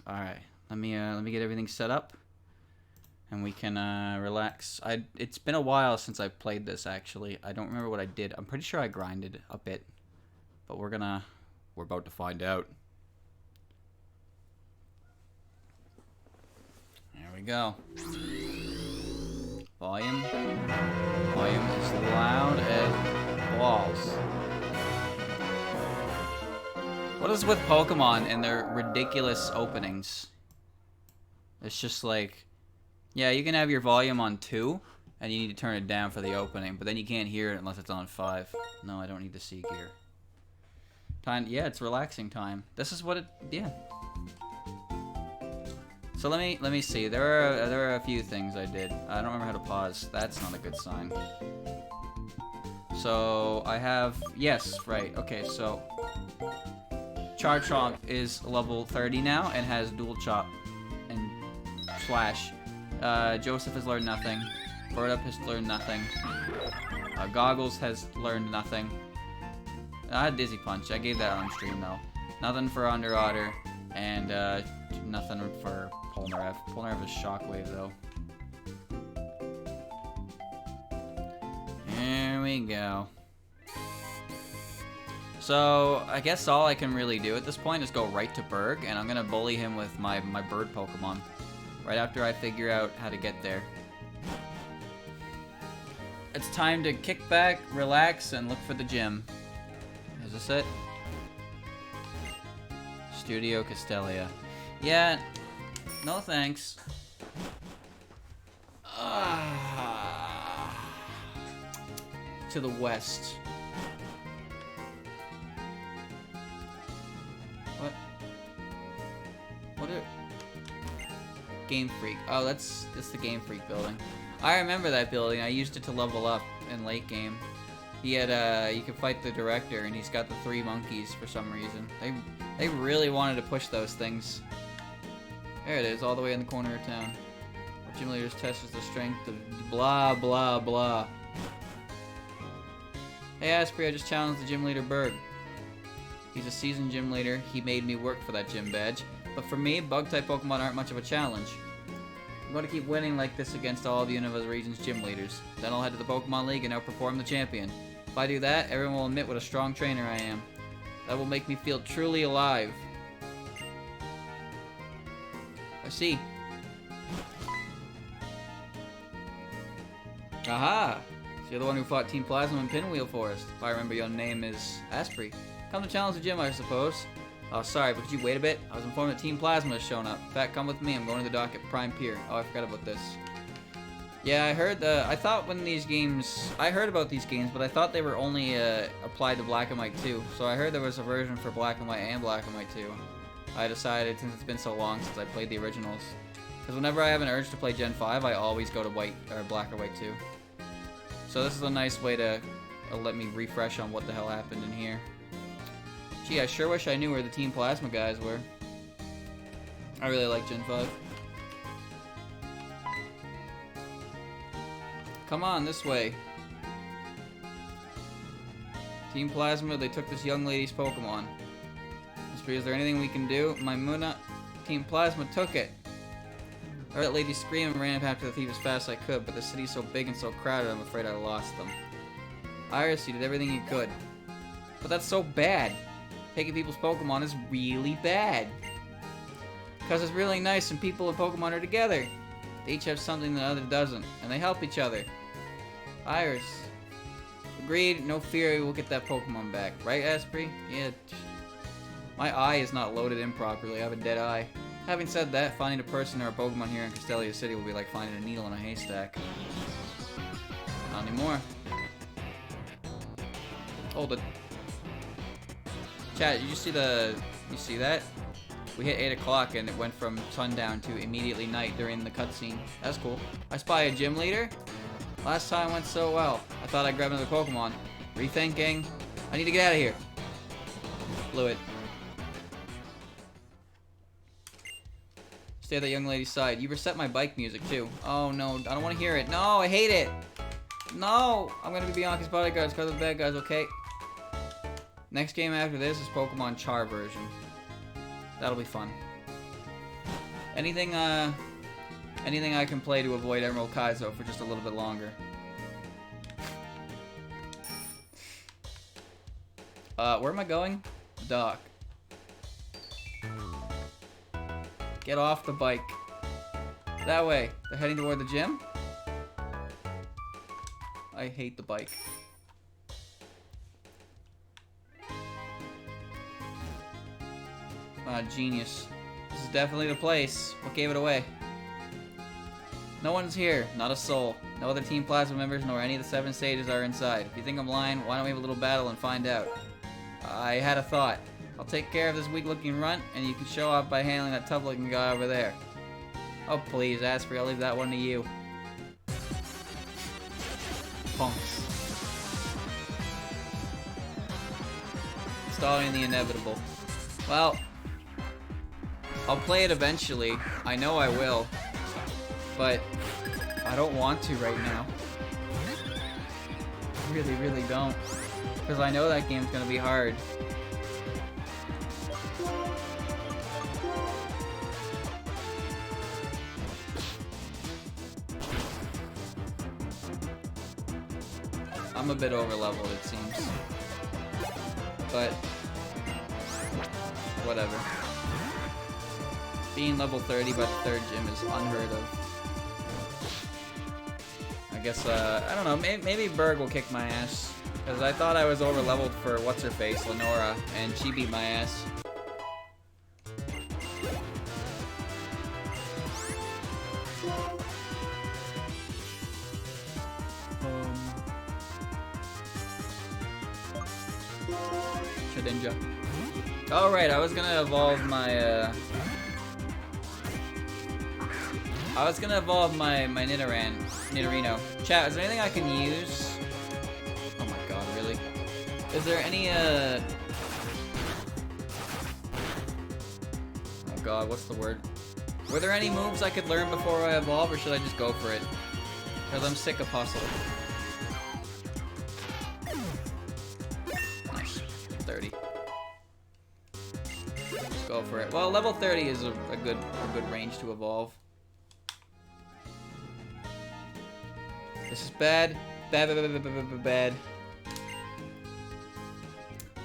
All right. Let me get everything set up, and we can relax. It's been a while since I played this. Actually, I don't remember what I did. I'm pretty sure I grinded a bit, but we're about to find out. There we go. Volume is loud as balls. What is with Pokemon and their ridiculous openings? It's just like, yeah, you can have your volume on 2, and you need to turn it down for the opening, but then you can't hear it unless it's on 5. No, I don't need the C gear. Time, yeah, it's relaxing time. This is what it, yeah. So let me see. There are a few things I did. I don't remember how to pause. That's not a good sign. So I have, yes, right. Okay, so Charchomp is level 30 now and has dual chop and slash. Joseph has learned nothing. Birdup has learned nothing. Goggles has learned nothing. I had Dizzy Punch. I gave that on stream though. Nothing for Under Otter, and nothing for Polnareff. Polnareff is Shockwave though. There we go. So I guess all I can really do at this point is go right to Berg, and I'm gonna bully him with my bird Pokemon. Right after I figure out how to get there. It's time to kick back, relax, and look for the gym. Is this it? Studio Castelia. Yeah, no thanks. To the west. What are... Game Freak. Oh, that's the Game Freak building. I remember that building. I used it to level up in late game. He had, you could fight the director, and he's got the 3 monkeys for some reason. They really wanted to push those things. There it is, all the way in the corner of town. Our gym leader's test is the strength of blah, blah, blah. Hey, Asprey, I just challenged the gym leader, Berg. He's a seasoned gym leader. He made me work for that gym badge. But for me, Bug-type Pokemon aren't much of a challenge. I'm going to keep winning like this against all of Unova's region's gym leaders. Then I'll head to the Pokemon League and outperform the champion. If I do that, everyone will admit what a strong trainer I am. That will make me feel truly alive. I see. Aha! So you're the one who fought Team Plasma in Pinwheel Forest. If I remember, your name is Asprey. Come to challenge the gym, I suppose. Oh, sorry, but could you wait a bit? I was informed that Team Plasma has shown up. In fact, come with me. I'm going to the dock at Prime Pier. Oh, I forgot about this. Yeah, I heard I thought when these games... I heard about these games, but I thought they were only applied to Black and White 2. So I heard there was a version for Black and White and Black and White 2. I decided, since it's been so long since I played the originals. Because whenever I have an urge to play Gen 5, I always go to White or Black or White 2. So this is a nice way to let me refresh on what the hell happened in here. Gee, I sure wish I knew where the Team Plasma guys were. I really like Gen 5. Come on, this way. Team Plasma, they took this young lady's Pokemon. Is there anything we can do? My Muna, Team Plasma took it. I heard that lady scream and ran up after the thief as fast as I could, but the city's so big and so crowded, I'm afraid I lost them. Iris, you did everything you could. But that's so bad. Taking people's Pokemon is really bad. Because it's really nice when people and Pokemon are together. They each have something the other doesn't, and they help each other. Iris. Agreed, no fear, we'll get that Pokemon back. Right, Asprey? Yeah. My eye is not loaded in properly, I have a dead eye. Having said that, finding a person or a Pokemon here in Castelia City will be like finding a needle in a haystack. Not anymore. Hold it. Chat, you see that? We hit 8 o'clock and it went from sundown to immediately night during the cutscene. That's cool. I spy a gym leader? Last time went so well. I thought I'd grab another Pokemon. Rethinking. I need to get out of here. Blew it. Stay at that young lady's side. You reset my bike music too. Oh no, I don't want to hear it. No, I hate it. No, I'm gonna be Bianca's bodyguard. It's 'cause of the bad guys, okay? Next game after this is Pokemon Char version. That'll be fun. Anything I can play to avoid Emerald Kaizo for just a little bit longer. Where am I going? Dock. Get off the bike. That way. They're heading toward the gym? I hate the bike. Ah, genius. This is definitely the place. What gave it away? No one's here. Not a soul. No other Team Plasma members nor any of the 7 stages are inside. If you think I'm lying, why don't we have a little battle and find out? I had a thought. I'll take care of this weak-looking runt, and you can show off by handling that tough-looking guy over there. Oh, please, Asprey, I'll leave that one to you. Punks. Stalling the inevitable. Well, I'll play it eventually. I know I will. But I don't want to right now. I really, really don't. Because I know that game's gonna be hard. I'm a bit over-leveled, it seems. But whatever. Being level 30 by the 3rd gym is unheard of. I guess, I don't know, maybe Berg will kick my ass. Because I thought I was over-leveled for what's-her-face, Lenora, and she beat my ass. Shedinja. Oh, right, I was gonna evolve my, my Nidorino. Chat, is there anything I can use? Oh my god, really? Is there any, oh god, what's the word? Were there any moves I could learn before I evolve, or should I just go for it? Because I'm sick of hustle. Nice. 30. Just go for it. Well, level 30 is a good range to evolve. This is bad. Bad.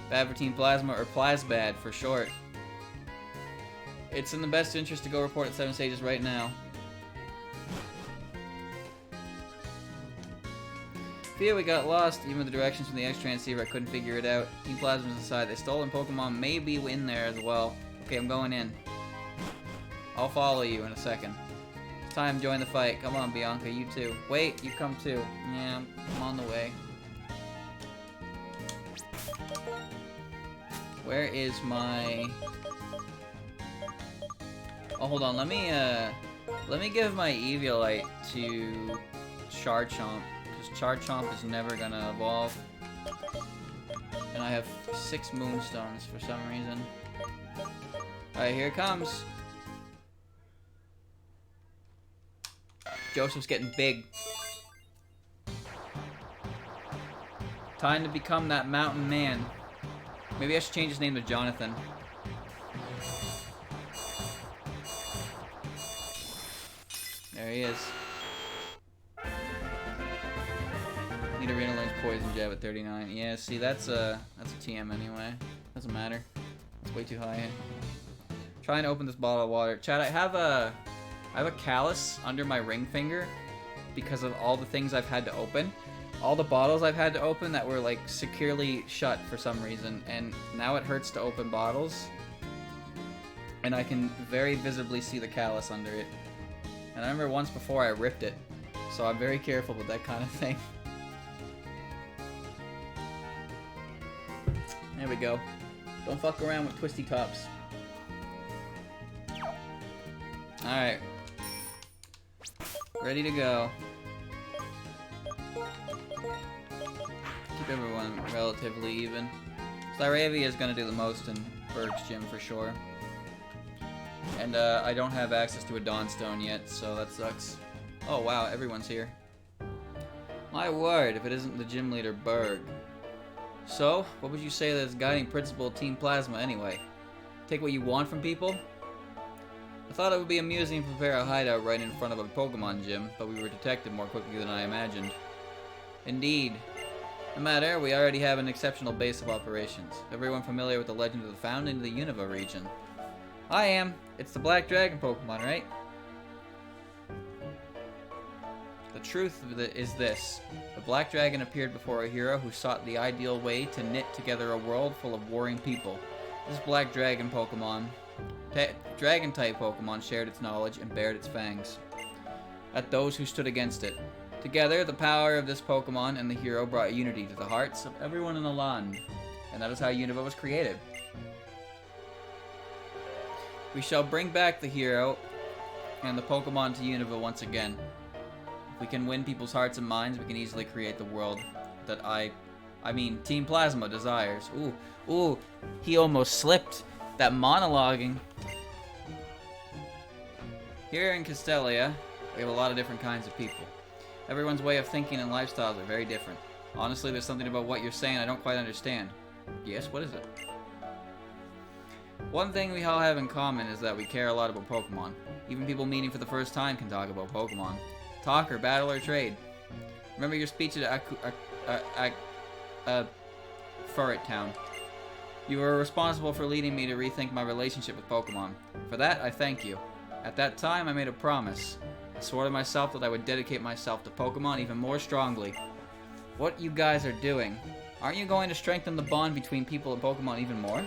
Bad for Team Plasma, or Plasbad for short. It's in the best interest to go report at 7 stages right now. Fear we got lost. Even with the directions from the X-Transceiver, I couldn't figure it out. Team Plasma's inside. The stolen Pokemon may be in there as well. Okay, I'm going in. I'll follow you in a second. It's time to join the fight. Come on, Bianca, you too. Wait, you come too. Yeah, I'm on the way. Where is my... Oh, hold on. Let me give my Eviolite to Charchomp, because Charchomp is never gonna evolve. And I have 6 Moonstones for some reason. Alright, here it comes. Joseph's getting big. Time to become that mountain man. Maybe I should change his name to Jonathan. There he is. Nidorino learns Poison Jab at 39. Yeah, see, that's a TM anyway. Doesn't matter. It's way too high. Trying to open this bottle of water. Chad, I have a callus under my ring finger because of all the things I've had to open. All the bottles I've had to open that were like securely shut for some reason, and now it hurts to open bottles. And I can very visibly see the callus under it. And I remember once before I ripped it, so I'm very careful with that kind of thing. There we go. Don't fuck around with twisty tops. Alright. Ready to go. Keep everyone relatively even. Styravia is going to do the most in Berg's gym for sure. And I don't have access to a Dawnstone yet, so that sucks. Oh wow, everyone's here. My word, if it isn't the gym leader, Berg. So, what would you say that is guiding principle of Team Plasma anyway? Take what you want from people? I thought it would be amusing to prepare a hideout right in front of a Pokemon gym, but we were detected more quickly than I imagined. Indeed. No matter, we already have an exceptional base of operations. Everyone familiar with the legend of the Fountain in the Unova region? I am. It's the Black Dragon Pokemon, right? The truth of it is this. The Black Dragon appeared before a hero who sought the ideal way to knit together a world full of warring people. This Black Dragon Pokemon, Dragon-type Pokemon, shared its knowledge and bared its fangs at those who stood against it. Together, the power of this Pokemon and the hero brought unity to the hearts of everyone in the land. And that is how Unova was created. We shall bring back the hero and the Pokemon to Unova once again. If we can win people's hearts and minds, we can easily create the world that Team Plasma desires. Ooh, he almost slipped. That monologuing. Here in Castelia, we have a lot of different kinds of people. Everyone's way of thinking and lifestyles are very different. Honestly, there's something about what you're saying I don't quite understand. Yes, what is it? One thing we all have in common is that we care a lot about Pokemon. Even people meeting for the first time can talk about Pokemon. Talk or battle or trade. Remember your speech at Furret Town. You were responsible for leading me to rethink my relationship with Pokemon. For that, I thank you. At that time, I made a promise. I swore to myself that I would dedicate myself to Pokemon even more strongly. What you guys are doing? Aren't you going to strengthen the bond between people and Pokemon even more?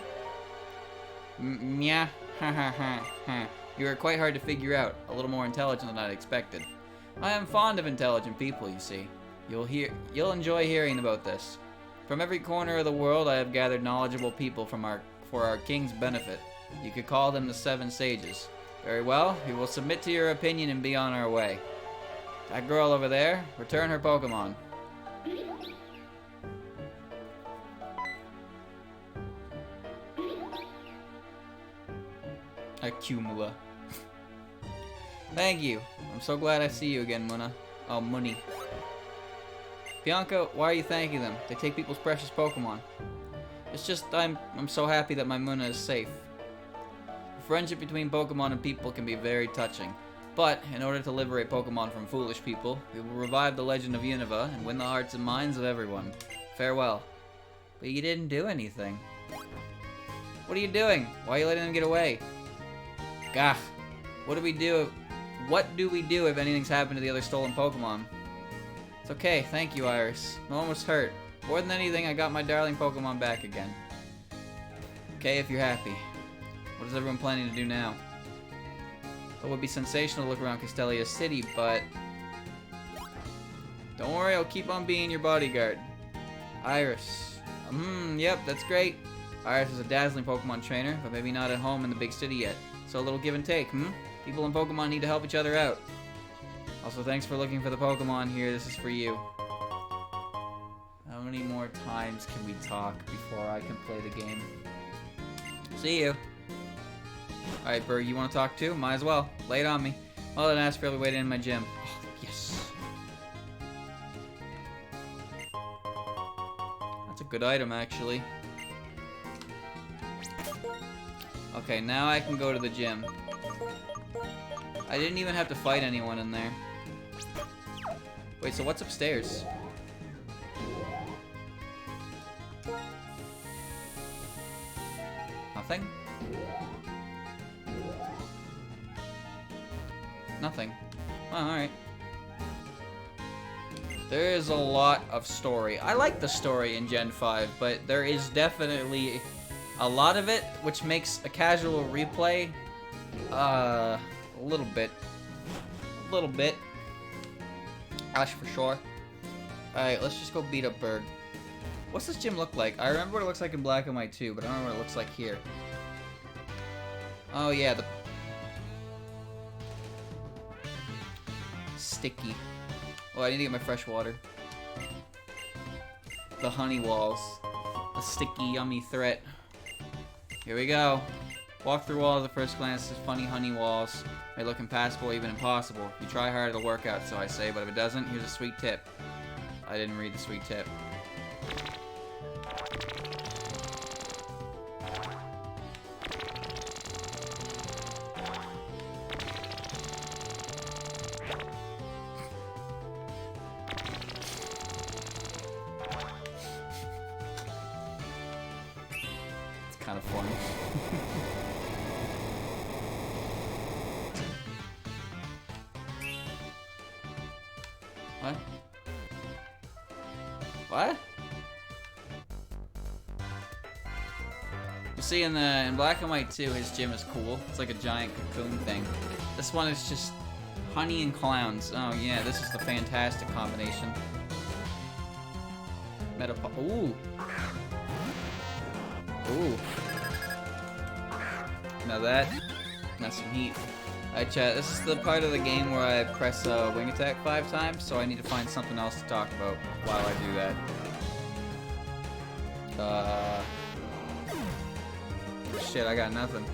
Yeah, ha ha ha ha. You are quite hard to figure out, a little more intelligent than I'd expected. I am fond of intelligent people, you see. You'll enjoy hearing about this. From every corner of the world, I have gathered knowledgeable people for our king's benefit. You could call them the Seven Sages. Very well, we will submit to your opinion and be on our way. That girl over there, return her Pokemon. Accumula. Thank you. I'm so glad I see you again, Muna. Oh, Muni. Bianca, why are you thanking them? They take people's precious Pokemon. It's just I'm so happy that my Muna is safe. The friendship between Pokemon and people can be very touching. But, in order to liberate Pokemon from foolish people, we will revive the legend of Unova and win the hearts and minds of everyone. Farewell. But you didn't do anything. What are you doing? Why are you letting them get away? Gah. What do we do if anything's happened to the other stolen Pokemon? It's okay, thank you, Iris. No one was hurt. More than anything, I got my darling Pokemon back again. Okay, if you're happy. What is everyone planning to do now? It would be sensational to look around Castelia City, but... Don't worry, I'll keep on being your bodyguard. Iris. Yep, that's great. Iris is a dazzling Pokemon trainer, but maybe not at home in the big city yet. So a little give and take, People and Pokemon need to help each other out. Also, thanks for looking for the Pokemon here. This is for you. How many more times can we talk before I can play the game? See you. Alright, Berg, you want to talk too? Might as well. Lay it on me. Well, then ask for the waiting in my gym. Oh, yes. That's a good item, actually. Okay, now I can go to the gym. I didn't even have to fight anyone in there. Wait, so what's upstairs? Nothing? Nothing. Oh, alright. There is a lot of story. I like the story in Gen 5, but there is definitely a lot of it, which makes a casual replay, a little bit. A little bit. Ash for sure. Alright, let's just go beat up Berg. What's this gym look like? I remember what it looks like in Black and White too, but I don't know what it looks like here. Oh yeah, the... Sticky. Oh, I need to get my fresh water. The honey walls. A sticky, yummy threat. Here we go. Walk through walls at first glance. There's funny honey walls. They look impassable, even impossible. If you try hard, it'll work out, so I say. But if it doesn't, here's a sweet tip. I didn't read the sweet tip. What? What? You see, in Black and White 2, his gym is cool. It's like a giant cocoon thing. This one is just honey and clowns. Oh yeah, this is the fantastic combination. Ooh. Ooh. Now that's some heat. Alright chat, this is the part of the game where I press wing attack 5 times, so I need to find something else to talk about while I do that. Shit, I got nothing.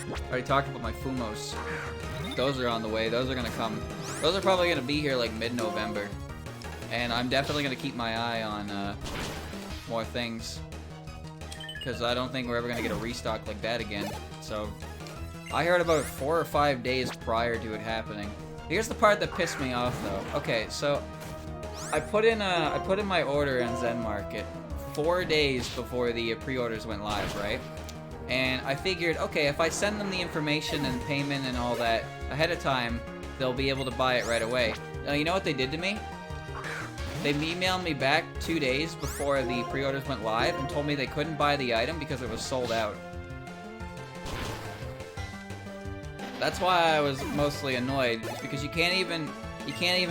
I already talked about my Fumos. Those are on the way, those are gonna come. Those are probably gonna be here like mid-November. And I'm definitely gonna keep my eye on more things. Because I don't think we're ever gonna get a restock like that again. So I heard about it 4 or 5 days prior to it happening. Here's the part that pissed me off though. Okay, so I put in my order in Zen Market 4 days before the pre-orders went live, right? And I figured, okay, if I send them the information and payment and all that ahead of time, they'll be able to buy it right away. Now, you know what they did to me? They emailed me back 2 days before the pre-orders went live and told me they couldn't buy the item because it was sold out. That's why I was mostly annoyed, because you can't even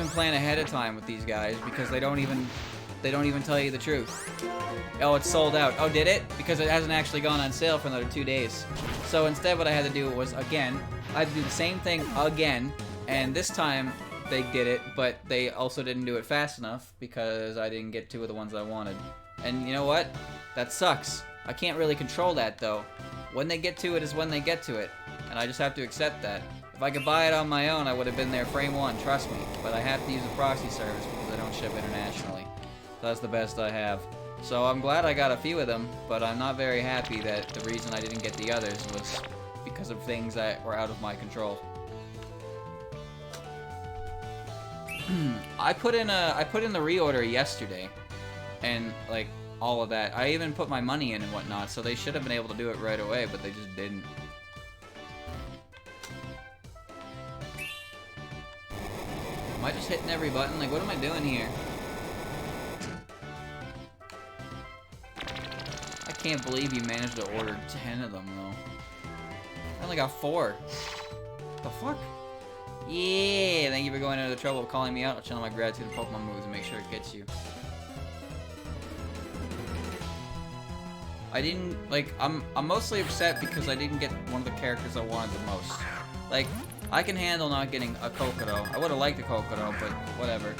plan ahead of time with these guys because they don't even tell you the truth. Oh, it's sold out. Oh, did it? Because it hasn't actually gone on sale for another 2 days. So instead what I had to do was, again, I had to do the same thing again, and this time they did it, but they also didn't do it fast enough because I didn't get 2 of the ones I wanted. And you know what? That sucks. I can't really control that though. When they get to it is when they get to it, and I just have to accept that. If I could buy it on my own, I would have been there frame 1, trust me. But I have to use a proxy service because I don't ship internationally. That's the best I have. So I'm glad I got a few of them, but I'm not very happy that the reason I didn't get the others was because of things that were out of my control. I put in the reorder yesterday, and like all of that. I even put my money in and whatnot, so they should have been able to do it right away, but they just didn't. Am I just hitting every button? Like, what am I doing here? I can't believe you managed to order 10 of them, though. I only got 4. The fuck? Yeah, thank you for going into the trouble of calling me out. I'll channel my gratitude to Pokemon moves and make sure it gets you. I didn't, like, I'm mostly upset because I didn't get one of the characters I wanted the most. Like, I can handle not getting a Kokoro. I would have liked a Kokoro, but whatever.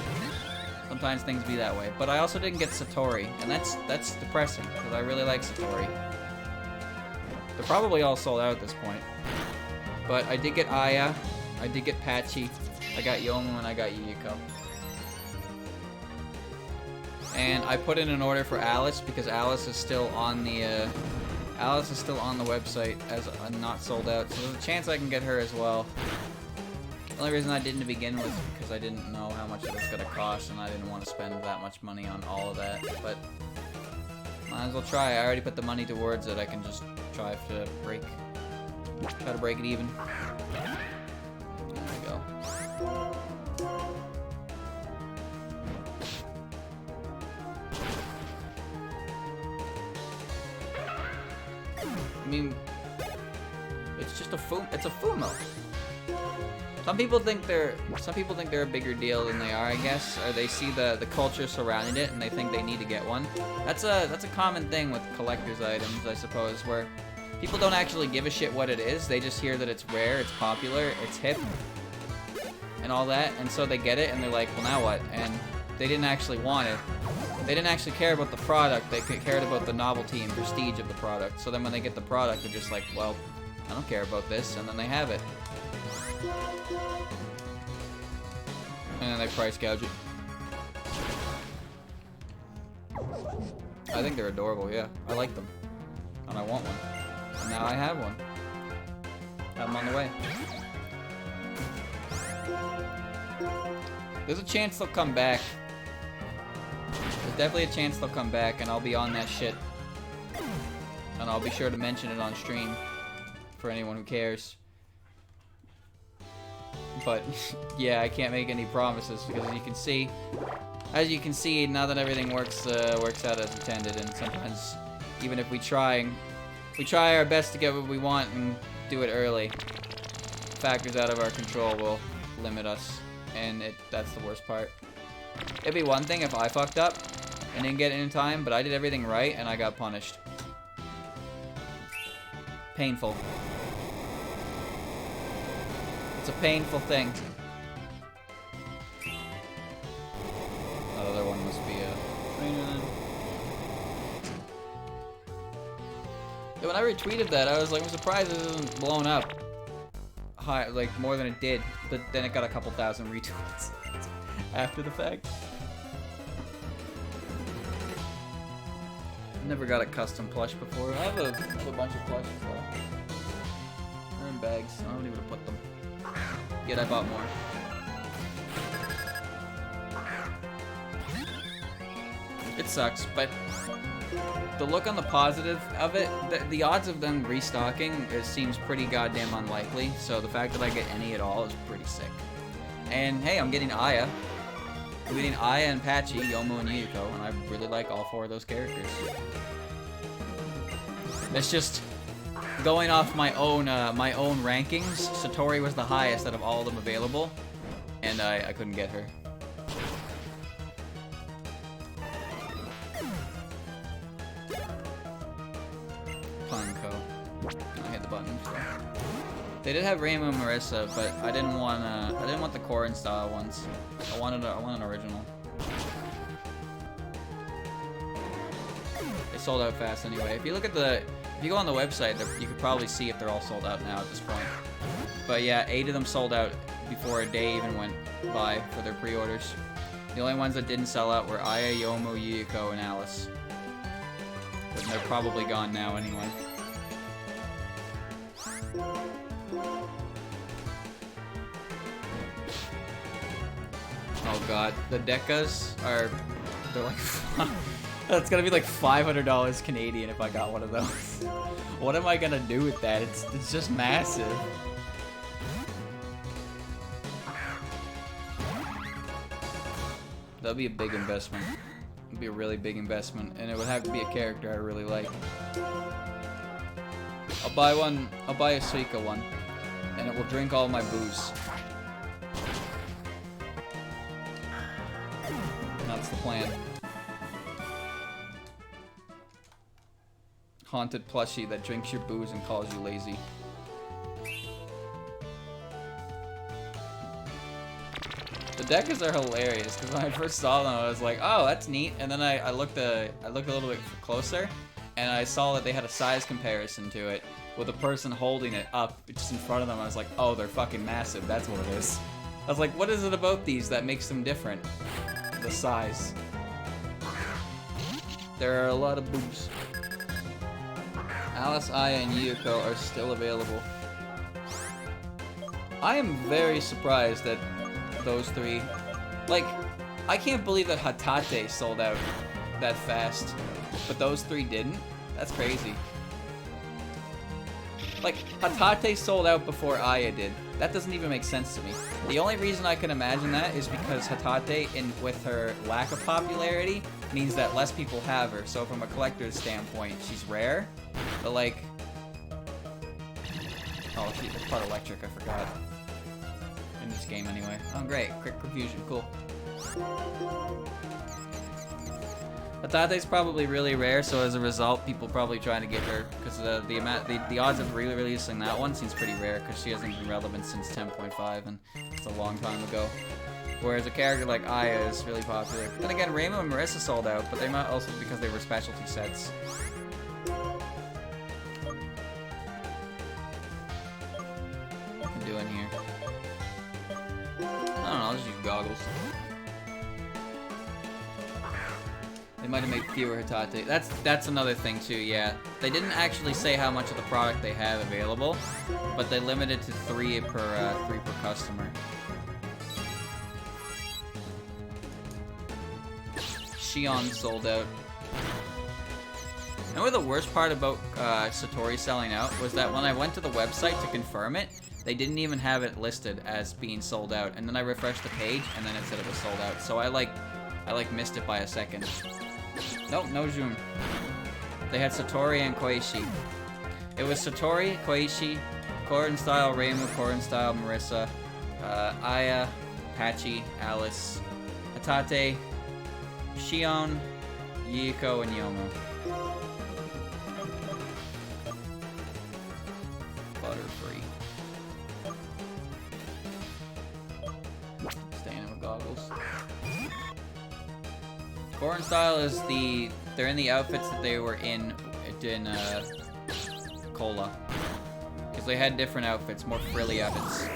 Sometimes things be that way. But I also didn't get Satori, and that's depressing, because I really like Satori. They're probably all sold out at this point. But I did get Aya, I did get Patchy, I got Yomu, and I got Yuyuko. And I put in an order for Alice, because Alice is still on the website as not sold out, so there's a chance I can get her as well. The only reason I didn't to begin with is because I didn't know how much it was going to cost, and I didn't want to spend that much money on all of that, but might as well try. I already put the money towards it. I can just try to break it even. There we go. I mean, it's just it's a Fumo. Some people think they're a bigger deal than they are, I guess, or they see the culture surrounding it and they think they need to get one. That's a common thing with collector's items, I suppose, where people don't actually give a shit what it is. They just hear that it's rare, it's popular, it's hip, and all that, and so they get it and they're like, well, now what? And they didn't actually want it. They didn't actually care about the product. They cared about the novelty and prestige of the product. So then when they get the product, they're just like, well, I don't care about this, and then they have it. And then they price gouge it. I think they're adorable, yeah. I like them. And I want one. And now I have one. Have them on the way. There's a chance they'll come back. There's definitely a chance they'll come back, and I'll be on that shit. And I'll be sure to mention it on stream for anyone who cares. But yeah, I can't make any promises because as you can see, not that everything works out as intended, and sometimes even if we try our best to get what we want and do it early, factors out of our control will limit us, and that's the worst part. It'd be one thing if I fucked up and didn't get it in time, but I did everything right and I got punished. Painful. It's a painful thing. That other one must be a trainer then. Yeah, when I retweeted that, I was like, I'm surprised it isn't blown up high, like more than it did. But then it got a couple thousand retweets after the fact. Never got a custom plush before. I have a bunch of plushes though. They're in bags. I don't know where to put them. Yet I bought more. It sucks, but the look on the positive of it, the odds of them restocking, it seems pretty goddamn unlikely. So the fact that I get any at all is pretty sick. And hey, I'm getting Aya. I'm getting Aya and Patchy, Yomo and Yuko, and I really like all four of those characters. It's just going off my own rankings. Satori was the highest out of all of them available, and I couldn't get her. Funko. I hit the button. So. They did have Rainbow and Marissa, but I didn't want the Corrin style ones. I wanted an original. They sold out fast anyway. If you go on the website, you could probably see if they're all sold out now at this point. But yeah, 8 of them sold out before a day even went by for their pre-orders. The only ones that didn't sell out were Aya, Yomo, Yuko, and Alice. But they're probably gone now anyway. Oh god, the Decas they're like, that's gonna be like $500 Canadian if I got one of those. What am I gonna do with that? It's just massive. That'd be a big investment. It'd be a really big investment, and it would have to be a character I really like. I'll buy a Suika one, and it will drink all my booze. That's the plan. Haunted plushie that drinks your booze and calls you lazy. The Decas are hilarious because when I first saw them, I was like, "Oh, that's neat." And then I looked a little bit closer, and I saw that they had a size comparison to it with a person holding it up just in front of them. I was like, "Oh, they're fucking massive. That's what it is." I was like, "What is it about these that makes them different?" The size. There are a lot of boobs. Alice, Aya, and Yuko are still available. I am very surprised that those three... Like, I can't believe that Hatate sold out that fast, but those three didn't? That's crazy. Like, Hatate sold out before Aya did. That doesn't even make sense to me. The only reason I can imagine that is because Hatate, with her lack of popularity, means that less people have her. So from a collector's standpoint, she's rare. But like... Oh, it's part electric, I forgot. In this game anyway. Oh great, quick confusion, cool. Hatate's probably really rare, so as a result, people probably trying to get her because the odds of really releasing that one seems pretty rare because she hasn't been relevant since 10.5 and it's a long time ago. Whereas a character like Aya is really popular. Then again, Rainbow and Marissa sold out, but they might also because they were specialty sets. What can I do in here? I don't know, I'll just use goggles. They might have made fewer Hatate. That's another thing too, yeah. They didn't actually say how much of the product they have available, but they limited to 3 per customer. Shion sold out. You know what the worst part about Satori selling out was that when I went to the website to confirm it, They didn't even have it listed as being sold out, and then I refreshed the page, and then it said it was sold out. So I missed it by a second. Nope, no Jun. They had Satori and Koichi. It was Satori, Koichi, Korin style Reimu, Korin style Marissa, Aya, Pachi, Alice, Hatate, Shion, Yiko, and Yomo. Butterfree. Staying in with goggles. Korin style is they're in the outfits that they were in Cola. Because they had different outfits, more frilly outfits.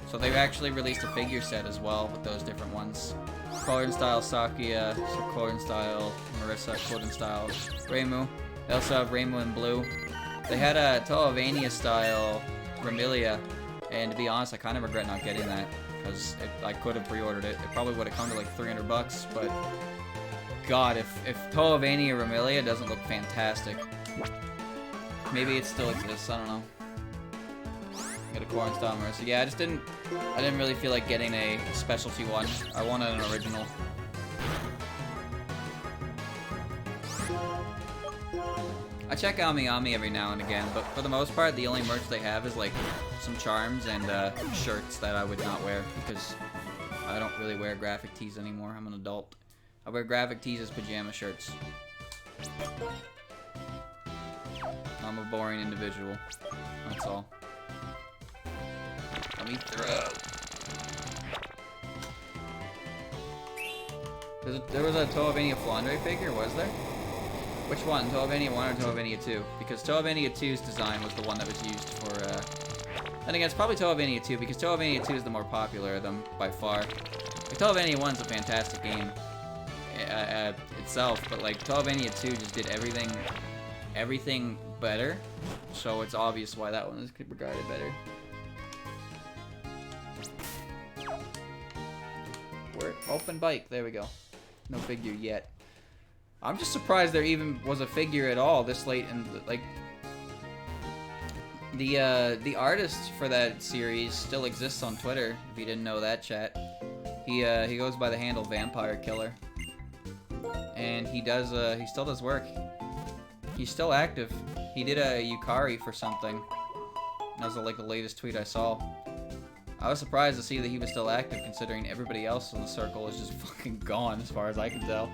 So they've actually released a figure set as well with those different ones. Korin style Sakuya, Korin style Marissa, Korin style Reimu. They also have Reimu in blue. They had a Toavania style Remilia, and to be honest, I kind of regret not getting that because I could have pre-ordered it. It probably would have come to like $300, but God, if Toavania Remilia doesn't look fantastic, maybe it still exists. I don't know. Get a Korin style Marissa. Yeah, I didn't really feel like getting a specialty one. I wanted an original. I check Ami every now and again, but for the most part, the only merch they have is like some charms and shirts that I would not wear because I don't really wear graphic tees anymore. I'm an adult. I wear graphic tees as pajama shirts. I'm a boring individual. That's all. Let me throw. There was a Toavania Flandre figure, was there? Which one? Toavania 1 or Toavania 2? Because Toavania 2's design was the one that was used for, I think it's probably Toavania 2, because Toavania 2 is the more popular of them, by far. Like, Toavania 1's a fantastic game itself, but, like, Toavania 2 just did everything better, so it's obvious why that one is regarded better. We're open bike, there we go. No figure yet. I'm just surprised there even was a figure at all this late in like the artist for that series still exists on Twitter, if you didn't know that, chat. He goes by the handle Vampire Killer. And he still does work. He's still active. He did a Yukari for something. That was like the latest tweet I saw. I was surprised to see that he was still active considering everybody else in the circle is just fucking gone as far as I can tell.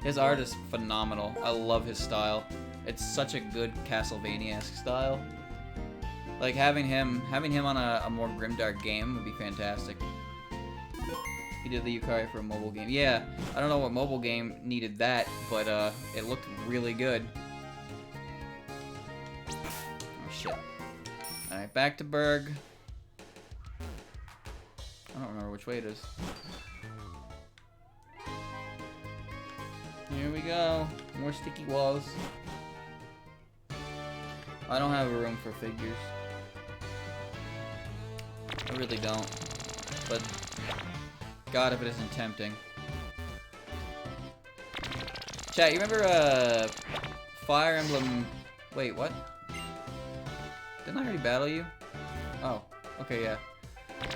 His art is phenomenal. I love his style. It's such a good Castlevania-esque style. Like having him on a more grimdark game would be fantastic. He did the Yukari for a mobile game. Yeah, I don't know what mobile game needed that, but it looked really good. Oh shit. Alright, back to Berg. I don't remember which way it is. Here we go. More sticky walls. I don't have a room for figures. I really don't. But God, if it isn't tempting. Chat, you remember Fire Emblem... Wait, what? Didn't I already battle you? Oh, okay, yeah.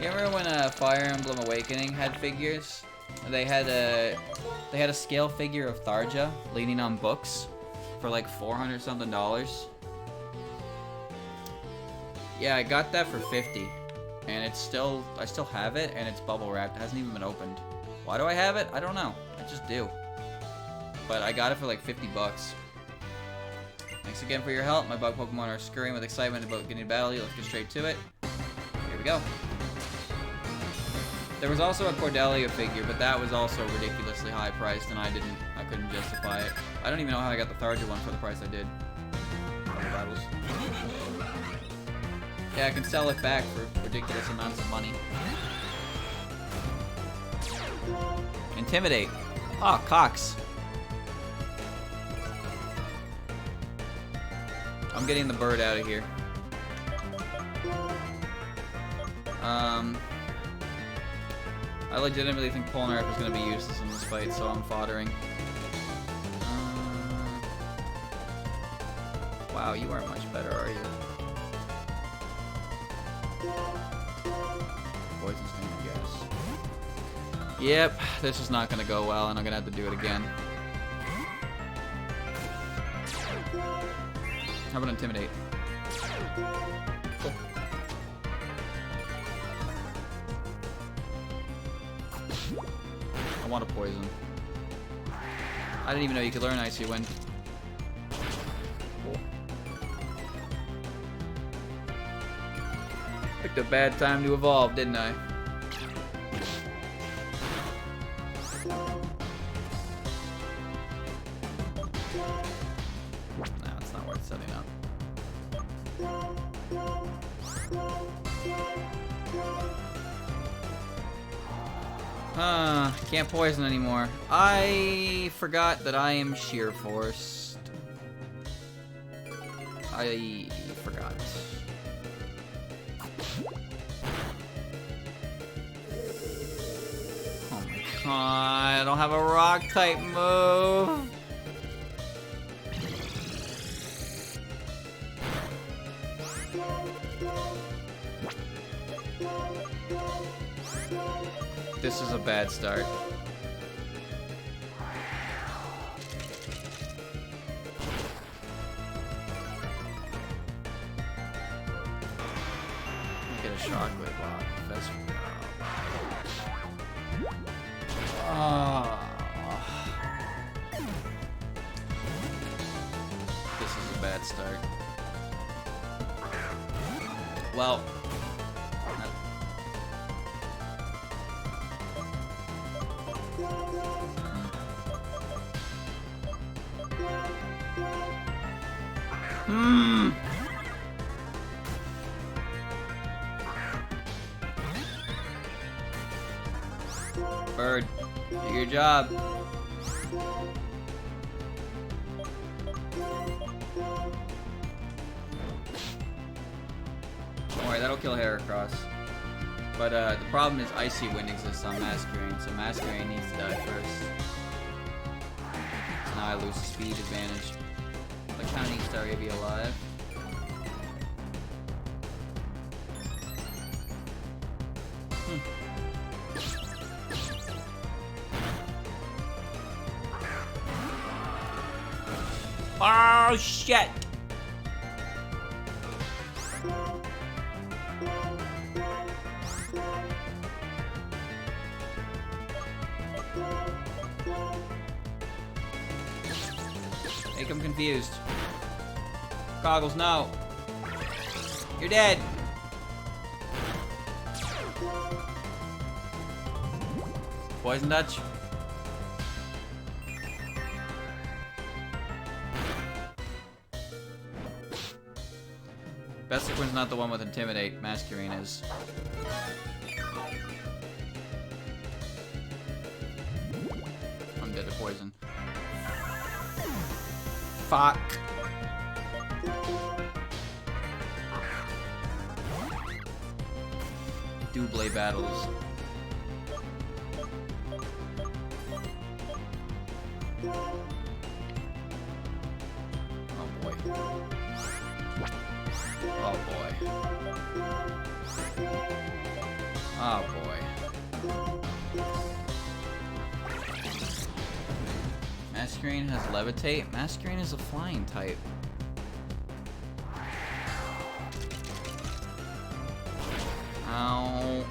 You remember when Fire Emblem Awakening had figures? They had a scale figure of Tharja leaning on books for like $400 something. Yeah, I got that for $50, and I still have it, and it's bubble wrapped. It hasn't even been opened. Why do I have it? I don't know. I just do. But I got it for like $50. Thanks again for your help. My bug Pokemon are scurrying with excitement about getting to battle you. Let's get straight to it. Here we go. There was also a Cordelia figure, but that was also ridiculously high priced, and I couldn't justify it. I don't even know how I got the Tharja one for the price I did. Battles. Yeah, I can sell it back for ridiculous amounts of money. Intimidate. Oh, Cox. I'm getting the bird out of here. I legitimately think Polnareff is going to be useless in this fight, so I'm foddering. Wow, you aren't much better, are you? Poison sting, I guess. Yep, this is not gonna go well, and I'm gonna have to do it again. How about intimidate? Cool. I want a poison. I didn't even know you could learn Icy Wind. Cool. Picked a bad time to evolve, didn't I? Nah, it's not worth setting up. Can't poison anymore. I forgot that I am sheer forced. I forgot. Oh my god, I don't have a rock type move. This is a bad start. Get a shockwave block. That's this is a bad start. Well, Bird, do your job. Don't worry, that'll kill Heracross. But the problem is Icy Wind exists on Masquerain, so Masquerain needs to die first. So now I lose the speed advantage. Like how needs Starry be alive? Oh shit! Make him confused. Goggles, no. You're dead. Poison Dutch. Bestiquin's not the one with Intimidate. Masquerain is. I'm dead to poison. Fuck. Double battles. Oh boy. Oh boy. Oh boy. Masquerain has Levitate. Masquerain is a flying type. Ow.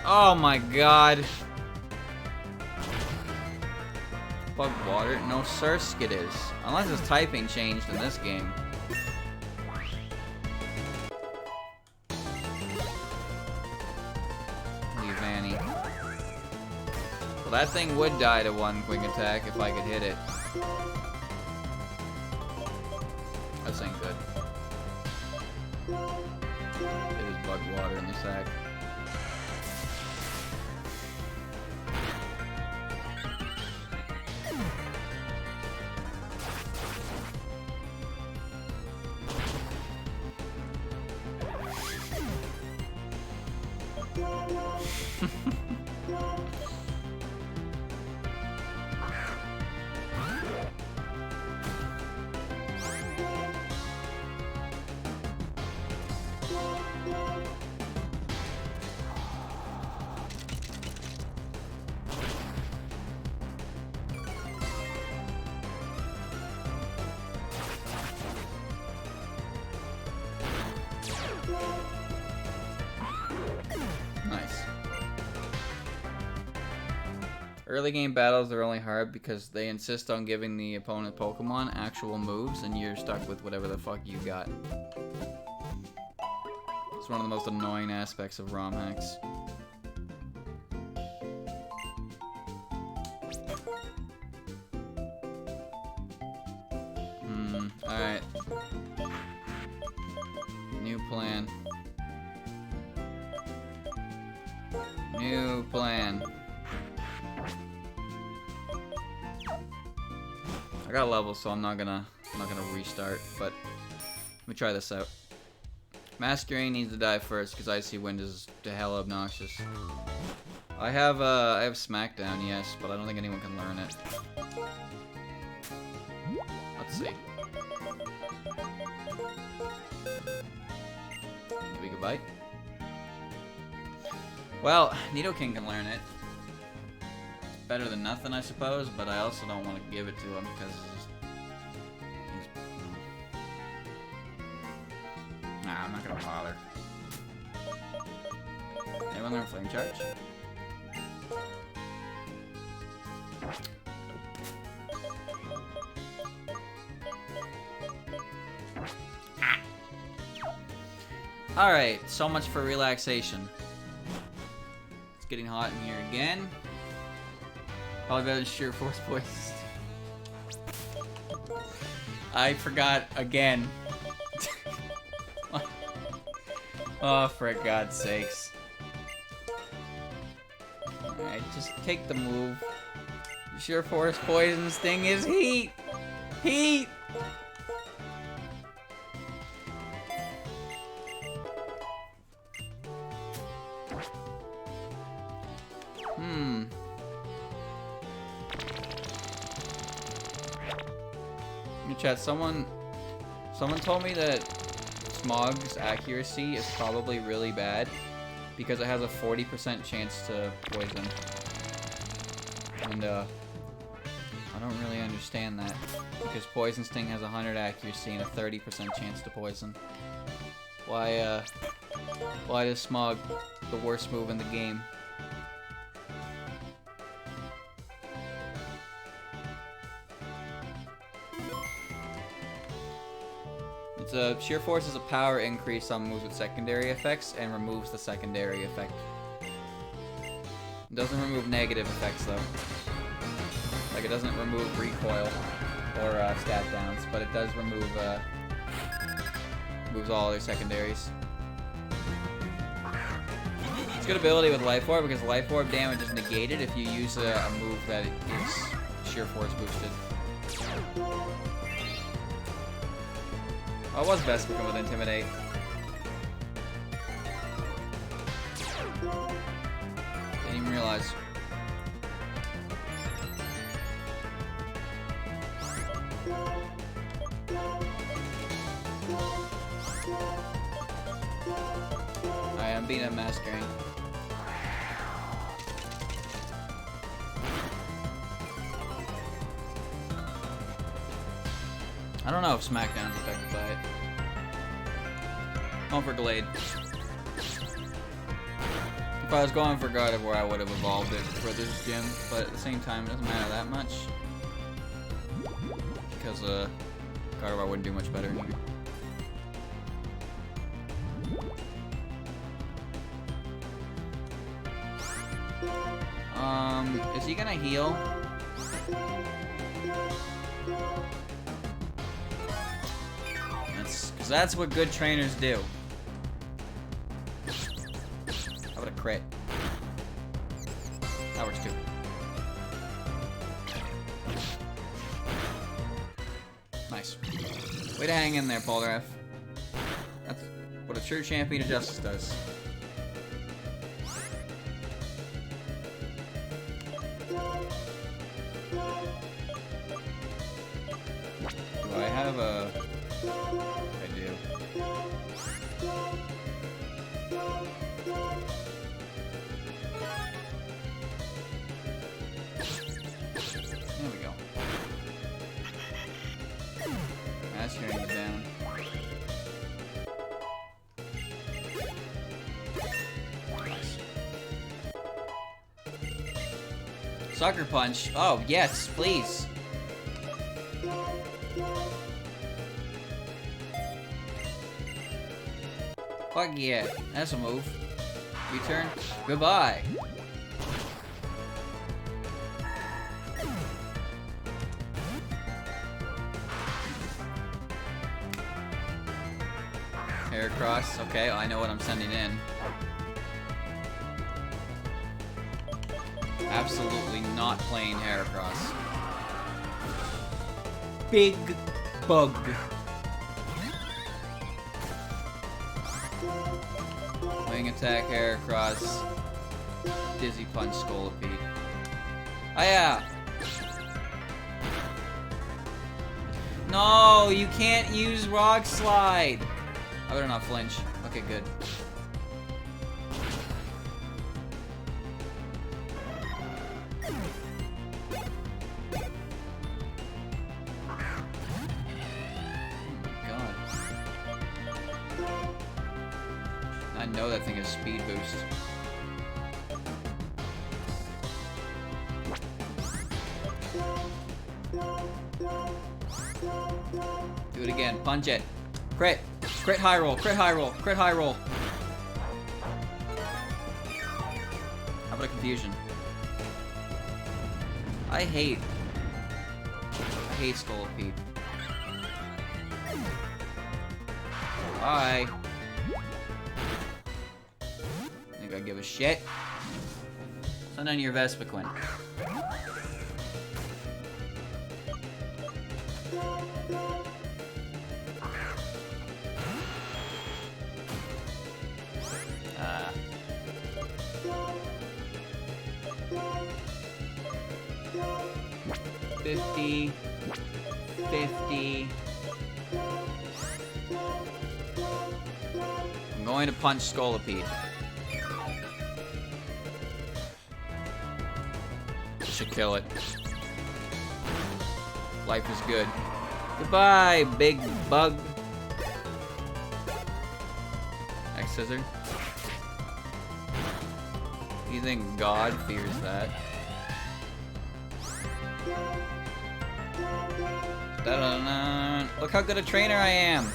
Oh my god. Bug water? No Sursk it is. Unless his typing changed in this game. Leave Annie. Well, that thing would die to one quick attack if I could hit it. This ain't good. It is bug water in the sack. Early game battles are only hard because they insist on giving the opponent Pokemon actual moves, and you're stuck with whatever the fuck you got. It's one of the most annoying aspects of ROM hacks. Alright. New plan. New plan. I got levels, so I'm not gonna restart, but let me try this out. Masquerain needs to die first because Icy Wind is to hell obnoxious. I have Smackdown, yes, but I don't think anyone can learn it. Let's see. Maybe goodbye. Well, Nidoking can learn it. It's better than nothing, I suppose, but I also don't want to give it to him because he's... Nah, I'm not gonna bother. Anyone learn Flame Charge? Alright, so much for relaxation. It's getting hot in here again. Probably better than sheer force poisons. I forgot again. Oh, for God's sakes. Alright, just take the move. Sheer force poisons thing is heat! Heat! Chat, someone told me that Smog's accuracy is probably really bad because it has a 40% chance to poison. And I don't really understand that because Poison Sting has 100 accuracy and a 30% chance to poison. Why is Smog the worst move in the game? Sheer Force is a power increase on moves with secondary effects and removes the secondary effect. It doesn't remove negative effects though. Like it doesn't remove recoil or stat downs, but it does remove moves all other secondaries. It's a good ability with Life Orb because Life Orb damage is negated if you use a move that is Sheer Force boosted. Oh, it was best become with Intimidate. Didn't even realize. Alright, I'm beating up Masquerain. I don't know if Smackdown's affected by it. Going for Glade. If I was going for Gardevoir, I would have evolved it for this gym, but at the same time, it doesn't matter that much. Because Gardevoir wouldn't do much better. Is he gonna heal? That's what good trainers do. How about a crit? That works too. Nice. Way to hang in there, Polnareff. That's what a true champion of justice does. Do I have a... I do. There we go. Masquerain is down. Nice. Sucker punch. Oh, yes, please. Fuck yeah. That's a move. U-turn. Goodbye. Heracross. Okay, I know what I'm sending in. Absolutely not playing Heracross. Big bug. Wing attack, Heracross. Dizzy punch, Scolipede. Ah, yeah. No, you can't use Rock Slide. I better not flinch. Okay, good. I know that thing has speed boost. Do it again. Punch it. Crit. Crit high roll. Crit high roll. Crit high roll. How about a confusion? I hate Scolipede. Bye. Think I give a shit? Send on your Vespiquen. $50. I'm going to punch Scolipede. Should kill it. Life is good. Goodbye, big bug. X scissor. You think God fears that? Da-da-da. Look how good a trainer I am.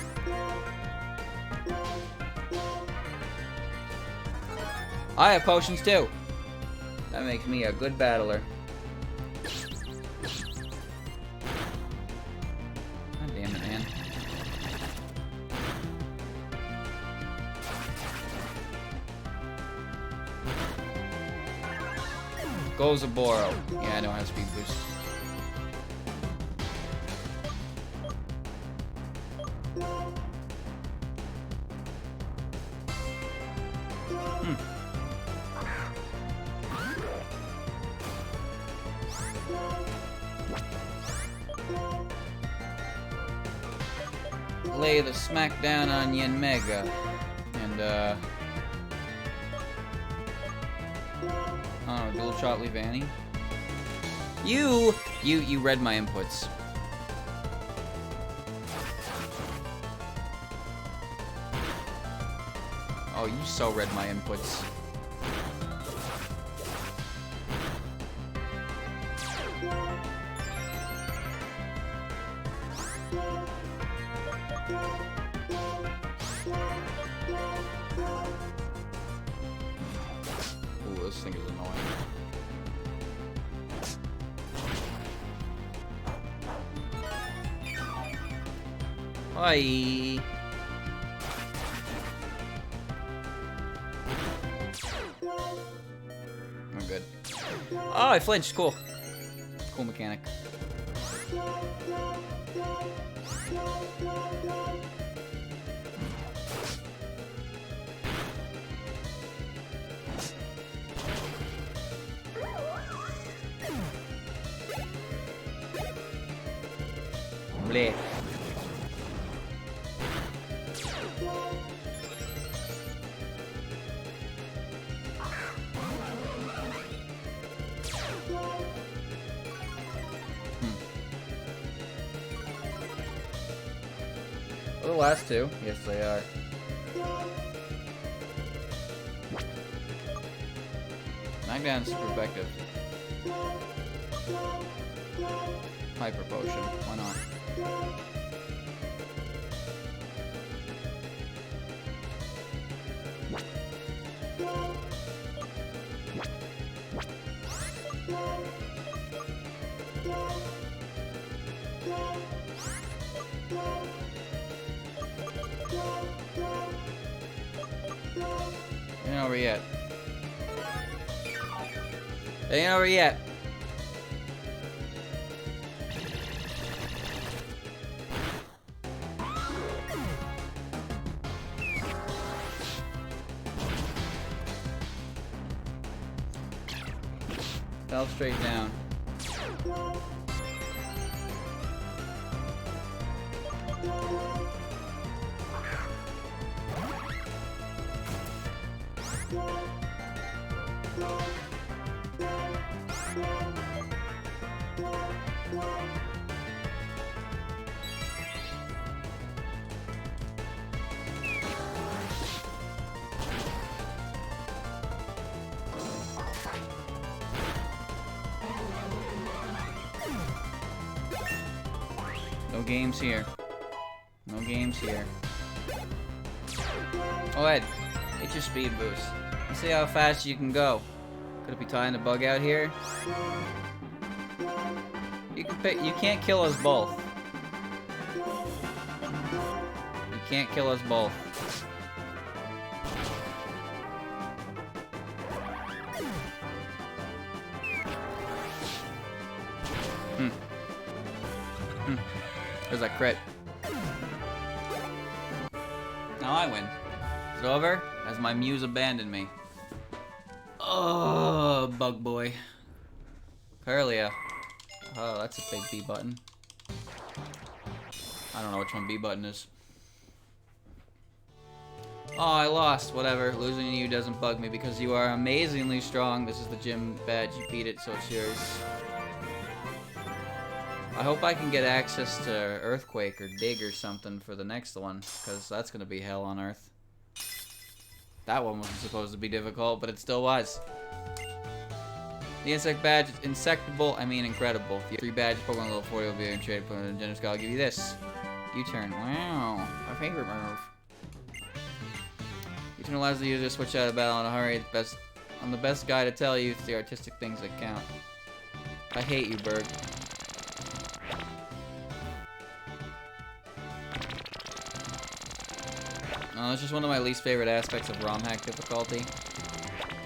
I have potions too. That makes me a good battler. God damn it, man. Goes a Boro. Yeah, I know how to speed boost. Lay the smackdown on Yen Mega. And, I don't know, dual shot Leavanny. You read my inputs. Oh, you so read my inputs. Ooh, this thing is annoying. Bye. I'm good. Oh, I flinched. Cool. Cool mechanic. Bleh. Are the last two? Yes, they are. Knockdown is super effective. Hyper Potion. Why not? Ain't over yet. Ain't over yet. Fell straight down. No games here. No games here. Oh, Ed, get your speed boost. Let's see how fast you can go. Could it be tying the bug out here? You can pick. You can't kill us both. You can't kill us both. There's that crit. Now I win. It's over as my muse abandoned me. Oh, bug boy. Curlia. Oh, that's a big B button. I don't know which one B button is. Oh, I lost. Whatever. Losing to you doesn't bug me because you are amazingly strong. This is the gym badge. You beat it, so it's yours. I hope I can get access to Earthquake or Dig or something for the next one, because that's going to be hell on Earth. That one wasn't supposed to be difficult, but it still was. The insect badge is insectable, I mean incredible. If you have 3 badges, Pokemon level 40 will be in trade, put in a generous I'll give you this. U-turn. Wow. My favorite move. U-turn allows the user to switch out of battle in a hurry. I'm the best guy to tell you it's the artistic things that count. I hate you, Berg. It's just one of my least favorite aspects of ROM hack difficulty.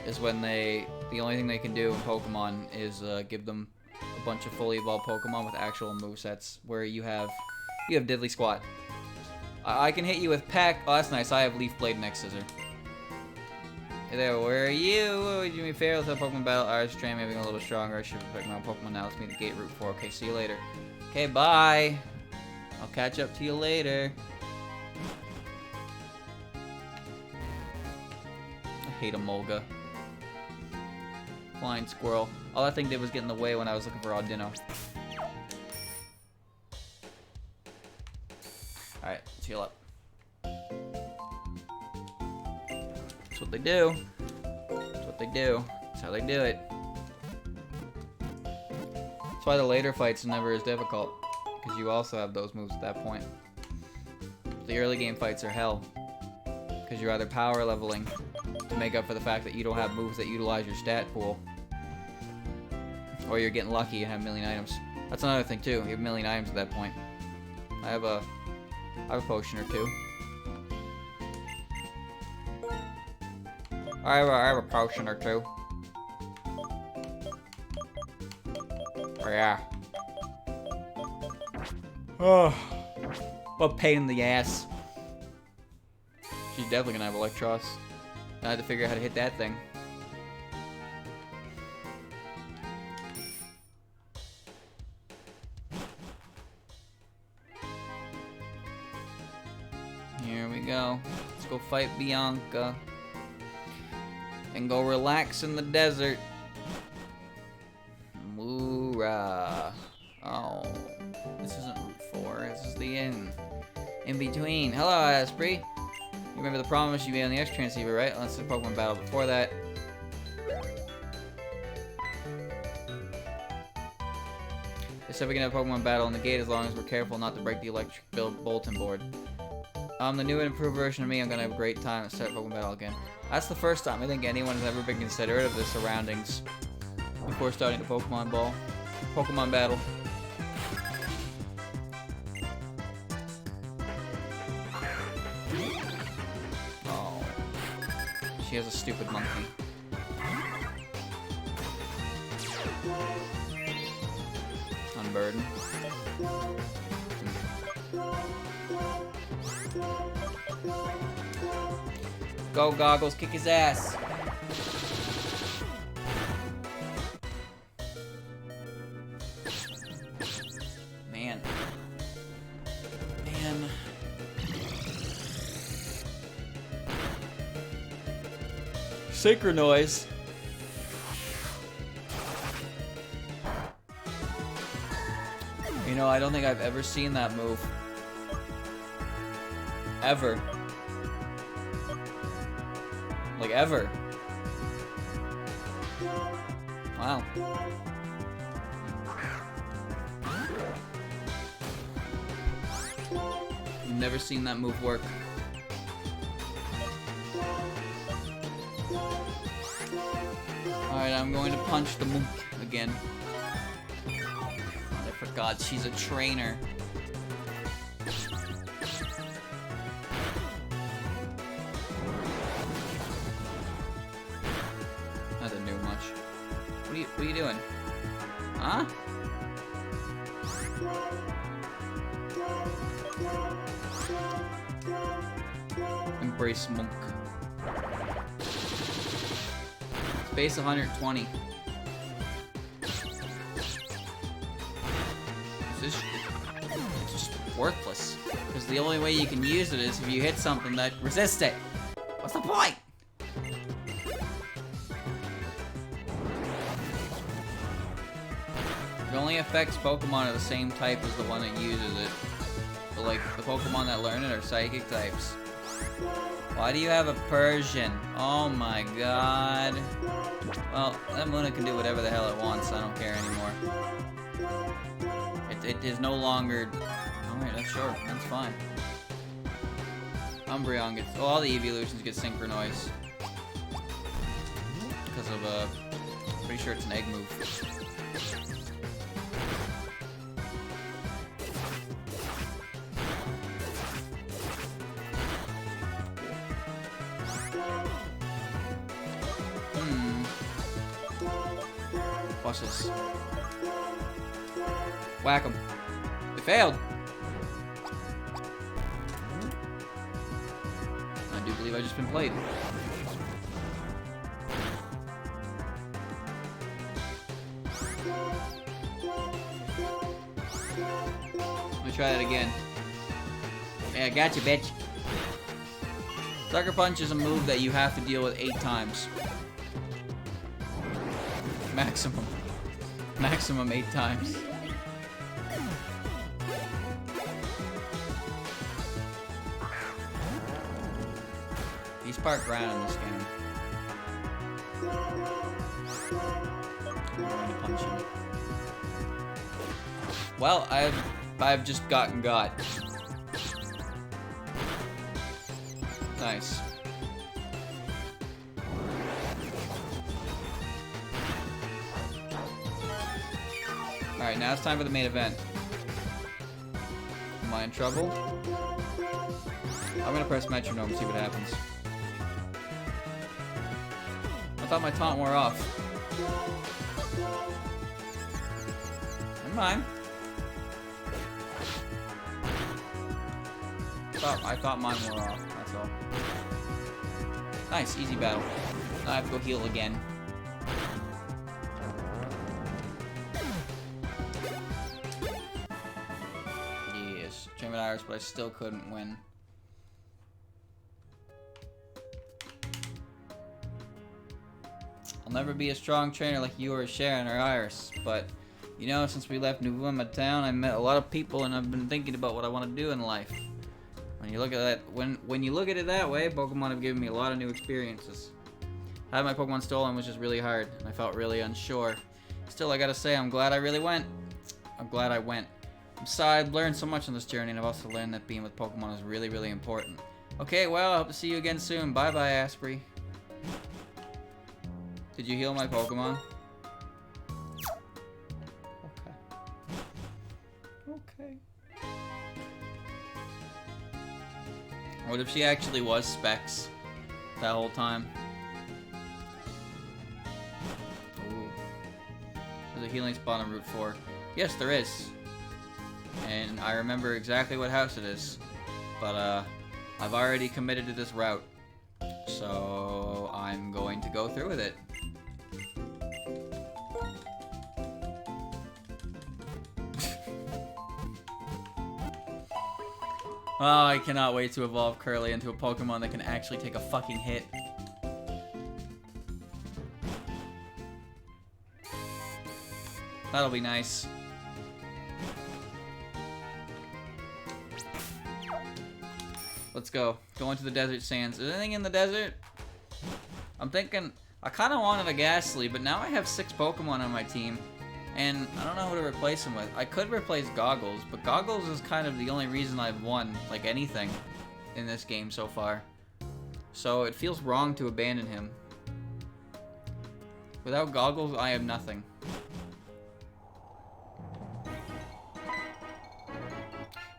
Is when the only thing they can do in Pokemon is give them a bunch of fully evolved Pokemon with actual movesets, where you have Diddly Squat. I can hit you with Peck. Oh, that's nice. I have Leaf Blade and X-Scissor. Hey there, where are you? Would you do me a favor? Let's have Pokemon battle. Ours train maybe a little stronger. I should pick my Pokemon now. Let's meet at Gate Route 4. Okay, see you later. Okay, bye. I'll catch up to you later. I hate Emolga. Flying Squirrel. All that thing did was get in the way when I was looking for Audino. Alright, let's heal up. That's what they do. That's what they do. That's how they do it. That's why the later fights are never as difficult. Because you also have those moves at that point. The early game fights are hell. Because you're either power leveling to make up for the fact that you don't have moves that utilize your stat pool, or you're getting lucky and have a million items. That's another thing too. You have a million items at that point. I have a potion or two. I have a potion or two. Oh yeah. Oh, what a pain in the ass. She's definitely gonna have Electros. I had to figure out how to hit that thing. Here we go. Let's go fight Bianca. And go relax in the desert. Moora. Oh. This isn't Route 4. This is the inn. In between. Hello, Asprey. You remember the promise you made on the X transceiver, right? Let's do Pokemon battle. Before that, Said we can have Pokemon battle in the gate as long as we're careful not to break the electric bulletin board. The new and improved version of me, I'm gonna have a great time at start Pokemon battle again. That's the first time I think anyone has ever been considerate of the surroundings before starting the Pokemon battle. Oh, she has a stupid monkey. Unburden. Go Goggles, kick his ass. Man. Synchronize. You know, I don't think I've ever seen that move. Ever. Like, ever. Wow. Never seen that move work. Alright, I'm going to punch the mook again. I forgot she's a trainer. That didn't do much. What are you doing? Huh? Embrace monk. Base 120. It's just worthless. Because the only way you can use it is if you hit something that resists it. What's the point? It only affects Pokemon of the same type as the one that uses it. But like, the Pokemon that learn it are psychic types. Why do you have a Persian? Oh my god. Well, that Luna can do whatever the hell it wants. I don't care anymore. It is no longer... Alright, that's sure. That's fine. Umbreon gets... Oh, all the evolutions get synchronized. Because of, pretty sure it's an egg move. Watch this. Whack him. It failed. I do believe I've just been played. Let me try that again. Yeah, I got you, bitch. Sucker Punch is a move that you have to deal with 8 times. Maximum. Maximum 8 times. He's part ground in this game. I'm going to punch him. Well, I've just gotten got. Nice. Alright, now it's time for the main event. Am I in trouble? I'm gonna press metronome and see what happens. I thought my taunt wore off. Never mind. I thought mine wore off, that's all. Nice, easy battle. Now I have to go heal again. Yes, Chairman Iris, but I still couldn't win. I'll never be a strong trainer like you or Sharon or Iris, but you know, since we left Nuvuma town, I met a lot of people and I've been thinking about what I want to do in life. When you look at that, when you look at it that way, Pokemon have given me a lot of new experiences. Having my Pokemon stolen was just really hard, and I felt really unsure. Still, I gotta say, I'm glad I really went. I'm glad I went. I've learned so much on this journey, and I've also learned that being with Pokemon is really, really important. Okay, well, I hope to see you again soon. Bye-bye, Asprey. Did you heal my Pokemon? Okay. What if she actually was Specs that whole time? Ooh. There's a healing spot on Route 4. Yes, there is. And I remember exactly what house it is. But, I've already committed to this route. So, I'm going to go through with it. Oh, I cannot wait to evolve Curly into a Pokemon that can actually take a fucking hit. That'll be nice. Let's go. Go into the desert sands. Is there anything in the desert? I'm thinking... I kind of wanted a Ghastly, but now I have 6 Pokemon on my team. And I don't know who to replace him with. I could replace Goggles, but Goggles is kind of the only reason I've won, like, anything in this game so far. So it feels wrong to abandon him. Without Goggles, I am nothing.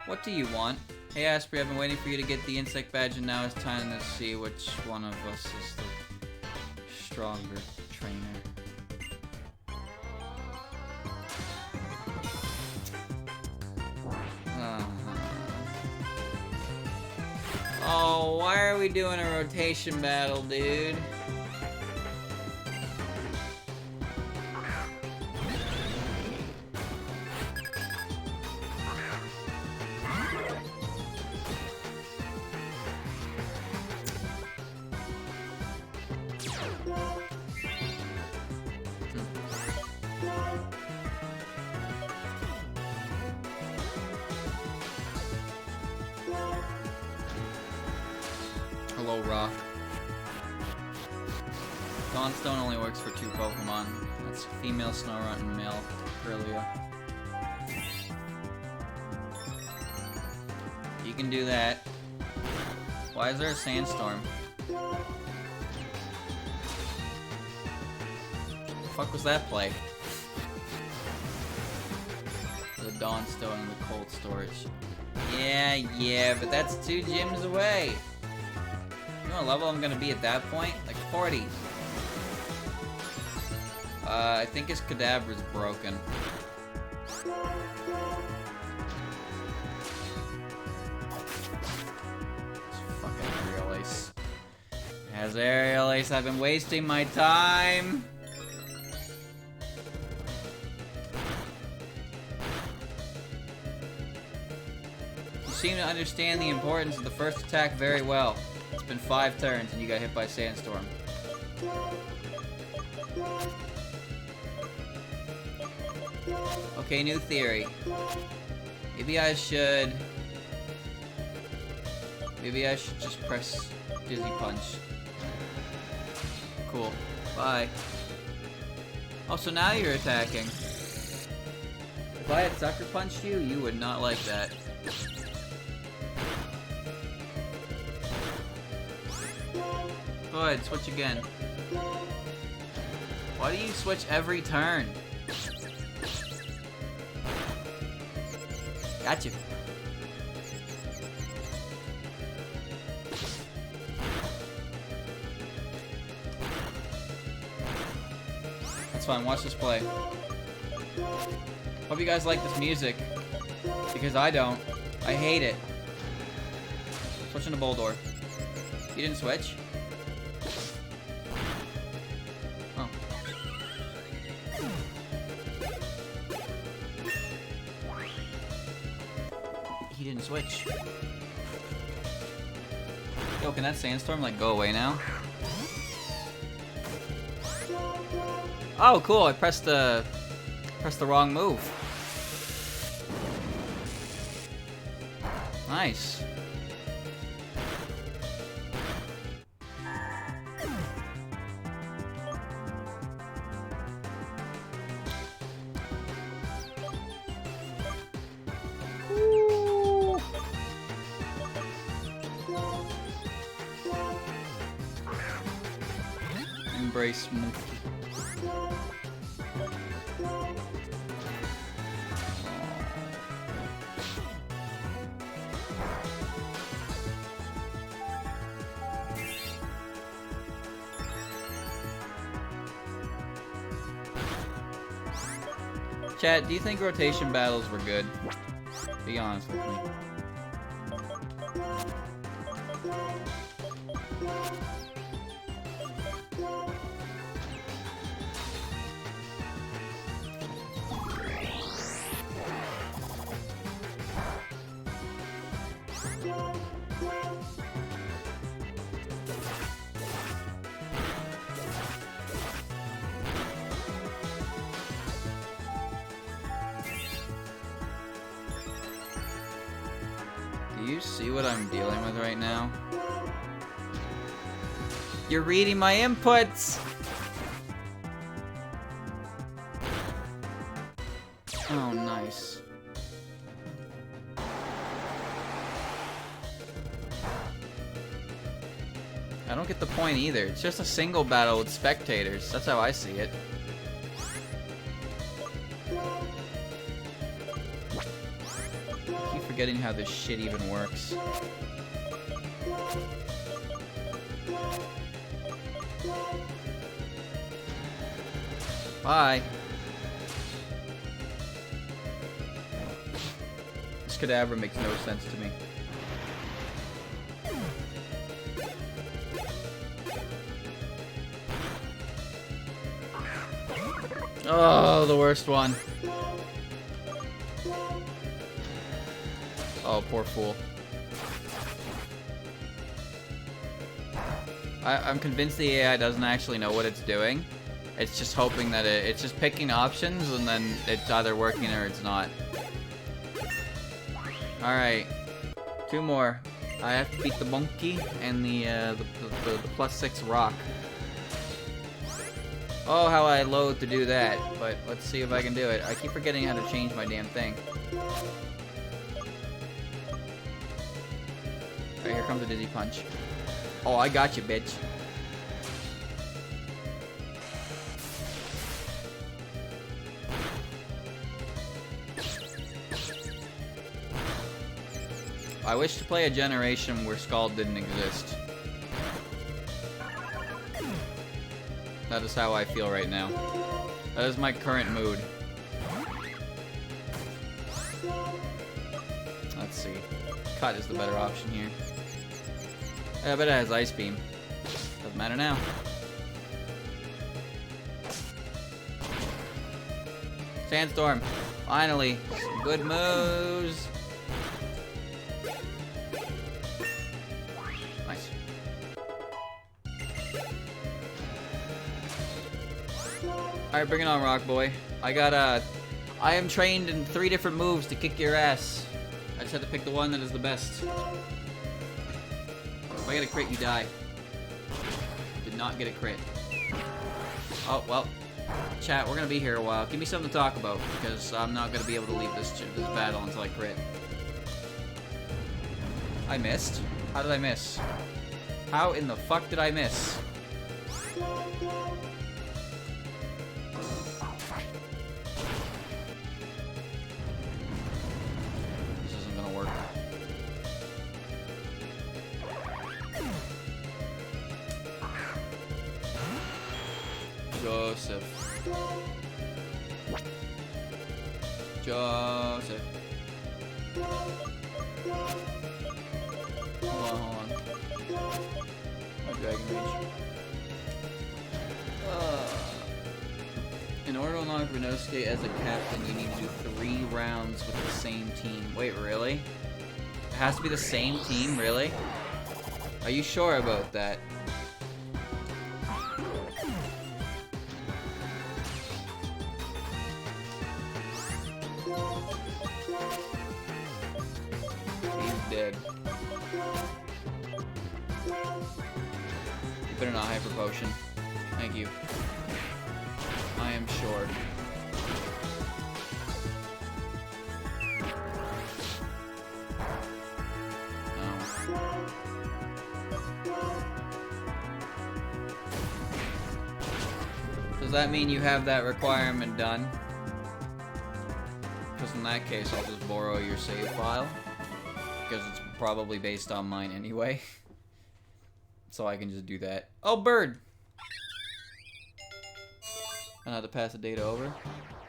What do you want? Hey Asprey, I've been waiting for you to get the insect badge, and now it's time to see which one of us is the stronger trainer. Oh, why are we doing a rotation battle, dude? Hello, Rock. Dawnstone only works for 2 Pokemon. That's female Snorunt and male Kirlia. You can do that. Why is there a sandstorm? The fuck was that play? The Dawnstone and the cold storage. Yeah, but that's 2 gyms away. You know what level I'm gonna be at that point? Like 40. I think his Kadabra's broken. It's fucking Aerial Ace. It has Aerial Ace. I've been wasting my time. You seem to understand the importance of the first attack very well. It's been 5 turns and you got hit by Sandstorm. Okay, new theory. Maybe I should just press Dizzy Punch. Cool. Bye. Oh, so now you're attacking. If I had Sucker Punched you, you would not like that. Go ahead, switch again. Why do you switch every turn? Gotcha. That's fine, watch this play. Hope you guys like this music. Because I don't. I hate it. Switching to Boldore. You didn't switch? Oh. He didn't switch. Yo, can that sandstorm like go away now? Oh, cool! I pressed the wrong move. Nice. brace monkey. Chat, do you think rotation battles were good? Be honest with me. Do you see what I'm dealing with right now? You're reading my inputs! Oh, nice. I don't get the point either. It's just a single battle with spectators. That's how I see it. I keep forgetting how this shit even works. Bye. This cadaver makes no sense to me. Oh, the worst one. Oh, poor fool. I'm convinced the AI doesn't actually know what it's doing. It's just hoping that it's just picking options and then it's either working or it's not. Alright. 2 more. I have to beat the monkey and the +6 rock. Oh, how I loathe to do that, but let's see if I can do it. I keep forgetting how to change my damn thing. Alright, here comes the dizzy punch. Oh, I got you, bitch. I wish to play a generation where Scald didn't exist. That is how I feel right now. That is my current mood. Let's see. Cut is the better option here. I bet it has Ice Beam. Doesn't matter now. Sandstorm. Finally. Some good moves. Nice. Alright, bring it on, Rock Boy. I am trained in 3 different moves to kick your ass. I just had to pick the one that is the best. If I get a crit, you die. Did not get a crit. Oh, well. Chat, we're gonna be here a while. Give me something to talk about, because I'm not gonna be able to leave this battle until I crit. I missed? How did I miss? How in the fuck did I miss? This isn't gonna work. Joseph. Joseph. Hold on. My Dragon Rage. In order to unlock Renosuke as a captain, you need to do 3 rounds with the same team. Wait, really? It has to be the same team, really? Are you sure about that? Dead. You better not Hyper Potion. Thank you. I am sure. No. Does that mean you have that requirement done? Because in that case, I'll just borrow your save file. Because it's probably based on mine anyway. So I can just do that. Oh, bird! I have to pass the data over.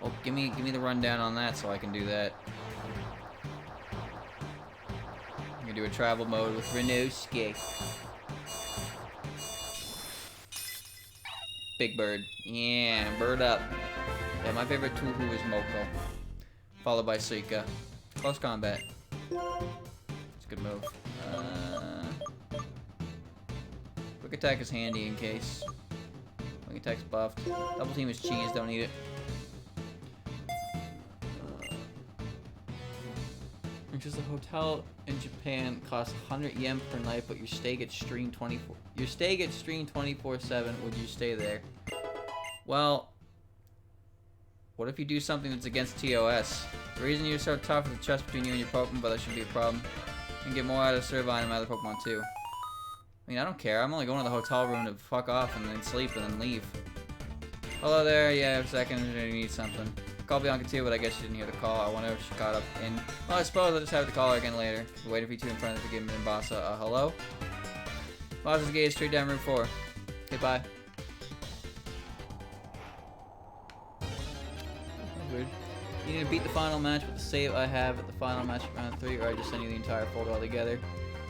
Oh, give me the rundown on that so I can do that. I'm gonna do a travel mode with Renosuke. Big bird. Yeah, bird up. Yeah, my favorite Tuhu is Moko. Followed by Suika. Close combat. It's a good move. Quick attack is handy in case. Quick attack's buffed. Double team is cheese, don't need it. Just a hotel in Japan costs 100 yen per night, but your stay gets streamed 24. Your stay gets streamed 24/7. Would you stay there? Well, what if you do something that's against TOS? The reason you're so tough is the trust between you and your Pokemon, but that shouldn't be a problem. You can get more out of Servine and my other Pokemon too. I mean, I don't care. I'm only going to the hotel room to fuck off and then sleep and then leave. Hello there. Yeah, I have a second. You need something. Call Bianca too, but I guess she didn't hear the call. I wonder if she caught up in. Well, I suppose I'll just have to call her again later. Waiting for you two in front of the game in Bassa. Hello? Bassa's Gate Street down Route 4. Okay, bye. Weird. You need to beat the final match with the save I have at the final match of round 3, or I just send you the entire folder all together.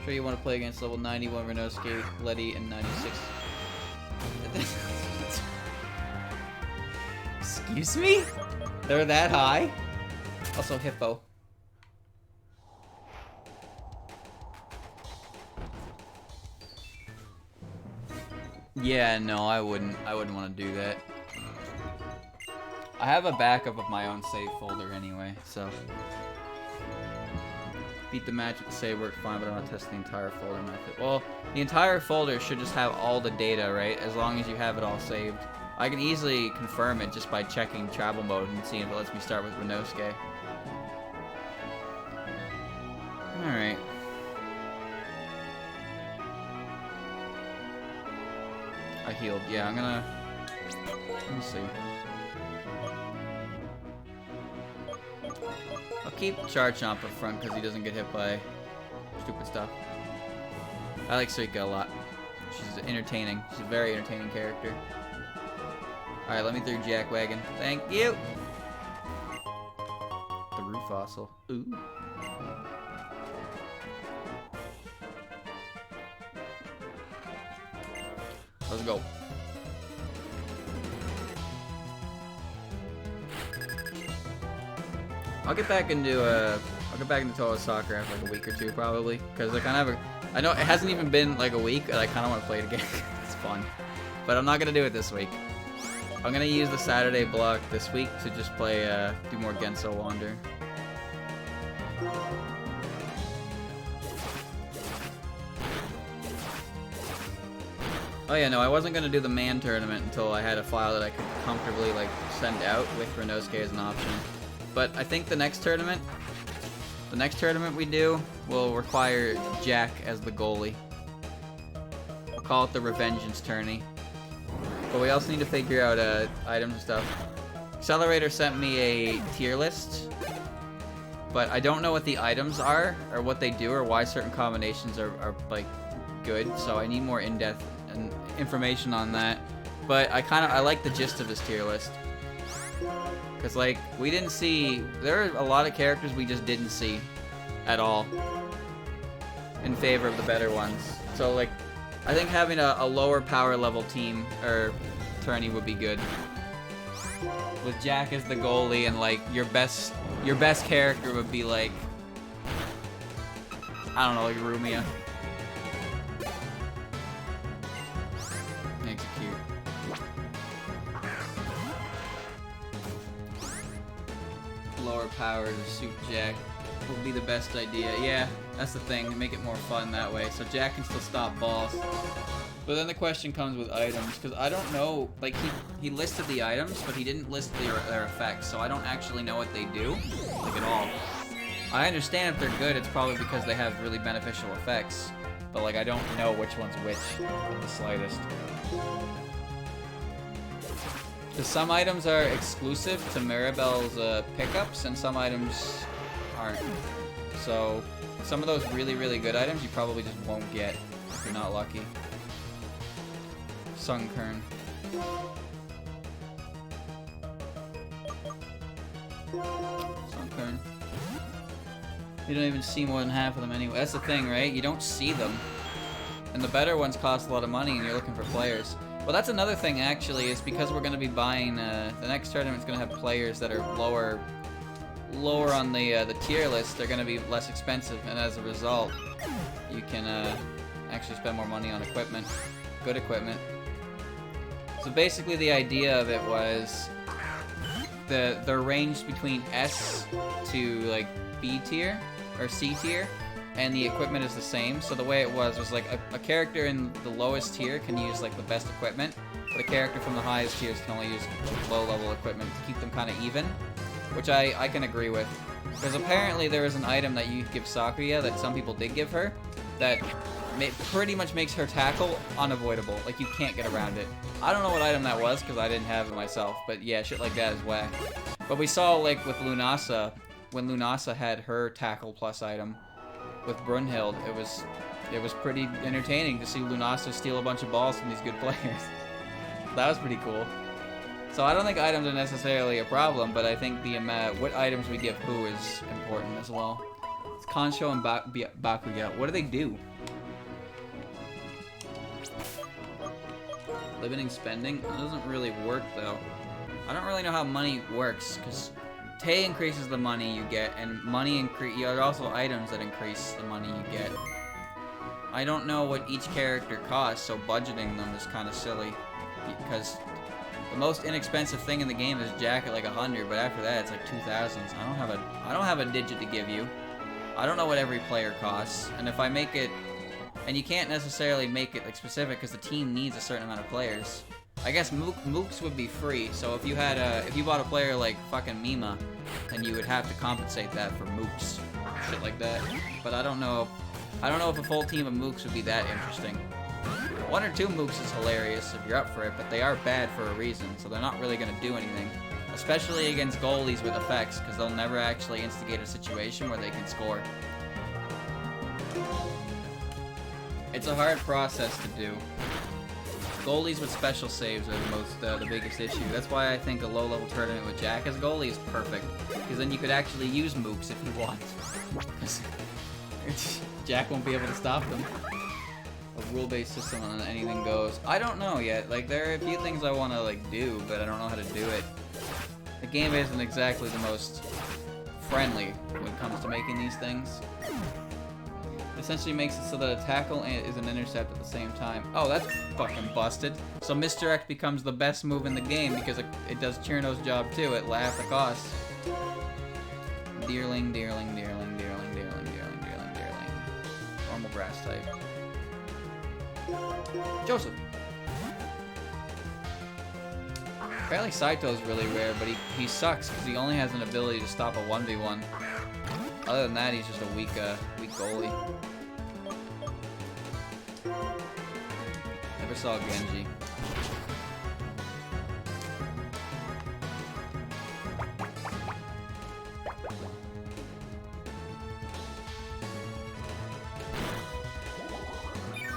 Sure you want to play against level 91 Renosuke, Letty, and 96. Excuse me? They're that high? Also Hippo. Yeah, no, I wouldn't want to do that. I have a backup of my own save folder anyway, so. Beat the match with the save worked fine, but I'm not testing the entire folder method. Well, the entire folder should just have all the data, right? As long as you have it all saved. I can easily confirm it just by checking travel mode and seeing if it lets me start with Renosuke. Alright. I healed. Yeah, I'm gonna... Let me see. I'll keep Charchomp up front because he doesn't get hit by stupid stuff. I like Suika a lot. She's entertaining. She's a very entertaining character. Alright, let me through Jack Wagon. Thank you! The root fossil. Ooh. Let's go. I'll get back into Toa Soccer after like a week or two probably. Because I kind of have a... I know it hasn't even been like a week and I kind of want to play it again. It's fun. But I'm not going to do it this week. I'm gonna use the Saturday block this week to just play, do more Genso Wander. Oh yeah, no, I wasn't gonna do the man tournament until I had a file that I could comfortably, like, send out with Renosuke as an option. But I think the next tournament we do will require Jack as the goalie. We'll call it the Revengeance tourney. But we also need to figure out items and stuff. Accelerator sent me a tier list, but I don't know what the items are, or what they do, or why certain combinations are like good. So I need more in-depth information on that. But I like the gist of this tier list, because like we didn't see, there are a lot of characters we just didn't see at all in favor of the better ones. So like, I think having a lower power level team or tourney would be good. With Jack as the goalie and like your best character would be like, I don't know, like Rumia. Makes it cute. Lower power to suit Jack would be the best idea. Yeah, that's the thing, to make it more fun that way, so Jack can still stop balls. But then the question comes with items, because I don't know, like he listed the items, but he didn't list their effects, so I don't actually know what they do, like at all. I understand if they're good, it's probably because they have really beneficial effects, but like I don't know which one's which, in the slightest. Because some items are exclusive to Mirabelle's pickups, and some items aren't. So some of those really, really good items you probably just won't get if you're not lucky. Sunkern. Sunkern. You don't even see more than half of them anyway. That's the thing, right? You don't see them. And the better ones cost a lot of money and you're looking for players. Well, that's another thing, actually, is because we're going to be buying, the next tournament's going to have players that are lower on the tier list. They're going to be less expensive, and as a result, you can actually spend more money on equipment, good equipment. So basically the idea of it was the range between S to like B tier or C tier, and the equipment is the same. So the way it was like a character in the lowest tier can use like the best equipment, but a character from the highest tiers can only use low level equipment to keep them kind of even, which I can agree with. Because apparently there is an item that you give Sakuya that some people did give her that pretty much makes her tackle unavoidable. Like, you can't get around it. I don't know what item that was because I didn't have it myself, but yeah, shit like that is whack. But we saw, like, with Lunasa, when Lunasa had her tackle plus item with Brunhild, it was pretty entertaining to see Lunasa steal a bunch of balls from these good players. That was pretty cool. So I don't think items are necessarily a problem, but I think the what items we give who is important as well. It's Kansho and Bakuya. What do they do? Limiting spending? It doesn't really work though. I don't really know how money works, because Tay increases the money you get, and money there are also items that increase the money you get. I don't know what each character costs, so budgeting them is kind of silly, because the most inexpensive thing in the game is Jack at like 100, but after that it's like 2,000. So I don't have a digit to give you. I don't know what every player costs, and if I make it, and you can't necessarily make it like specific because the team needs a certain amount of players. I guess mooks would be free, so if you had if you bought a player like fucking Mima, then you would have to compensate that for mooks, shit like that. But I don't know if a full team of mooks would be that interesting. 1 or 2 mooks is hilarious if you're up for it, but they are bad for a reason, so they're not really going to do anything. Especially against goalies with effects, because they'll never actually instigate a situation where they can score. It's a hard process to do. Goalies with special saves are the biggest issue. That's why I think a low-level tournament with Jack as goalie is perfect, because then you could actually use mooks if you want. Jack won't be able to stop them. A rule-based system on anything goes. I don't know yet. Like, there are a few things I want to like do, but I don't know how to do it. The game isn't exactly the most friendly when it comes to making these things. It essentially makes it so that a tackle is an intercept at the same time. Oh, that's fucking busted. So misdirect becomes the best move in the game because it does Chirno's job too at half the cost. Deerling, Deerling, Deerling, Deerling, Deerling, Deerling, Deerling, Deerling. Normal grass type. Joseph. Apparently Saito's really rare, but he sucks because he only has an ability to stop a 1v1. Other than that, he's just a weak goalie. Never saw Genji.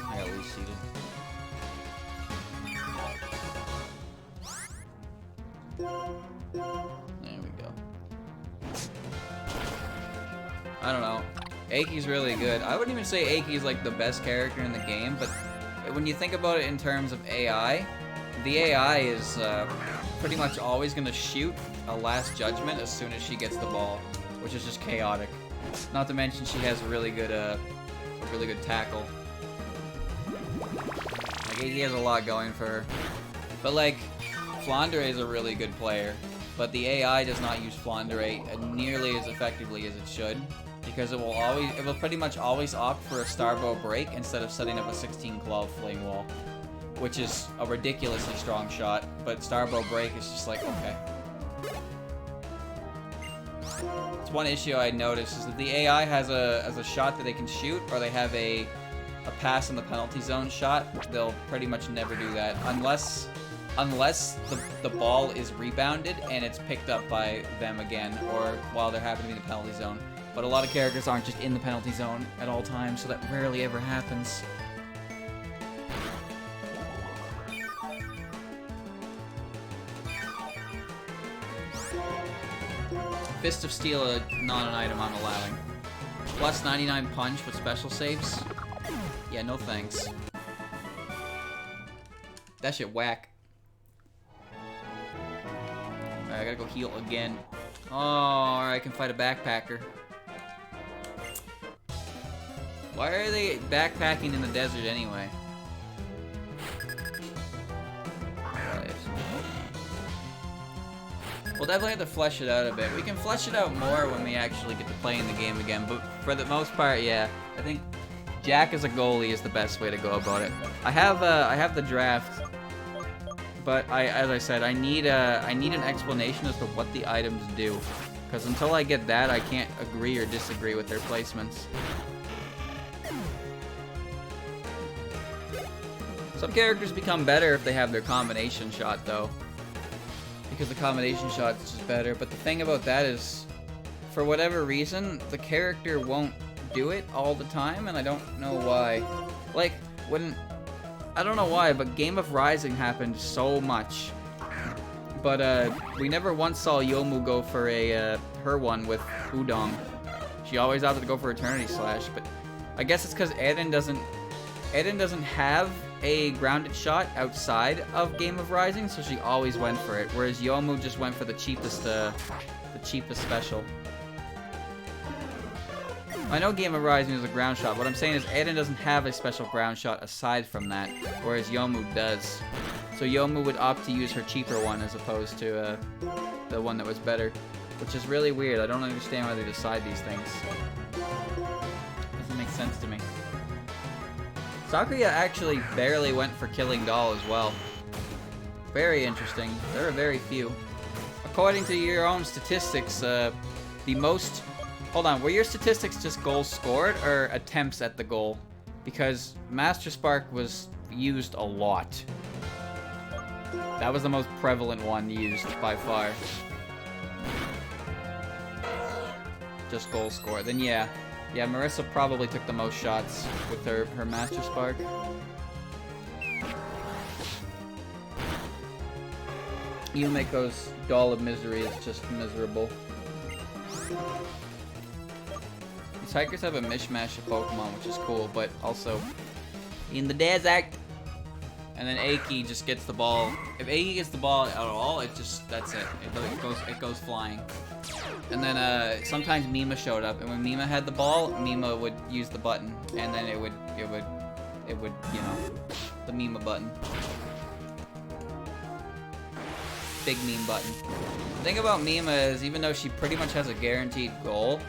I got loose seated. There we go. I don't know. Eiki's really good. I wouldn't even say Eiki's like the best character in the game, but when you think about it in terms of AI, the AI is pretty much always going to shoot a last judgment as soon as she gets the ball, which is just chaotic. Not to mention she has a really good tackle. Like, Eiki has a lot going for her. But like, Flandre is a really good player, but the AI does not use Flandre nearly as effectively as it should, because it will pretty much always opt for a Starbow break instead of setting up a 16-claw flame wall, which is a ridiculously strong shot, but Starbow break is just like, okay. It's one issue I noticed is that the AI has a shot that they can shoot, or they have a pass in the penalty zone shot. They'll pretty much never do that unless unless the ball is rebounded and it's picked up by them again, or while they're happening in the penalty zone. But a lot of characters aren't just in the penalty zone at all times, so that rarely ever happens. Fist of Steel, not an item I'm allowing. Plus 99 punch with special saves? Yeah, no thanks. That shit whack. Alright, I gotta go heal again. Oh, alright, I can fight a backpacker. Why are they backpacking in the desert anyway? We'll definitely have to flesh it out a bit. We can flesh it out more when we actually get to playing the game again, but for the most part, yeah. I think Jack as a goalie is the best way to go about it. I have the draft, but as I said, I need an explanation as to what the items do, because until I get that, I can't agree or disagree with their placements. Some characters become better if they have their combination shot, though, because the combination shot is just better. But the thing about that is, for whatever reason, the character won't do it all the time, and I don't know why. Like, I don't know why, but Game of Rising happened so much. But, we never once saw Yomu go for her one with Udong. She always opted to go for Eternity Slash, but I guess it's because Eden doesn't have a grounded shot outside of Game of Rising, so she always went for it, whereas Yomu just went for the cheapest special. I know Game of Rising is a ground shot. What I'm saying is Eden doesn't have a special ground shot aside from that, whereas Yomu does. So Yomu would opt to use her cheaper one as opposed to the one that was better, which is really weird. I don't understand why they decide these things. Doesn't make sense to me. Sakuya actually barely went for Killing Doll as well. Very interesting. There are very few. According to your own statistics, the most... Hold on, were your statistics just goals scored or attempts at the goal? Because Master Spark was used a lot. That was the most prevalent one used by far. Just goals scored. Then yeah. Yeah, Marissa probably took the most shots with her Master Spark. Yumeko's Doll of Misery is just miserable. These hikers have a mishmash of Pokemon, which is cool, but also in the desert. And then Aiki just gets the ball. If Aiki gets the ball at all, that's it. It goes flying. And then sometimes Mima showed up, and when Mima had the ball, Mima would use the button, and then it would, you know, the Mima button. Big meme button. The thing about Mima is, even though she pretty much has a guaranteed goal,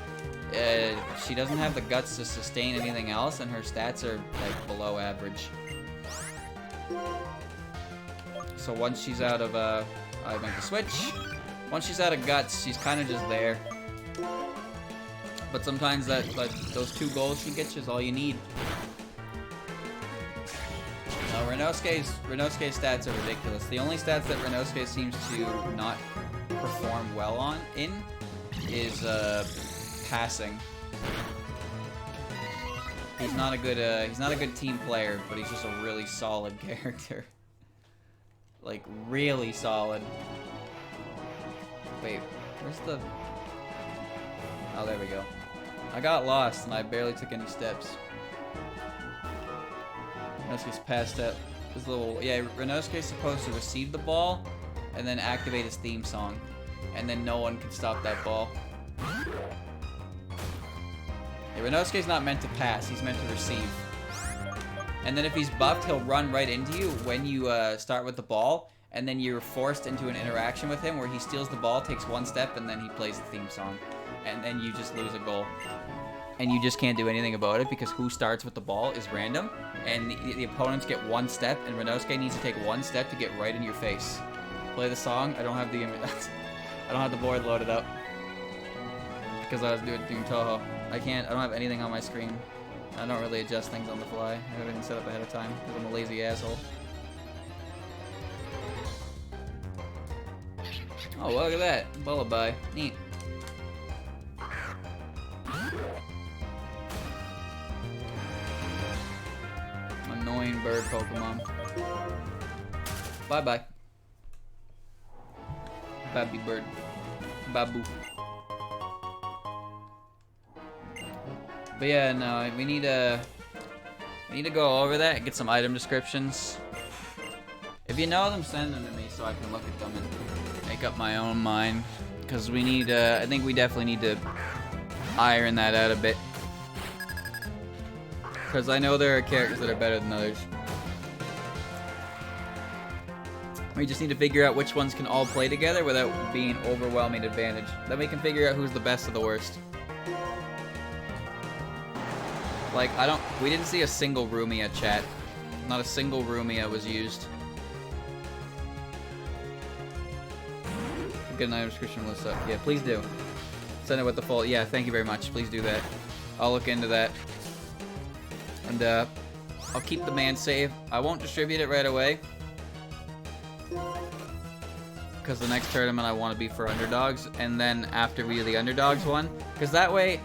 she doesn't have the guts to sustain anything else, and her stats are like below average. So once she's out of I make the switch. Once she's out of guts, she's kind of just there. But sometimes those 2 goals she gets is all you need. Now Renosuke's stats are ridiculous. The only stats that Renosuke seems to not perform well in is passing. He's not a good team player, but he's just a really solid character. Like really solid. Wait, where's the... Oh, there we go. I got lost and I barely took any steps. Renosuke's passed out. This little... Yeah, Renosuke's supposed to receive the ball and then activate his theme song. And then no one can stop that ball. Yeah, Renosuke's not meant to pass, he's meant to receive. And then if he's buffed, he'll run right into you when you start with the ball. And then you're forced into an interaction with him where he steals the ball, takes 1 step, and then he plays the theme song. And then you just lose a goal. And you just can't do anything about it because who starts with the ball is random. And the opponents get 1 step, and Renosuke needs to take 1 step to get right in your face. Play the song. I don't have the board loaded up. Because I was doing Toho. I don't have anything on my screen. I don't really adjust things on the fly. I have everything set up ahead of time because I'm a lazy asshole. Oh, look at that. Lullaby. Neat. Annoying bird Pokemon. Bye-bye. Babby bird. Babu. But yeah, no, we need to go over that and get some item descriptions. If you know them, send them to me so I can look at them and make up my own mind. Because we need, I think we definitely need to iron that out a bit. Because I know there are characters that are better than others. We just need to figure out which ones can all play together without being overwhelming advantage. Then we can figure out who's the best of the worst. Like, we didn't see a single Rumia chat. Not a single Rumia was used. Get an item description list up. Yeah, please do. Send it with the full. Yeah, thank you very much. Please do that. I'll look into that. And, I'll keep the man save. I won't distribute it right away. Because the next tournament I want to be for underdogs. And then after we do the underdogs one. Because that way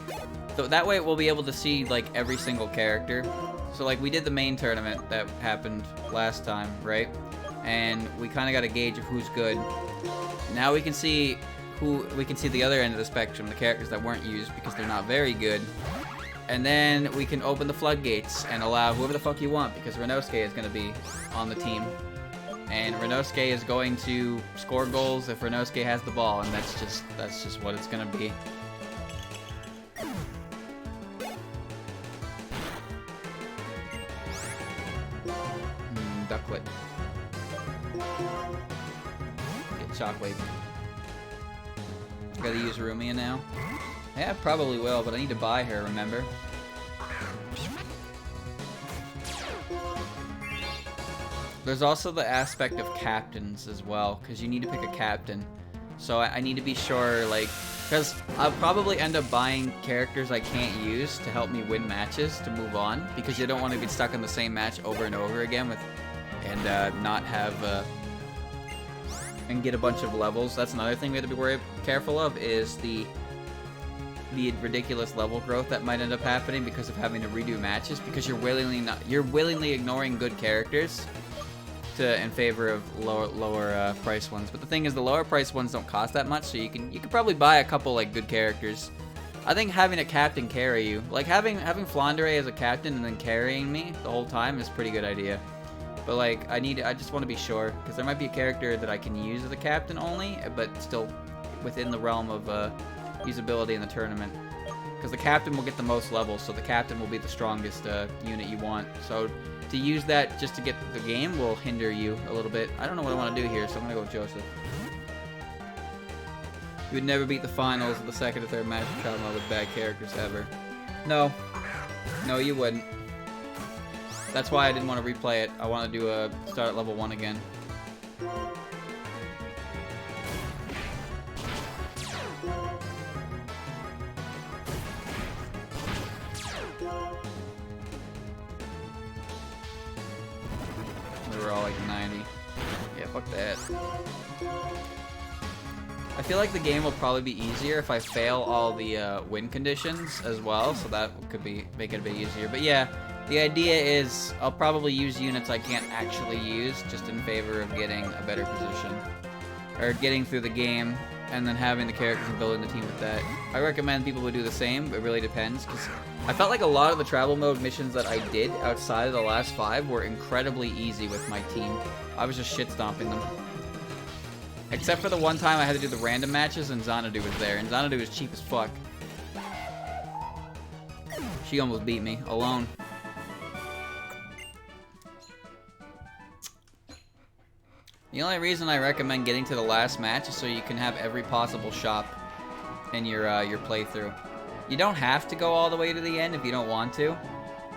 we'll be able to see, like, every single character. So, like, we did the main tournament that happened last time, right? And we kind of got a gauge of who's good. Now we can see the other end of the spectrum, the characters that weren't used because they're not very good. And then we can open the floodgates and allow whoever the fuck you want, because Renosuke is going to be on the team. And Renosuke is going to score goals if Renosuke has the ball, and that's just what it's going to be. Ducklet. Get Shockwave. Gotta use Rumia now. Yeah, I probably will, but I need to buy her, remember? There's also the aspect of captains as well, because you need to pick a captain. So I need to be sure, like, because I'll probably end up buying characters I can't use to help me win matches to move on, because you don't want to get stuck in the same match over and over again and not have and get a bunch of levels. That's another thing we have to be careful of, is the ridiculous level growth that might end up happening because of having to redo matches, because you're willingly ignoring good characters in favor of lower price ones. But the thing is, the lower price ones don't cost that much, so you could probably buy a couple like good characters. I think having a captain carry you, like having Flandre as a captain and then carrying me the whole time, is a pretty good idea. But like I just want to be sure, because there might be a character that I can use as a captain only, but still within the realm of usability in the tournament. Because the captain will get the most levels, so the captain will be the strongest unit you want. So to use that just to get the game will hinder you a little bit. I don't know what I want to do here, so I'm going to go with Joseph. You would never beat the finals of the second or third match of Child Mode with bad characters ever. No. No, you wouldn't. That's why I didn't want to replay it. I want to do a start at level 1 again. We were all like 90. Yeah, fuck that. I feel like the game will probably be easier if I fail all the win conditions as well, so that could make it a bit easier. But yeah, the idea is I'll probably use units I can't actually use, just in favor of getting a better position. Or getting through the game, and then having the characters and building the team with that. I recommend people would do the same, it really depends, because I felt like a lot of the travel mode missions that I did outside of the last 5 were incredibly easy with my team. I was just shit-stomping them. Except for the one time I had to do the random matches and Xanadu was there, and Xanadu was cheap as fuck. She almost beat me, alone. The only reason I recommend getting to the last match is so you can have every possible shop in your playthrough. You don't have to go all the way to the end if you don't want to,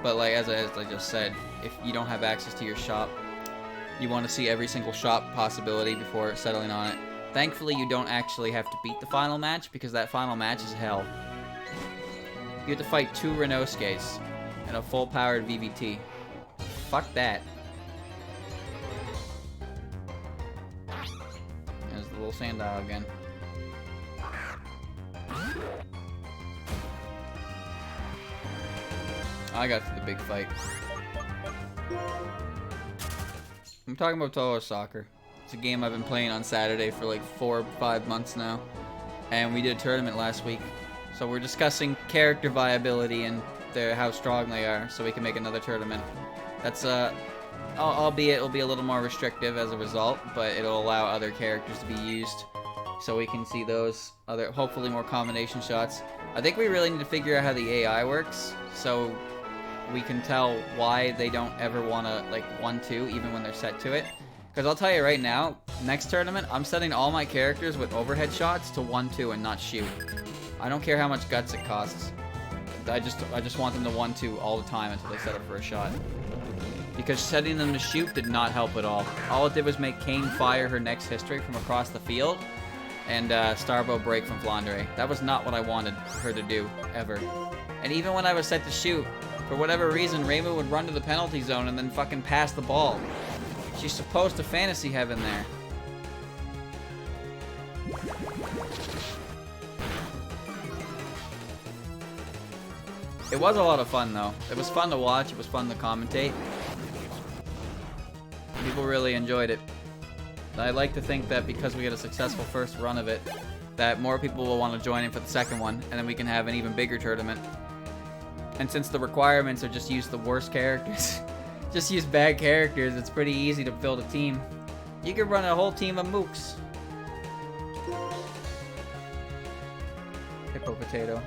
but like as I just said, if you don't have access to your shop, you want to see every single shop possibility before settling on it. Thankfully, you don't actually have to beat the final match, because that final match is hell. You have to fight 2 Renosuke's and a full-powered VVT. Fuck that. There's the little Sandile again. I got to the big fight. I'm talking about Toho Soccer. It's a game I've been playing on Saturday for like 4 or 5 months now. And we did a tournament last week. So we're discussing character viability and how strong they are, so we can make another tournament. That's albeit it'll be a little more restrictive as a result, but it'll allow other characters to be used, so we can see those other, hopefully more combination shots. I think we really need to figure out how the AI works, so we can tell why they don't ever want to like 1-2 even when they're set to it. Because I'll tell you right now, next tournament I'm setting all my characters with overhead shots to 1-2 and not shoot. I don't care how much guts it costs. I just want them to 1-2 all the time until they set up for a shot. Because setting them to shoot did not help at all. All it did was make Kane fire her next history from across the field, and Starbo break from Flandre. That was not what I wanted her to do, ever. And even when I was set to shoot, for whatever reason, Rainbow would run to the penalty zone and then fucking pass the ball. She's supposed to fantasy heaven there. It was a lot of fun, though. It was fun to watch. It was fun to commentate. People really enjoyed it. I like to think that because we had a successful first run of it, that more people will want to join in for the second one, and then we can have an even bigger tournament. And since the requirements are just use the worst characters, just use bad characters, it's pretty easy to build a team. You could run a whole team of mooks. Hippo potato.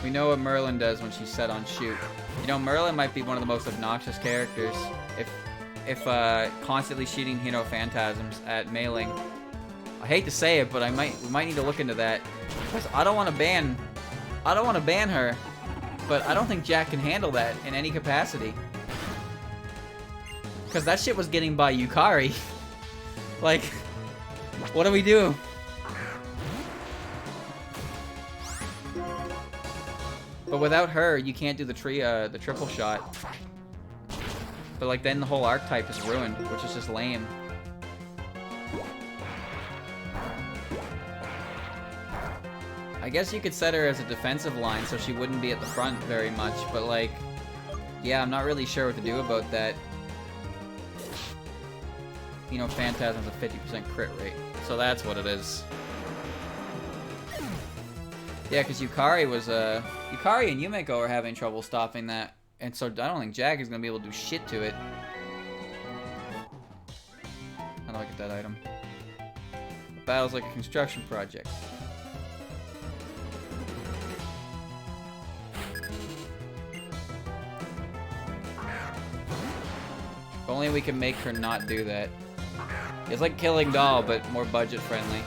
We know what Merlin does when she's set on shoot. You know, Merlin might be one of the most obnoxious characters if constantly shooting Hino Phantasms at mailing. I hate to say it, but we might need to look into that. Because I don't want to ban her, but I don't think Jack can handle that in any capacity. Because that shit was getting by Yukari. Like, what do we do? But without her, you can't do the triple shot. But like then the whole archetype is ruined, which is just lame. I guess you could set her as a defensive line so she wouldn't be at the front very much, but like, yeah, I'm not really sure what to do about that. You know, Phantasm's a 50% crit rate, so that's what it is. Yeah, because Yukari and Yumeko are having trouble stopping that, and so I don't think Jack is going to be able to do shit to it. How do I get that item? The battle's like a construction project. If only we can make her not do that. It's like Killing Doll, but more budget friendly.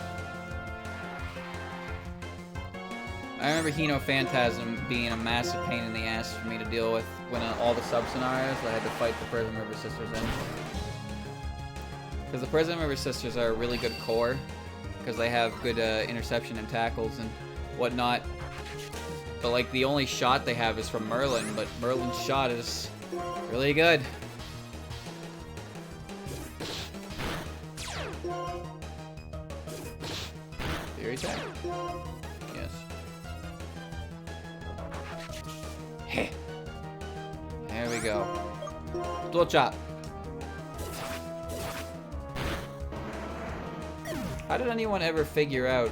I remember Hino Phantasm being a massive pain in the ass for me to deal with when all the sub-scenarios I had to fight the Prism River Sisters in. Because the Prism River Sisters are a really good core, because they have good interception and tackles and whatnot. But like the only shot they have is from Merlin, but Merlin's shot is really good. Theory attack? Yes. There we go. Dual chop. How did anyone ever figure out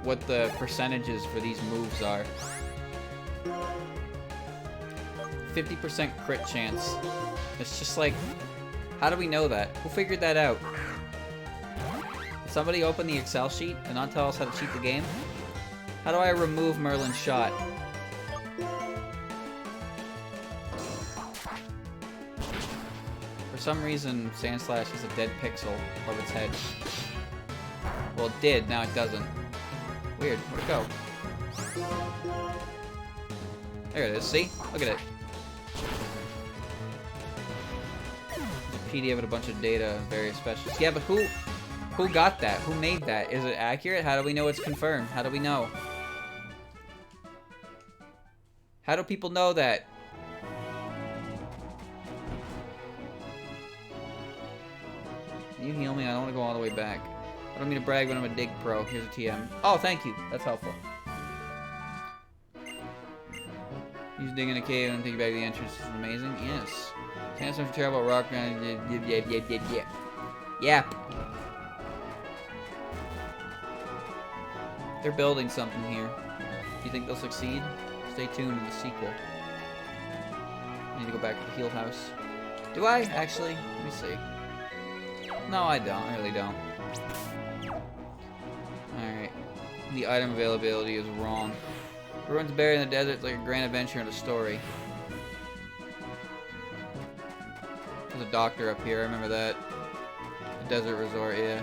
what the percentages for these moves are? 50% crit chance. It's just like, how do we know that? Who figured that out? Did somebody open the Excel sheet and not tell us how to cheat the game? How do I remove Merlin's shot? For some reason, Sandslash is a dead pixel of its head. Well, it did, now it doesn't. Weird, where'd it go? There it is, see? Look at it. There's a PDF with a bunch of data, various specials. Yeah, but who got that? Who made that? Is it accurate? How do we know it's confirmed? How do we know? How do people know that? Can you heal me? I don't want to go all the way back. I don't mean to brag, but I'm a dig pro. Here's a TM. Oh, thank you. That's helpful. Use dig in a cave and take back the entrance. This is amazing. Yes. Can't search for terrible rock. Yeah. They're building something here. Do you think they'll succeed? Stay tuned in the sequel. I need to go back to the heal house. Do I? Actually? Let me see. No, I don't. I really don't. Alright. The item availability is wrong. Ruins buried in the desert. It's like a grand adventure and a story. There's a doctor up here. I remember that. A desert resort, yeah.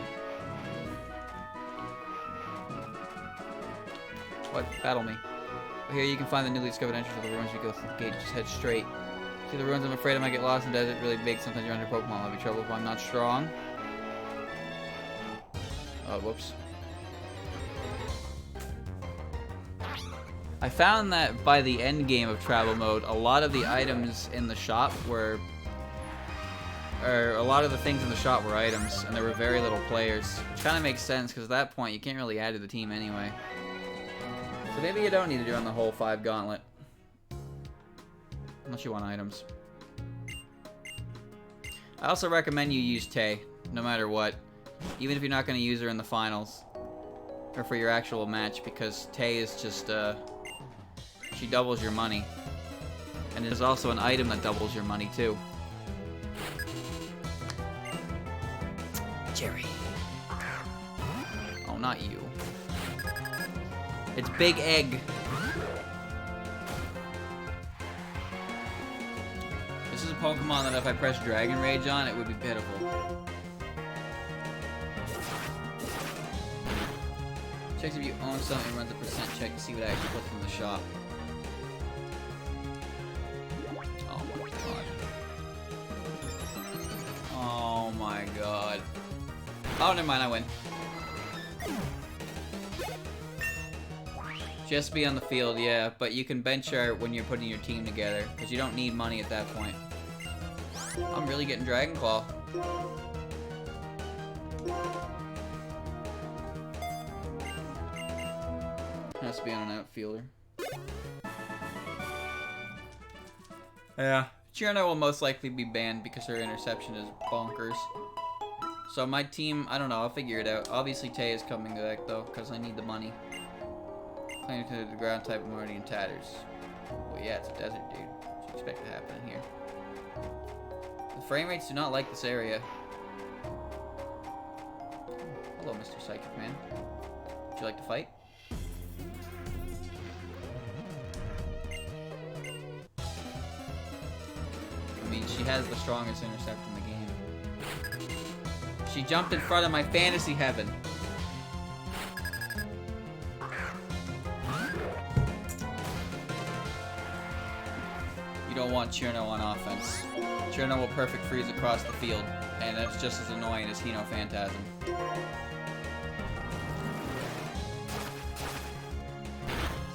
What? Battle me. Here you can find the newly discovered entrance to the ruins. You go through the gate, just head straight. See the ruins, I'm afraid I might get lost in the desert. Really big, sometimes you're under Pokemon. I'll be trouble if I'm not strong. Oh, whoops. I found that by the end game of travel mode, a lot of the items in the shop were... Or a lot of the things in the shop were items, and there were very little players. Which kind of makes sense, because at that point you can't really add to the team anyway. So maybe you don't need to run the whole 5 gauntlet. Unless you want items. I also recommend you use Tay, no matter what. Even if you're not going to use her in the finals. Or for your actual match, because Tay is just, she doubles your money. And there's also an item that doubles your money, too. Jerry. Oh, not you. It's Big Egg. This is a Pokemon that if I press Dragon Rage on, it would be pitiful. Checks if you own something, runs a percent check to see what actually puts in the shop. Oh my god. Oh my god. Oh, never mind, I win. Just be on the field, yeah, but you can bench her when you're putting your team together, because you don't need money at that point. I'm really getting Dragon Claw. Has to be on an outfielder. Yeah. Chirno will most likely be banned because her interception is bonkers. So my team, I don't know, I'll figure it out. Obviously Tay is coming back though, because I need the money. Playing to the ground type, I'm already in tatters. Well, yeah, it's a desert, dude. What you expect to happen in here? The frame rates do not like this area. Hello, Mr. Psychic Man. Would you like to fight? I mean, she has the strongest intercept in the game. She jumped in front of my fantasy heaven. You don't want Chirno on offense. Chirno will perfect freeze across the field, and that's just as annoying as Hino Phantasm.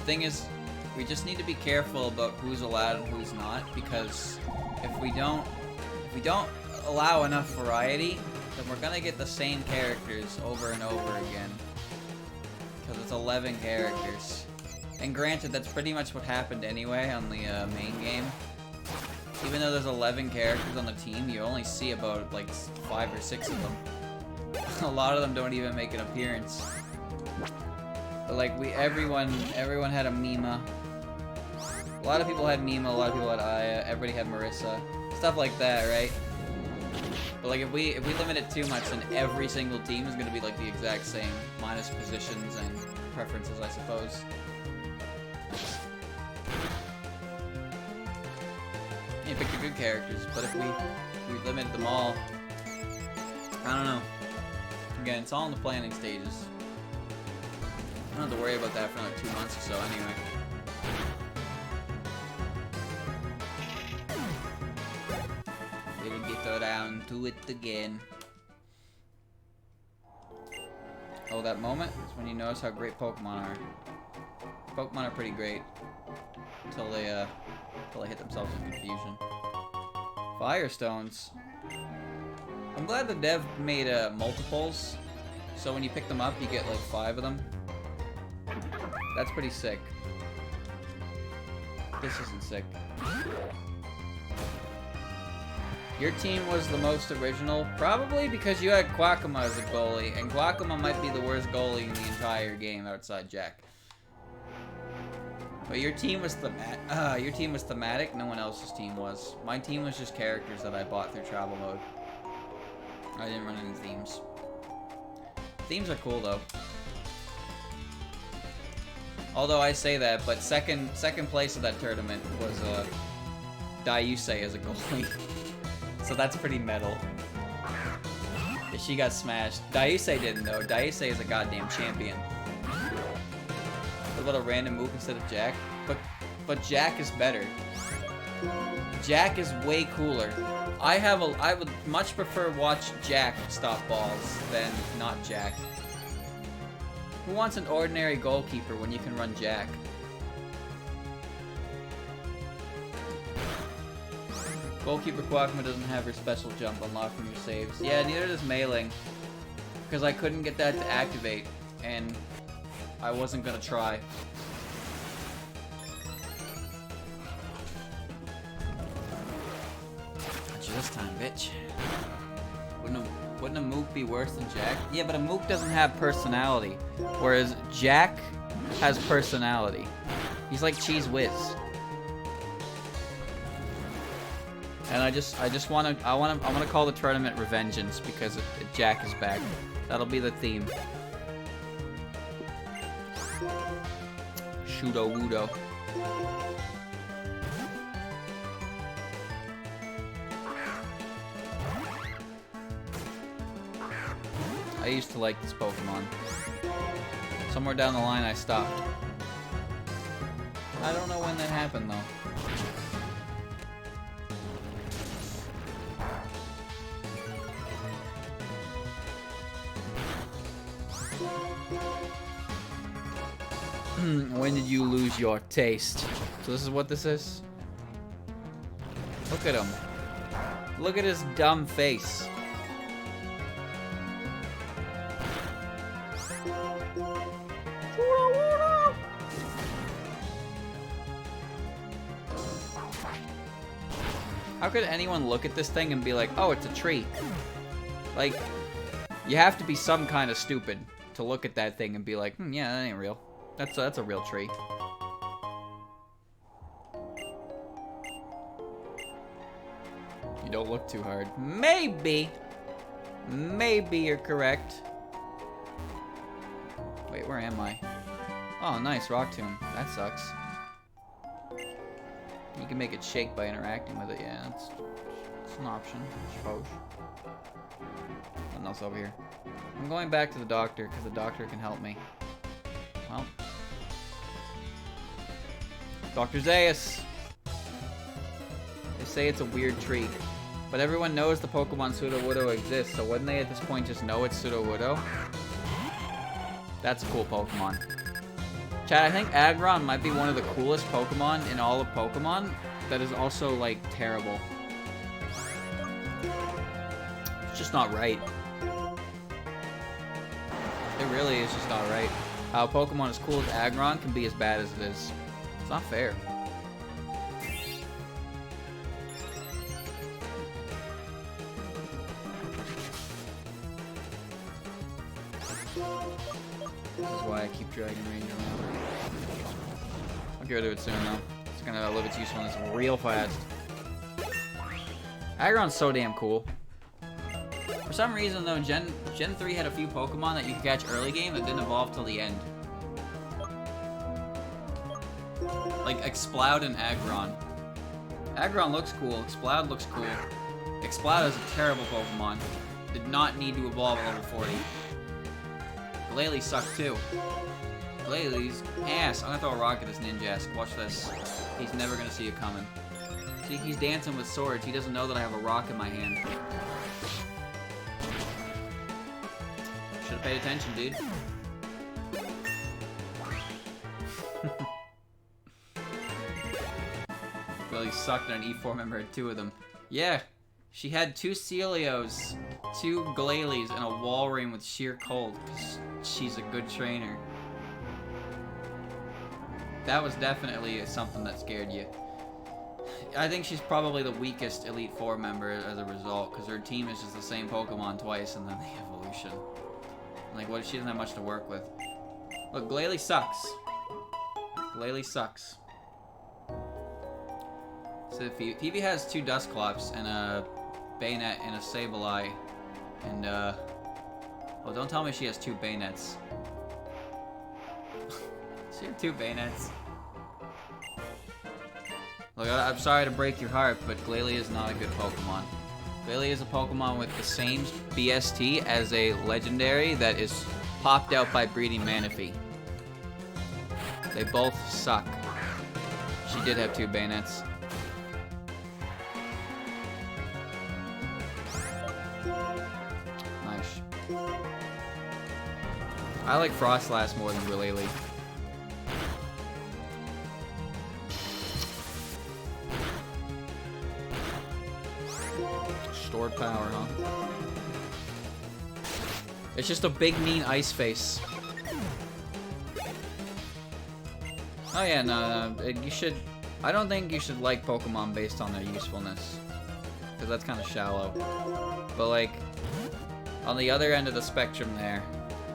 Thing is, we just need to be careful about who's allowed and who's not, because if we don't allow enough variety, then we're gonna get the same characters over and over again. Because it's 11 characters. And granted, that's pretty much what happened anyway on the main game. Even though there's 11 characters on the team, you only see about like 5 or 6 of them. A lot of them don't even make an appearance. But like everyone had a Mima. A lot of people had Mima, a lot of people had Aya, everybody had Marissa. Stuff like that, right? But like if we limit it too much, then every single team is gonna be like the exact same, minus positions and preferences, I suppose. You pick your good characters, but if we limit them all, I don't know. Again, it's all in the planning stages. I don't have to worry about that for like 2 months or so anyway. We'll get around to it again. Oh, that moment is when you notice how great Pokemon are. Pokemon are pretty great. Until they hit themselves in confusion. Firestones. I'm glad the dev made multiples, so when you pick them up, you get like 5 of them. That's pretty sick. This isn't sick. Your team was the most original, probably because you had Quackama as a goalie, and Quackama might be the worst goalie in the entire game outside Jack. But your team was thematic. No one else's team was. My team was just characters that I bought through travel mode. I didn't run any themes. Themes are cool though. Although I say that, but second place of that tournament was Daiusei as a goalie. So that's pretty metal. She got smashed. Daiusei didn't though. Daiusei is a goddamn champion. What about a random move instead of Jack? But Jack is better. Jack is way cooler. I would much prefer watch Jack stop balls than not Jack. Who wants an ordinary goalkeeper when you can run Jack? Goalkeeper Quackma doesn't have her special jump unlocked from your saves. Yeah, neither does Mailing. Because I couldn't get that to activate, and I wasn't gonna try. Got you this time, bitch. Wouldn't a Mook be worse than Jack? Yeah, but a Mook doesn't have personality, whereas Jack has personality. He's like Cheese Whiz. And I want to call the tournament Revengeance because Jack is back. That'll be the theme. Shudo Wudo. I used to like this Pokemon. Somewhere down the line I stopped. I don't know when that happened though. When did you lose your taste? So this is what this is? Look at him. Look at his dumb face. How could anyone look at this thing and be like, oh, it's a tree? Like, you have to be some kind of stupid to look at that thing and be like, yeah, that ain't real. That's a real tree. You don't look too hard. Maybe. Maybe you're correct. Wait, where am I? Oh, nice, Rock Tomb. That sucks. You can make it shake by interacting with it. Yeah, it's an option, I suppose. Nothing else over here. I'm going back to the doctor because the doctor can help me. Well. Dr. Zaius! They say it's a weird tree. But everyone knows the Pokemon Sudowoodo exists, so wouldn't they at this point just know it's Sudowoodo? That's a cool Pokemon. Chad, I think Aggron might be one of the coolest Pokemon in all of Pokemon that is also, like, terrible. It's just not right. It really is just not right. How a Pokemon as cool as Aggron can be as bad as it is. It's not fair. This is why I keep Dragon Range around. I'll get rid of it soon though. It's gonna outlive its usefulness real fast. Aggron's so damn cool. For some reason though, Gen 3 had a few Pokemon that you could catch early game that didn't evolve till the end. Like Exploud and Aggron. Aggron looks cool, Exploud looks cool. Exploud is a terrible Pokemon. Did not need to evolve at level 40. Glalie sucked too. Glalie's ass. I'm gonna throw a rock at this Ninjask. Watch this. He's never gonna see it coming. See, he's dancing with swords. He doesn't know that I have a rock in my hand. Should've paid attention, dude. Glalie sucked and an E4 member had 2 of them. Yeah, she had 2 Celios 2 Glalie and a Walrein with sheer cold, because she's a good trainer. That was definitely something that scared you. I think she's probably the weakest Elite Four member as a result, because her team is just the same Pokemon twice and then the evolution. Like, what? She doesn't have much to work with. Look, Glalie sucks. Glalie sucks. So Phoebe has 2 Dusclops and a Bayonet and a Sableye. And, well, don't tell me she has 2 Bayonets. She has 2 Bayonets. Look, I'm sorry to break your heart, but Glalie is not a good Pokemon. Glalie is a Pokemon with the same BST as a legendary that is popped out by breeding Manaphy. They both suck. She did have 2 Bayonets. Nice. I like Frostlass more than Glalie. Stored power, huh? It's just a big, mean ice face. Oh yeah, no, you should... I don't think you should like Pokemon based on their usefulness. Because that's kind of shallow. But like, on the other end of the spectrum there,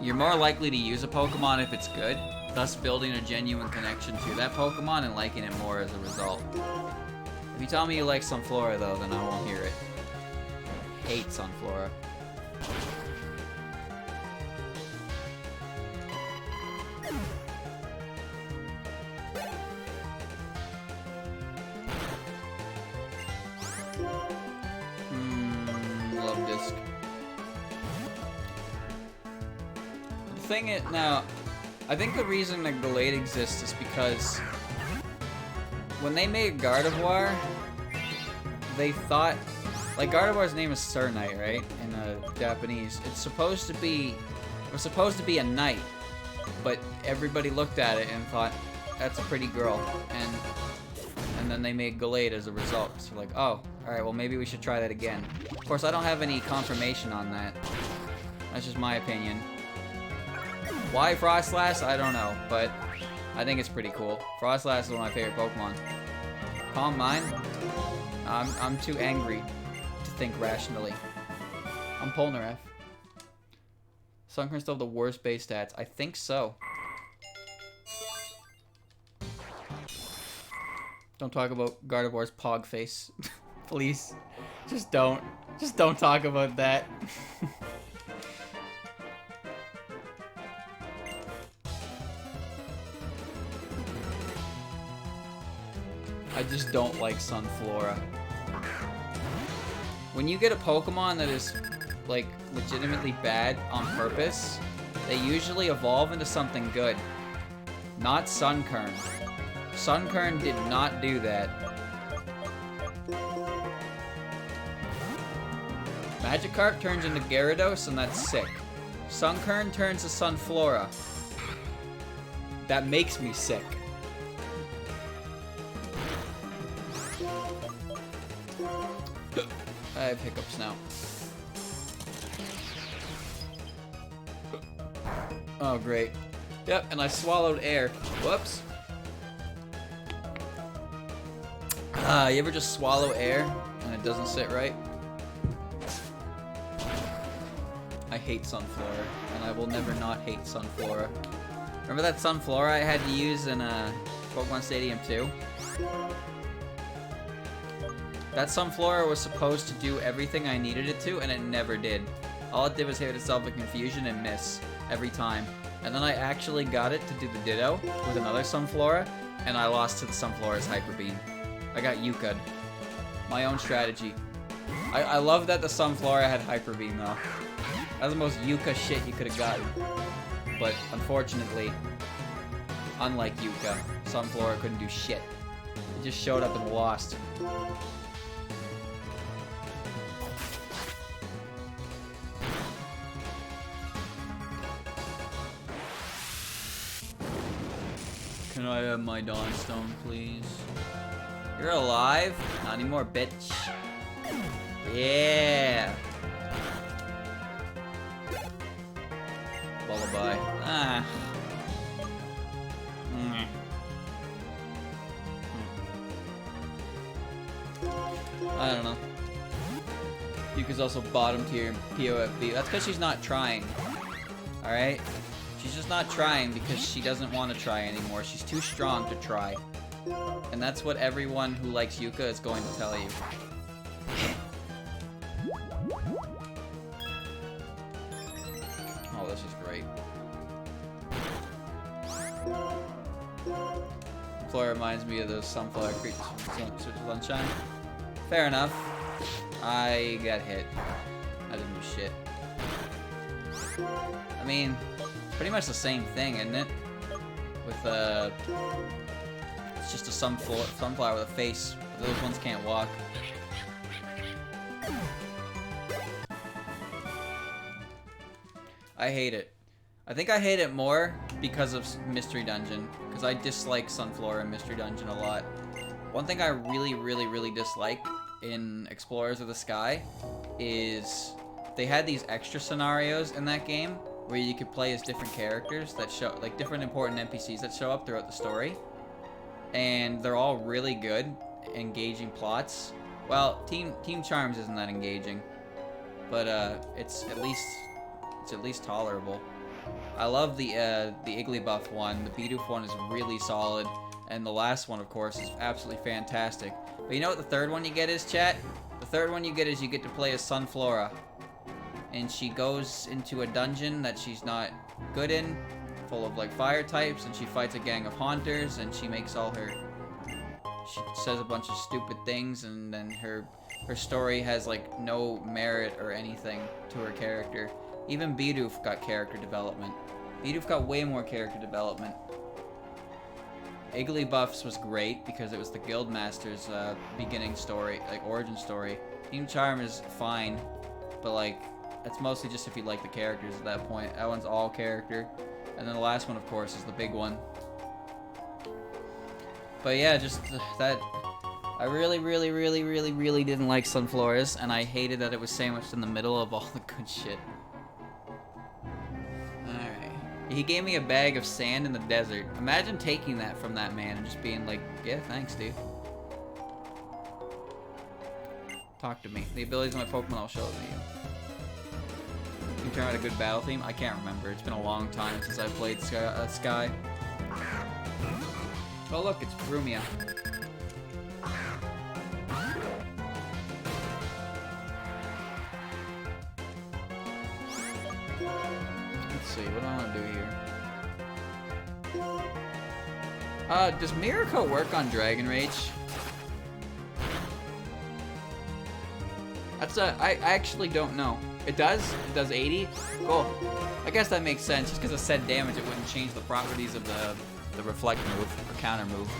you're more likely to use a Pokemon if it's good, thus building a genuine connection to that Pokemon and liking it more as a result. If you tell me you like Sunflora though, then I won't hear it. I hate Sunflora. Love Disc. The thing is, now, I think the reason that Gallade exists is because when they made Gardevoir, they thought, like, Gardevoir's name is Surnite, right? In Japanese. It was supposed to be a knight, but everybody looked at it and thought, that's a pretty girl, and then they made Gallade as a result. So like, oh, alright, well maybe we should try that again. Of course, I don't have any confirmation on that. That's just my opinion. Why Frostlass? I don't know, but I think it's pretty cool. Frostlass is one of my favorite Pokemon. Calm mind. I'm too angry to think rationally. I'm Polnareff. Sunkern still have the worst base stats. I think so. Don't talk about Gardevoir's pog face. Please. Just don't. Just don't talk about that. I just don't like Sunflora. When you get a Pokemon that is, like, legitimately bad on purpose, they usually evolve into something good. Not Sunkern. Sunkern did not do that. Magikarp turns into Gyarados, and that's sick. Sunkern turns to Sunflora. That makes me sick. I have hiccups now. Oh, great. Yep, and I swallowed air. Whoops. You ever just swallow air and it doesn't sit right? I hate Sunflora, and I will never not hate Sunflora. Remember that Sunflora I had to use in Pokemon Stadium 2? That Sunflora was supposed to do everything I needed it to, and it never did. All it did was hit itself in confusion and miss every time. And then I actually got it to do the Ditto with another Sunflora, and I lost to the Sunflora's Hyper Beam. I got Yuka'd. My own strategy. I love that the Sunflora had Hyper Beam though. That's the most Yuka shit you could have gotten. But unfortunately, unlike Yuka, Sunflora couldn't do shit. It just showed up and lost. Can I have my Dawnstone, please? You're alive? Not anymore, bitch. Yeah. goodbye. Ah. I don't know. Yuka's also bottom tier POFB. That's because she's not trying. Alright? She's just not trying because she doesn't want to try anymore. She's too strong to try. And that's what everyone who likes Yuka is going to tell you. Oh, this is great. Flora reminds me of those sunflower creatures from Sunshine. Fair enough. I got hit. I didn't do shit. I mean, pretty much the same thing, isn't it? With it's just a sunflower with a face. But those ones can't walk. I hate it. I think I hate it more because of Mystery Dungeon, because I dislike Sunflora in Mystery Dungeon a lot. One thing I really dislike in Explorers of the Sky is they had these extra scenarios in that game where you could play as different characters that show, like different important NPCs that show up throughout the story. And they're all really good, engaging plots. Well, Team Charms isn't that engaging, but it's at least tolerable. I love the Igglybuff one. The Bidoof one is really solid, and the last one, of course, is absolutely fantastic. But you know what the third one you get is, chat? The third one you get is you get to play as Sunflora, and she goes into a dungeon that she's not good in, full of like fire types, and she fights a gang of haunters, and she makes all her. She says a bunch of stupid things, and then her story has like no merit or anything to her character. Even Bidoof got character development. Bidoof got way more character development. Igglybuff's was great because it was the Guildmaster's beginning story, like origin story. Team Charm is fine, but like it's mostly just if you like the characters at that point. That one's all character. And then the last one, of course, is the big one. But yeah, just that. I really didn't like Sunflora's, and I hated that it was sandwiched in the middle of all the good shit. Alright. He gave me a bag of sand in the desert. Imagine taking that from that man and just being like, yeah, thanks, dude. Talk to me. The abilities of my Pokemon, I'll show it to you. Can you turn out a good battle theme? I can't remember. It's been a long time since I played Sky. Oh look, it's Brumia. Let's see, what do I want to do here? Does Miracle work on Dragon Rage? That's I actually don't know. It does? It does 80? Cool. I guess that makes sense. Just because it said damage, it wouldn't change the properties of the reflect move or counter move.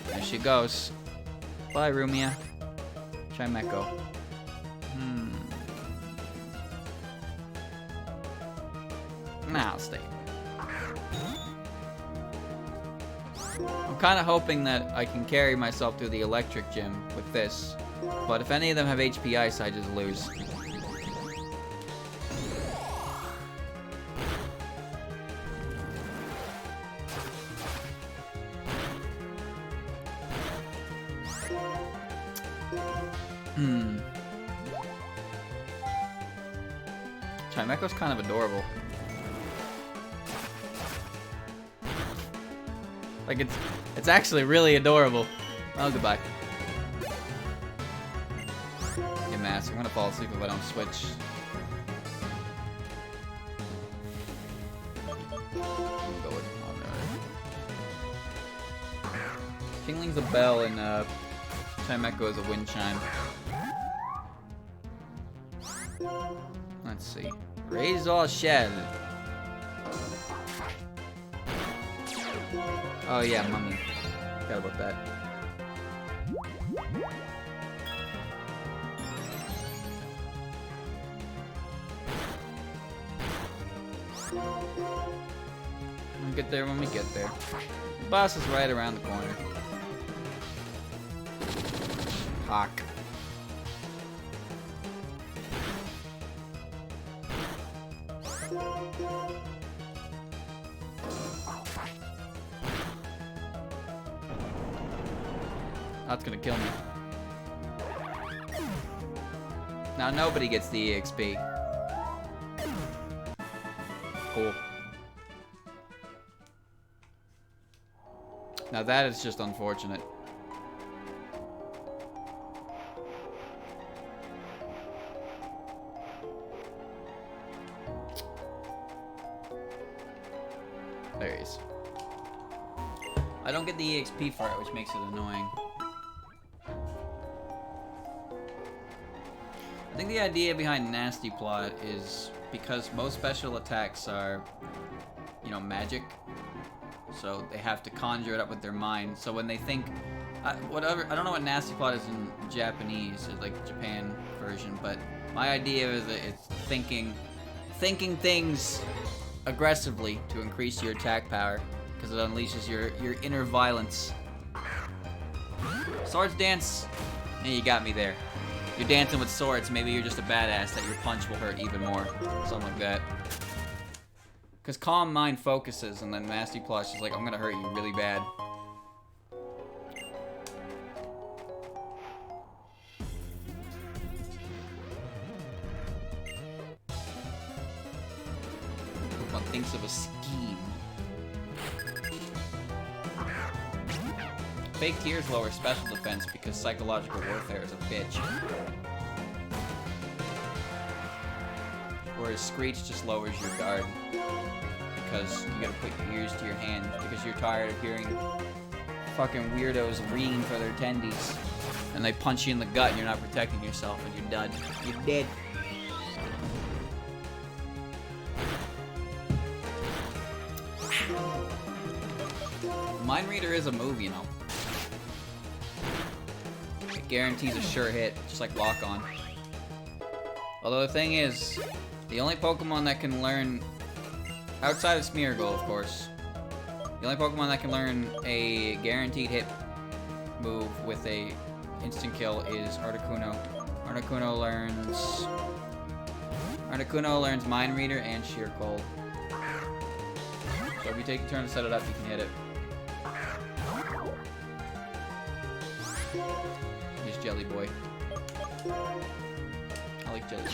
There she goes. Bye, Rumia. Chimecho. Nah, I'll stay. I'm kind of hoping that I can carry myself through the electric gym with this. But if any of them have HP Ice, I just lose. Chimecho's kind of adorable. Like it's actually really adorable. Oh, goodbye. Get mask. I'm gonna fall asleep if I don't switch. Go with Kingling's a bell and Chimecho is a wind chime. Let's see. Raise all shed. Oh yeah, mummy. Forgot about that. We'll get there when we get there. The boss is right around the corner. Hawk. That's gonna kill me. Now nobody gets the EXP. Cool. Now that is just unfortunate. There he is. I don't get the EXP for it, which makes it annoying. I think the idea behind Nasty Plot is because most special attacks are, you know, magic. So they have to conjure it up with their mind. So when they think, whatever, I don't know what Nasty Plot is in Japanese, like Japan version, but my idea is that it's thinking things aggressively to increase your attack power, because it unleashes your inner violence. Swords dance. And you got me there. You're dancing with swords. Maybe you're just a badass that your punch will hurt even more. Something like that. Because Calm Mind focuses, and then Nasty Plush is like, I'm gonna hurt you really bad. Pokemon thinks of a scheme. Fake Tears lower special defense because psychological warfare is a bitch. Whereas Screech just lowers your guard. Because you gotta put your ears to your hand because you're tired of hearing fucking weirdos reeing for their tendies. And they punch you in the gut and you're not protecting yourself and you're done. You're dead. Mind Reader is a move, you know. It guarantees a sure hit, just like Lock On. Although the thing is, the only Pokemon that can learn, outside of Smeargle, of course, the only Pokemon that can learn a guaranteed hit move with a instant kill is Articuno. Articuno learns Mind Reader and Sheer Cold. So if you take a turn to set it up, you can hit it. Here's Jelly Boy. I like Jelly Boy.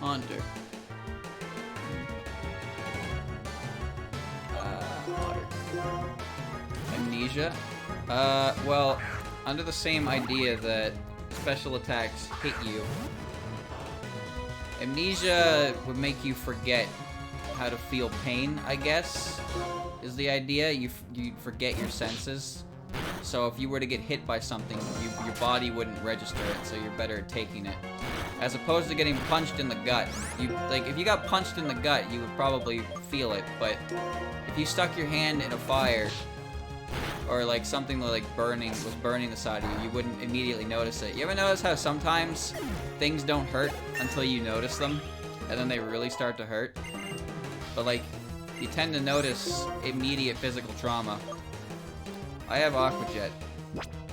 Haunter. Water. Amnesia. Well, under the same idea that special attacks hit you, Amnesia would make you forget how to feel pain, I guess, is the idea. You forget your senses. So if you were to get hit by something, your body wouldn't register it, so you're better at taking it. As opposed to getting punched in the gut. If you got punched in the gut, you would probably feel it, but if you stuck your hand in a fire, or like something like was burning the side of you, you wouldn't immediately notice it. You ever notice how sometimes things don't hurt until you notice them, and then they really start to hurt? But like, you tend to notice immediate physical trauma. I have Aqua Jet.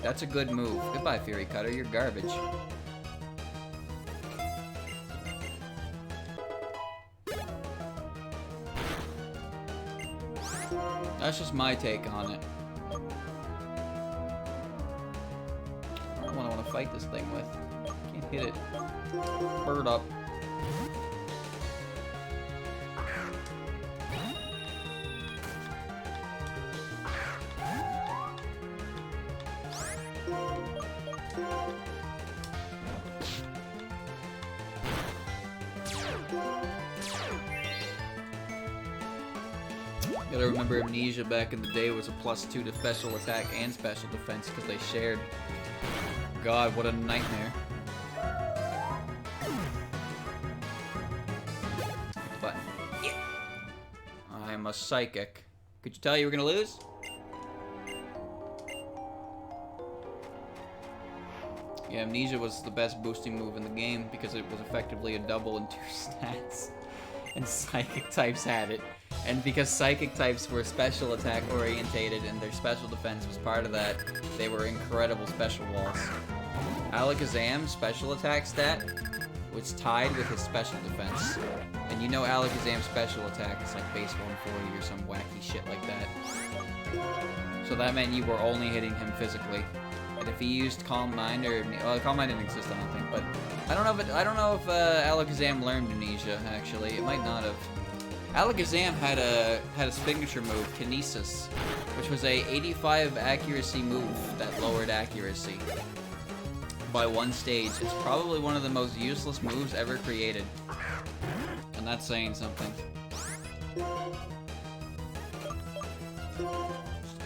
That's a good move. Goodbye, Fury Cutter. You're garbage. That's just my take on it. I don't want to fight this thing with. Can't hit it. Bird up. Gotta remember, Amnesia back in the day was a +2 to special attack and special defense because they shared. God, what a nightmare. But yeah. I'm a psychic. Could you tell you were gonna lose? Yeah, Amnesia was the best boosting move in the game because it was effectively a double in 2 stats. And Psychic types had it. And because Psychic types were special attack orientated and their special defense was part of that, they were incredible special walls. Alakazam's special attack stat was tied with his special defense. And you know Alakazam's special attack is like base 140 or some wacky shit like that. So that meant you were only hitting him physically. And if he used Calm Mind, or well, Calm Mind didn't exist, I don't think. But I don't know if Alakazam learned Amnesia. Actually, it might not have. Alakazam had a signature move, Kinesis, which was a 85 accuracy move that lowered accuracy by 1 stage. It's probably one of the most useless moves ever created, and that's saying something.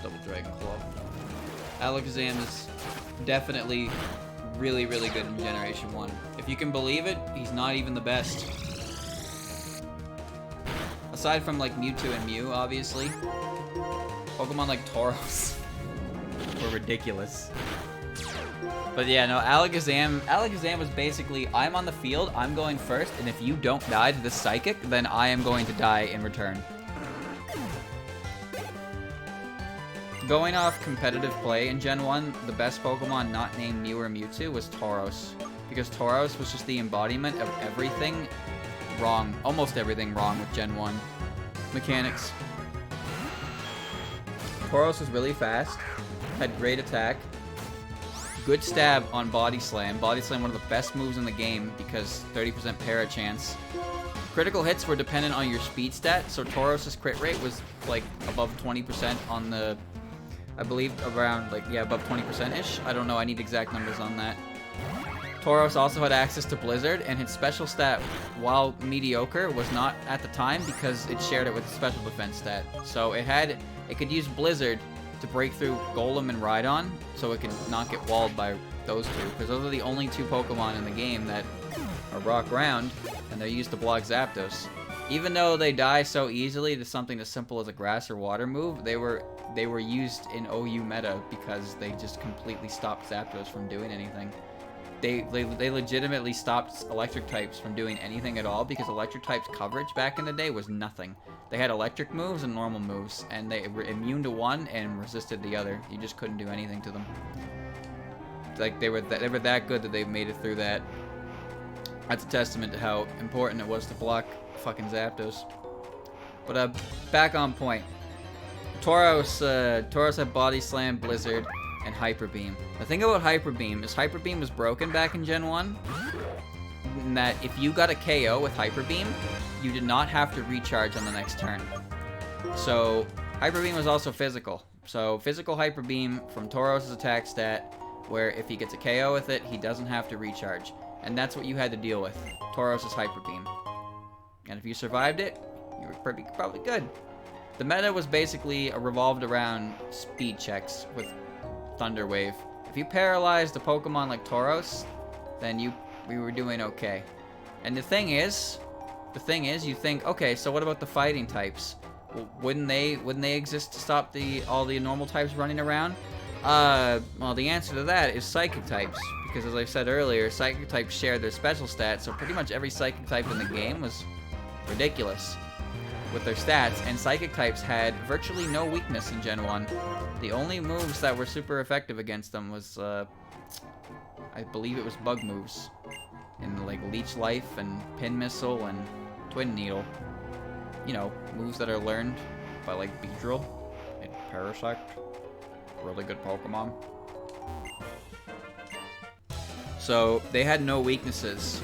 Double Dragon Claw. Alakazam is definitely really, really good in Generation 1. If you can believe it, he's not even the best. Aside from like Mewtwo and Mew, obviously, Pokemon like Tauros were ridiculous. But yeah, no, Alakazam was basically, I'm on the field, I'm going first, and if you don't die to this Psychic, then I am going to die in return. Going off competitive play in Gen 1, the best Pokemon not named Mew or Mewtwo was Tauros. Because Tauros was just the embodiment of everything wrong, almost everything wrong with Gen 1 mechanics. Tauros was really fast, had great attack, good stab on Body Slam. Body Slam, one of the best moves in the game because 30% para chance. Critical hits were dependent on your speed stat, so Tauros' crit rate was like above 20% on the, I believe around like, yeah, above 20%-ish. I don't know, I need exact numbers on that. Tauros also had access to Blizzard, and his special stat, while mediocre, was not at the time because it shared it with the special defense stat. So it could use Blizzard to break through Golem and Rhydon, so it could not get walled by those two, because those are the only 2 Pokemon in the game that are rock ground, and they're used to block Zapdos. Even though they die so easily to something as simple as a grass or water move, they were used in OU meta because they just completely stopped Zapdos from doing anything. They legitimately stopped electric types from doing anything at all because electric types coverage back in the day was nothing. They had electric moves and normal moves, and they were immune to one and resisted the other. You just couldn't do anything to them. Like they were that good that they made it through that. That's a testament to how important it was to block fucking Zapdos. But back on point. Tauros had Body Slam, Blizzard, and Hyper Beam. The thing about Hyper Beam is Hyper Beam was broken back in Gen 1, in that if you got a KO with Hyper Beam, you did not have to recharge on the next turn. So Hyper Beam was also physical. So physical Hyper Beam from Tauros' attack stat, where if he gets a KO with it, he doesn't have to recharge. And that's what you had to deal with, Tauros' Hyper Beam. And if you survived it, you were probably good. The meta was basically revolved around speed checks with Thunder Wave. If you paralyzed a Pokemon like Tauros, then we were doing okay. And the thing is, you think, okay, so what about the fighting types? Well, wouldn't they exist to stop all the normal types running around? Well, the answer to that is Psychic types, because as I said earlier, Psychic types share their special stats, so pretty much every Psychic type in the game was ridiculous with their stats, and Psychic types had virtually no weakness in Gen 1. The only moves that were super effective against them was, I believe it was bug moves. In like Leech Life and Pin Missile and Twin Needle. You know, moves that are learned by like Beedrill and Parasect. Really good Pokemon. So they had no weaknesses.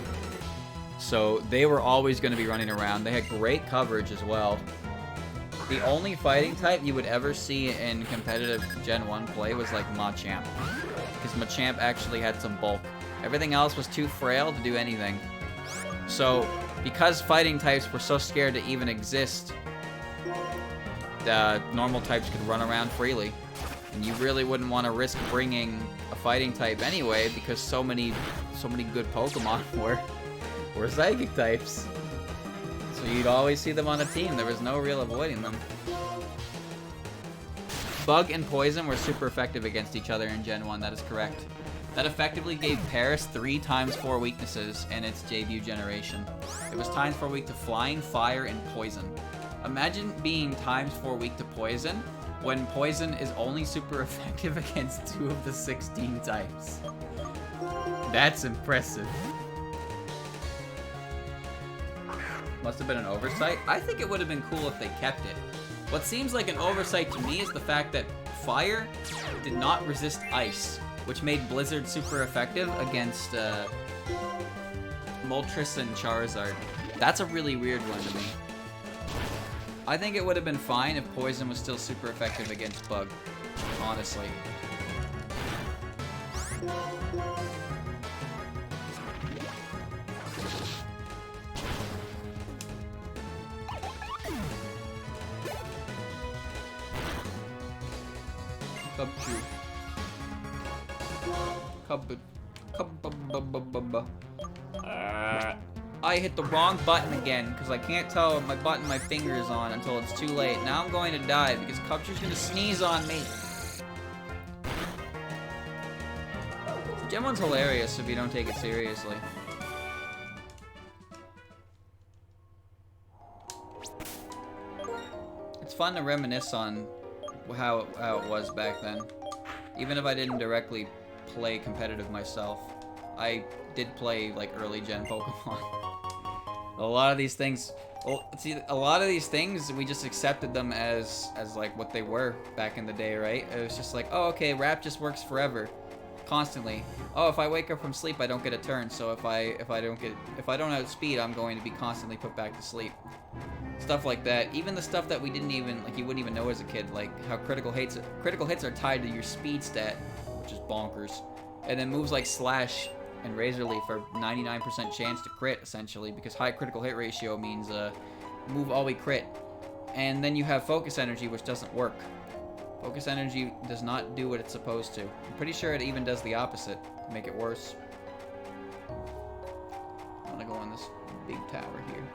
So they were always going to be running around. They had great coverage as well. The only fighting type you would ever see in competitive Gen 1 play was like Machamp. Because Machamp actually had some bulk. Everything else was too frail to do anything. So, because fighting types were so scared to even exist, the normal types could run around freely. And you really wouldn't want to risk bringing a fighting type anyway, because so many good Pokemon were Psychic types. So you'd always see them on a team. There was no real avoiding them. Bug and Poison were super effective against each other in Gen 1, that is correct. That effectively gave Paris 3 times 4 weaknesses in its debut generation. It was times 4 weak to Flying, Fire, and Poison. Imagine being times 4 weak to Poison, when Poison is only super effective against 2 of the 16 types. That's impressive. must have been an oversight. I think it would have been cool if they kept it. What seems like an oversight to me is the fact that fire did not resist ice, which made Blizzard super effective against Moltres and Charizard. That's a really weird one to me. I think it would have been fine if Poison was still super effective against Bug, honestly. I hit the wrong button again because I can't tell my button my finger is on until it's too late. Now I'm going to die because Cubchoo's going to sneeze on me. Gen 1's hilarious if you don't take it seriously. It's fun to reminisce on how it was back then. Even if I didn't directly play competitive myself, I did play like early gen Pokemon. A lot of these things, well, see, a lot of these things we just accepted them as like what they were back in the day, right? It was just like, oh, okay, rap just works forever, constantly. Oh, if I wake up from sleep, I don't get a turn. So if I don't have speed, I'm going to be constantly put back to sleep. Stuff like that. Even the stuff that we didn't even, like, you wouldn't even know as a kid, like how critical hits are tied to your speed stat, which is bonkers. And then moves like Slash and Razor Leaf are 99% chance to crit, essentially, because high critical hit ratio means move always crit. And then you have Focus Energy, which doesn't work. Focus Energy does not do what it's supposed to. I'm pretty sure it even does the opposite to make it worse. I'm gonna go on this big tower here.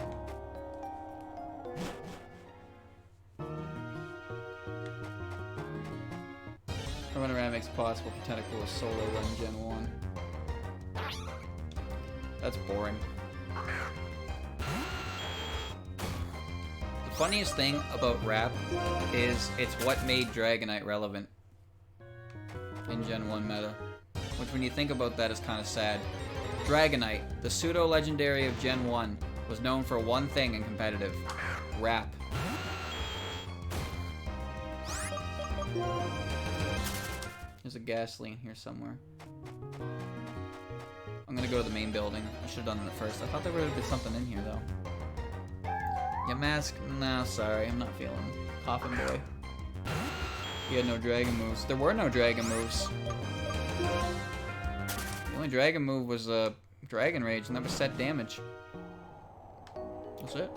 Run around makes it possible for Tentacle to solo run Gen 1. That's boring. The funniest thing about rap is it's what made Dragonite relevant in Gen 1 meta. Which, when you think about that, is kind of sad. Dragonite, the pseudo-legendary of Gen 1, was known for one thing in competitive: rap. There's a gasoline here somewhere. I'm gonna go to the main building. I should have done it first. I thought there would have been something in here, though. Your mask? No, sorry. I'm not feeling Coffin Boy. He had no dragon moves. There were no dragon moves. The only dragon move was Dragon Rage, and that was set damage. That's it.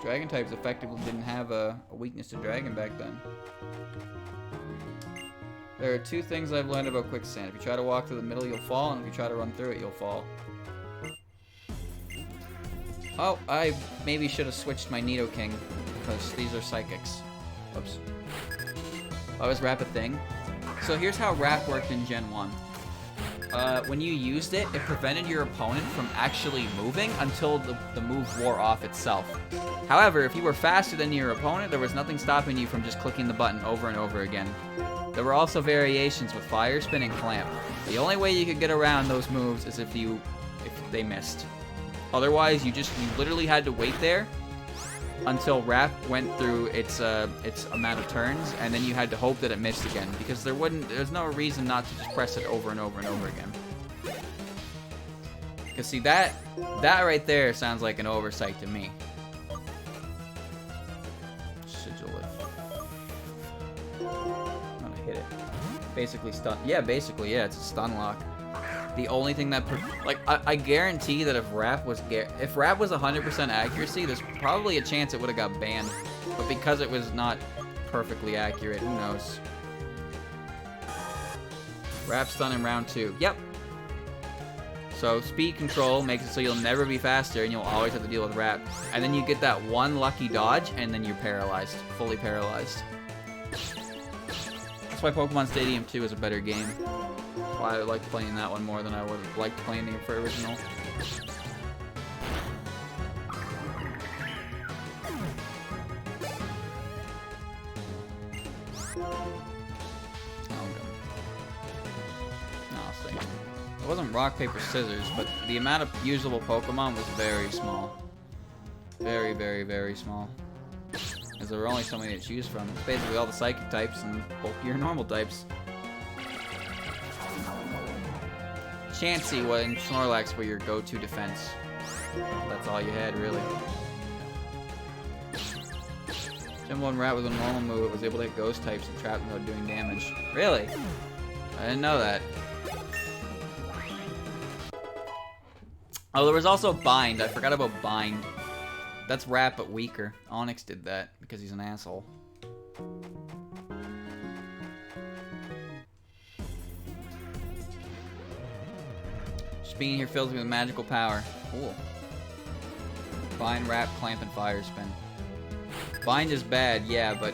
Dragon types effectively didn't have a weakness to dragon back then. There are two things I've learned about quicksand. If you try to walk through the middle, you'll fall, and if you try to run through it, you'll fall. Oh, I maybe should have switched my Nidoking, because these are psychics. Oops. Oh, is rap a thing? So here's how rap worked in Gen 1. When you used it, it prevented your opponent from actually moving until the move wore off itself. However, if you were faster than your opponent, there was nothing stopping you from just clicking the button over and over again. There were also variations with Fire Spin and Clamp. The only way you could get around those moves is if they missed. Otherwise, you literally had to wait there until Rap went through its amount of turns, and then you had to hope that it missed again, because there's no reason not to just press it over and over and over again. Because see, that right there sounds like an oversight to me. Sigilith. I'm gonna hit it. Basically stun. Yeah, basically, yeah, it's a stun lock. The only thing that, I guarantee that if Rap was 100% accuracy, there's probably a chance it would have got banned. But because it was not perfectly accurate, who knows? Rap stun in round 2. Yep. So speed control makes it so you'll never be faster and you'll always have to deal with Rap. And then you get that one lucky dodge and then you're paralyzed. Fully paralyzed. That's why Pokemon Stadium 2 is a better game. I like playing that one more than I would have liked playing the original. Oh, I'll stay. It wasn't rock, paper, scissors, but the amount of usable Pokemon was very small. Very, very, very small. Because there were only so many to choose from. It's basically all the psychic types and bulkier normal types. Chansey and Snorlax were your go-to defense. That's all you had, really. Gym 1 Rat with a normal move was able to hit ghost types and trap without doing damage. Really? I didn't know that. Oh, there was also Bind. I forgot about Bind. That's Rat, but weaker. Onyx did that because he's an asshole. Just being here fills me with magical power. Cool. Bind, Wrap, Clamp, and Fire Spin. Bind is bad, yeah, but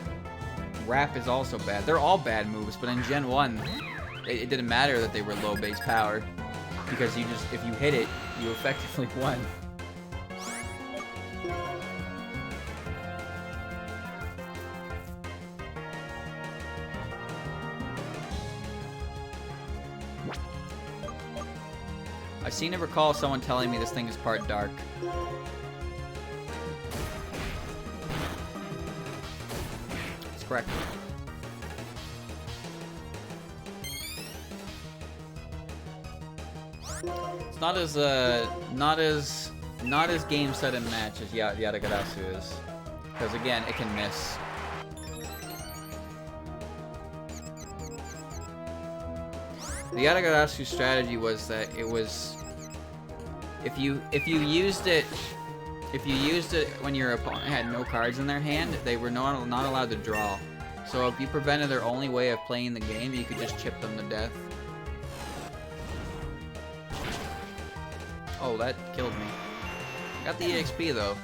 Wrap is also bad. They're all bad moves, but in Gen 1, it didn't matter that they were low base power. Because you just, if you hit it, you effectively won. I seem to recall someone telling me this thing is part dark. It's correct. It's not as game, set, and match as Yatagarasu is. Because again, it can miss. The Yatagarasu strategy was that it was if you used it when your opponent had no cards in their hand, they were not allowed to draw. So if you prevented their only way of playing the game, you could just chip them to death. Oh, that killed me. Got the EXP though.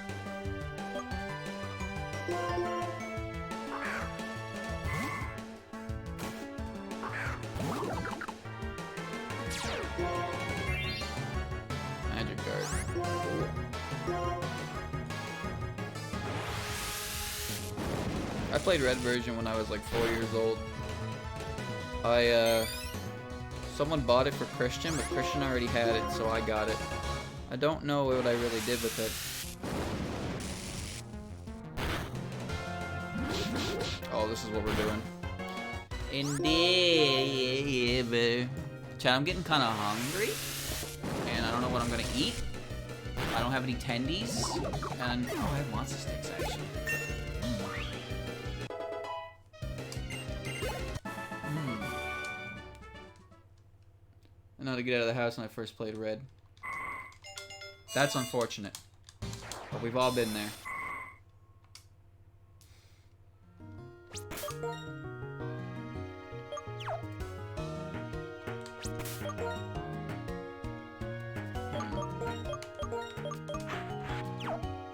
Magic card. I played Red version when I was like 4 years old. Someone bought it for Christian, but Christian already had it, so I got it. I don't know what I really did with it. Oh, this is what we're doing. Endeavor. Chat, I'm getting kind of hungry, and I don't know what I'm gonna eat. I don't have any tendies, and oh, I have monster sticks actually. I know how to get out of the house when I first played Red. That's unfortunate. But we've all been there.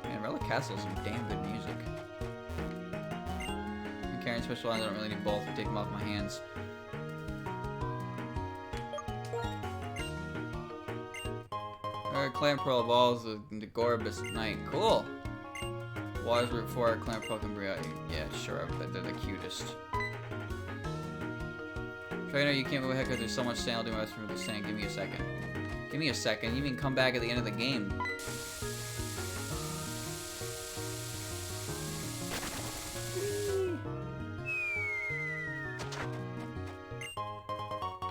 Man, Relic Castle has some damn good music. I'm carrying special lines, I don't really need both. Take them off my hands. Clamperl evolves the Goribus Knight. Cool! Water's Route 4, Clamperl can bring out. Yeah, sure, but they're the cutest. Trainer, you can't move ahead because there's so much sand. I'll do my best to remove the sand. Give me a second. Give me a second. You mean come back at the end of the game?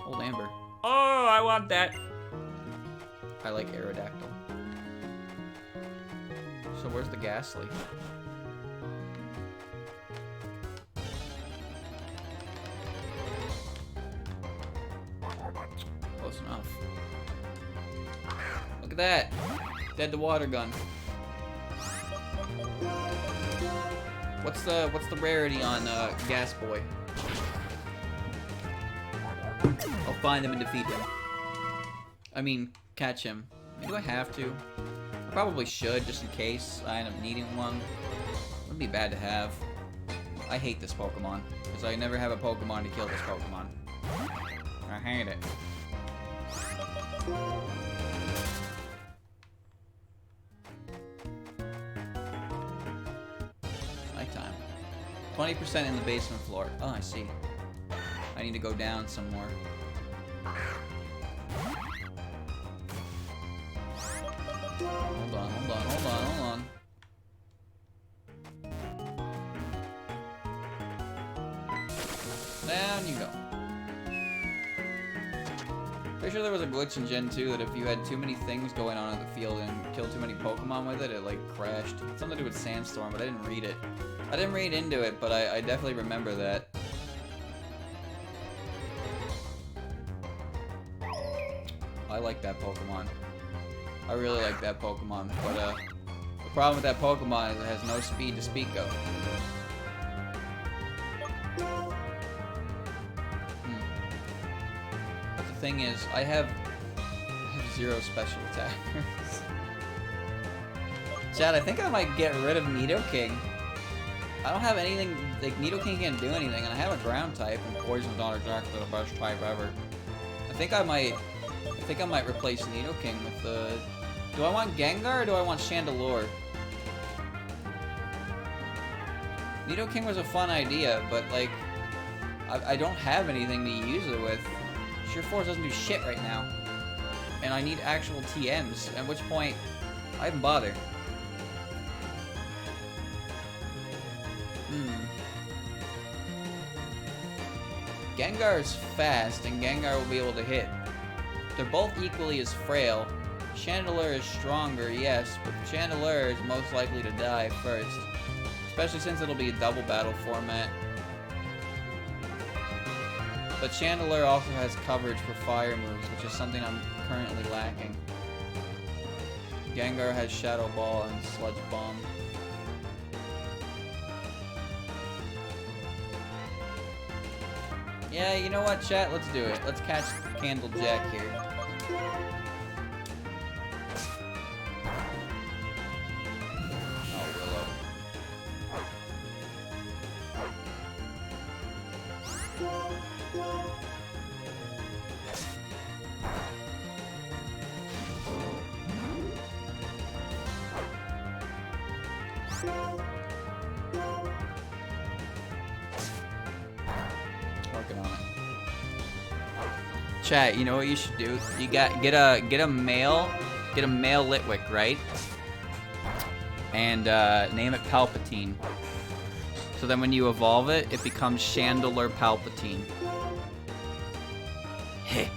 Old Amber. Oh, I want that! I like Aerodactyl. So where's the Ghastly? Close enough. Look at that! Dead to water gun. What's the rarity on Gas Boy? I'll find him and defeat him. I mean, catch him. Do I have to? I probably should, just in case I end up needing one. Wouldn't be bad to have. I hate this Pokemon, because I never have a Pokemon to kill this Pokemon. I hate it. Nighttime. 20% in the basement floor. Oh, I see. I need to go down some more. Hold on, hold on, hold on, hold on. Down you go. Pretty sure there was a glitch in Gen 2 that if you had too many things going on in the field and killed too many Pokemon with it, it like crashed. Something to do with Sandstorm, but I didn't read it. I didn't read into it, but I definitely remember that. I like that Pokemon. I really like that Pokemon, but the problem with that Pokemon is it has no speed to speak of. But the thing is, I have 0 special attackers. Chad, I think I might get rid of Nidoking. I don't have anything, like, Nidoking can't do anything, and I have a ground type, and Poison's not exactly the best type ever. I think I might replace Nidoking with the... Do I want Gengar or do I want Chandelure? Nidoking was a fun idea, but, like, I don't have anything to use it with. Sheer Force doesn't do shit right now. And I need actual TMs, at which point, I haven't bothered. Gengar is fast, and Gengar will be able to hit. They're both equally as frail. Chandelure is stronger, yes, but Chandelure is most likely to die first. Especially since it'll be a double battle format. But Chandelure also has coverage for fire moves, which is something I'm currently lacking. Gengar has Shadow Ball and Sludge Bomb. Yeah, you know what, chat? Let's do it. Let's catch Candle Jack here. Oh, Willow. Working on it. Chat, you know what you should do? You get a male Litwick, right? And name it Palpatine. So then when you evolve it, it becomes Chandelure Palpatine. Heh.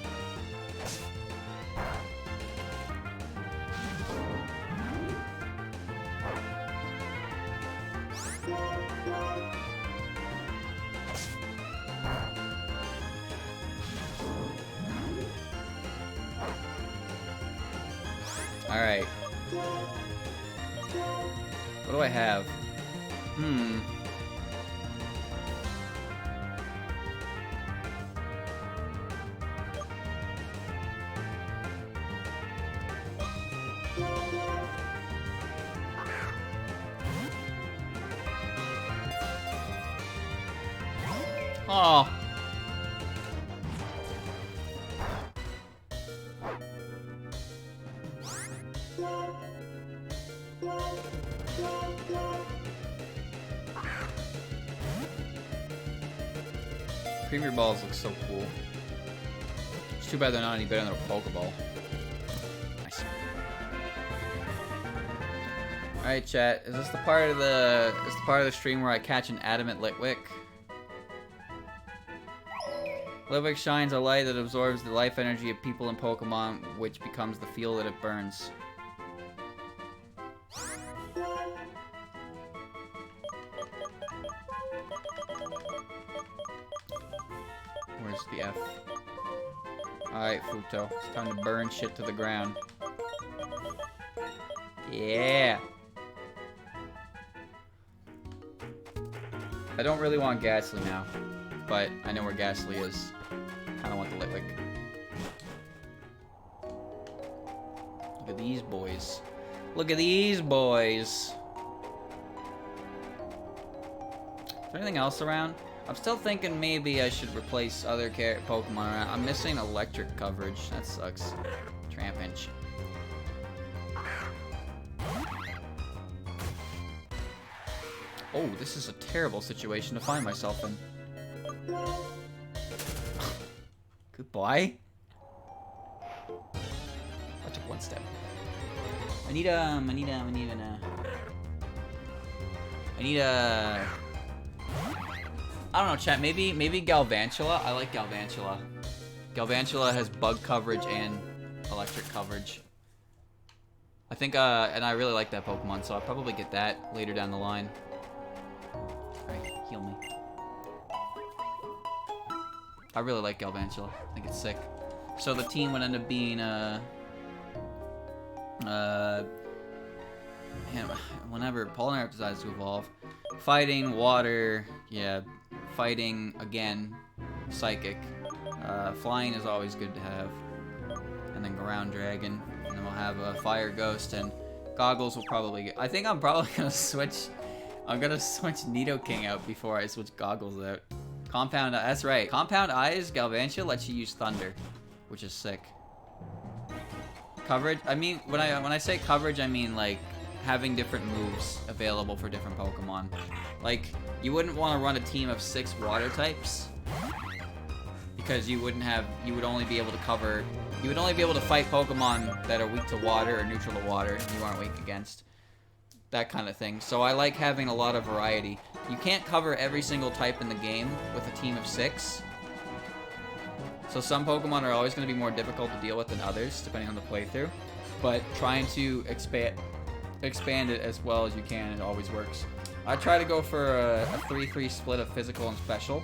Alright. What do I have? Oh. Premier Balls look so cool. It's too bad they're not any better than a Pokeball. Nice. Alright, chat. Is this the part of the stream where I catch an adamant Litwick? Litwick shines a light that absorbs the life energy of people and Pokemon, which becomes the fuel that it burns. Where's the F? Alright, Futo. It's time to burn shit to the ground. Yeah! I don't really want Ghastly now, but I know where Ghastly is. Kinda want the Litwick. Look at these boys. Look at these boys! Is there anything else around? I'm still thinking maybe I should replace other Pokemon around. I'm missing electric coverage. That sucks. Trampinch. Oh, this is a terrible situation to find myself in. Goodbye. I took one step. I need a... I don't know, chat. Maybe Galvantula. I like Galvantula. Galvantula has bug coverage and electric coverage. I think, and I really like that Pokemon, so I'll probably get that later down the line. Alright, heal me. I really like Galvantula. I think it's sick. So the team would end up being, whenever Polynarp decides to evolve. Fighting, water, yeah, fighting, again, psychic. Flying is always good to have. And then ground dragon. And then we'll have a fire ghost, and goggles will probably get... I think I'm probably gonna switch... I'm gonna switch Nidoking out before I switch goggles out. Compound... That's right. Compound Eyes, Galvantula lets you use Thunder, which is sick. Coverage... I mean, when I say coverage, I mean, like, having different moves available for different Pokemon. Like, you wouldn't want to run a team of 6 water types, because you would only be able to cover... You would only be able to fight Pokemon that are weak to water or neutral to water, and you aren't weak against. That kind of thing. So I like having a lot of variety. You can't cover every single type in the game with a team of 6. So some Pokemon are always going to be more difficult to deal with than others, depending on the playthrough. But trying to expand it as well as you can, it always works. I try to go for a 3-3 split of physical and special.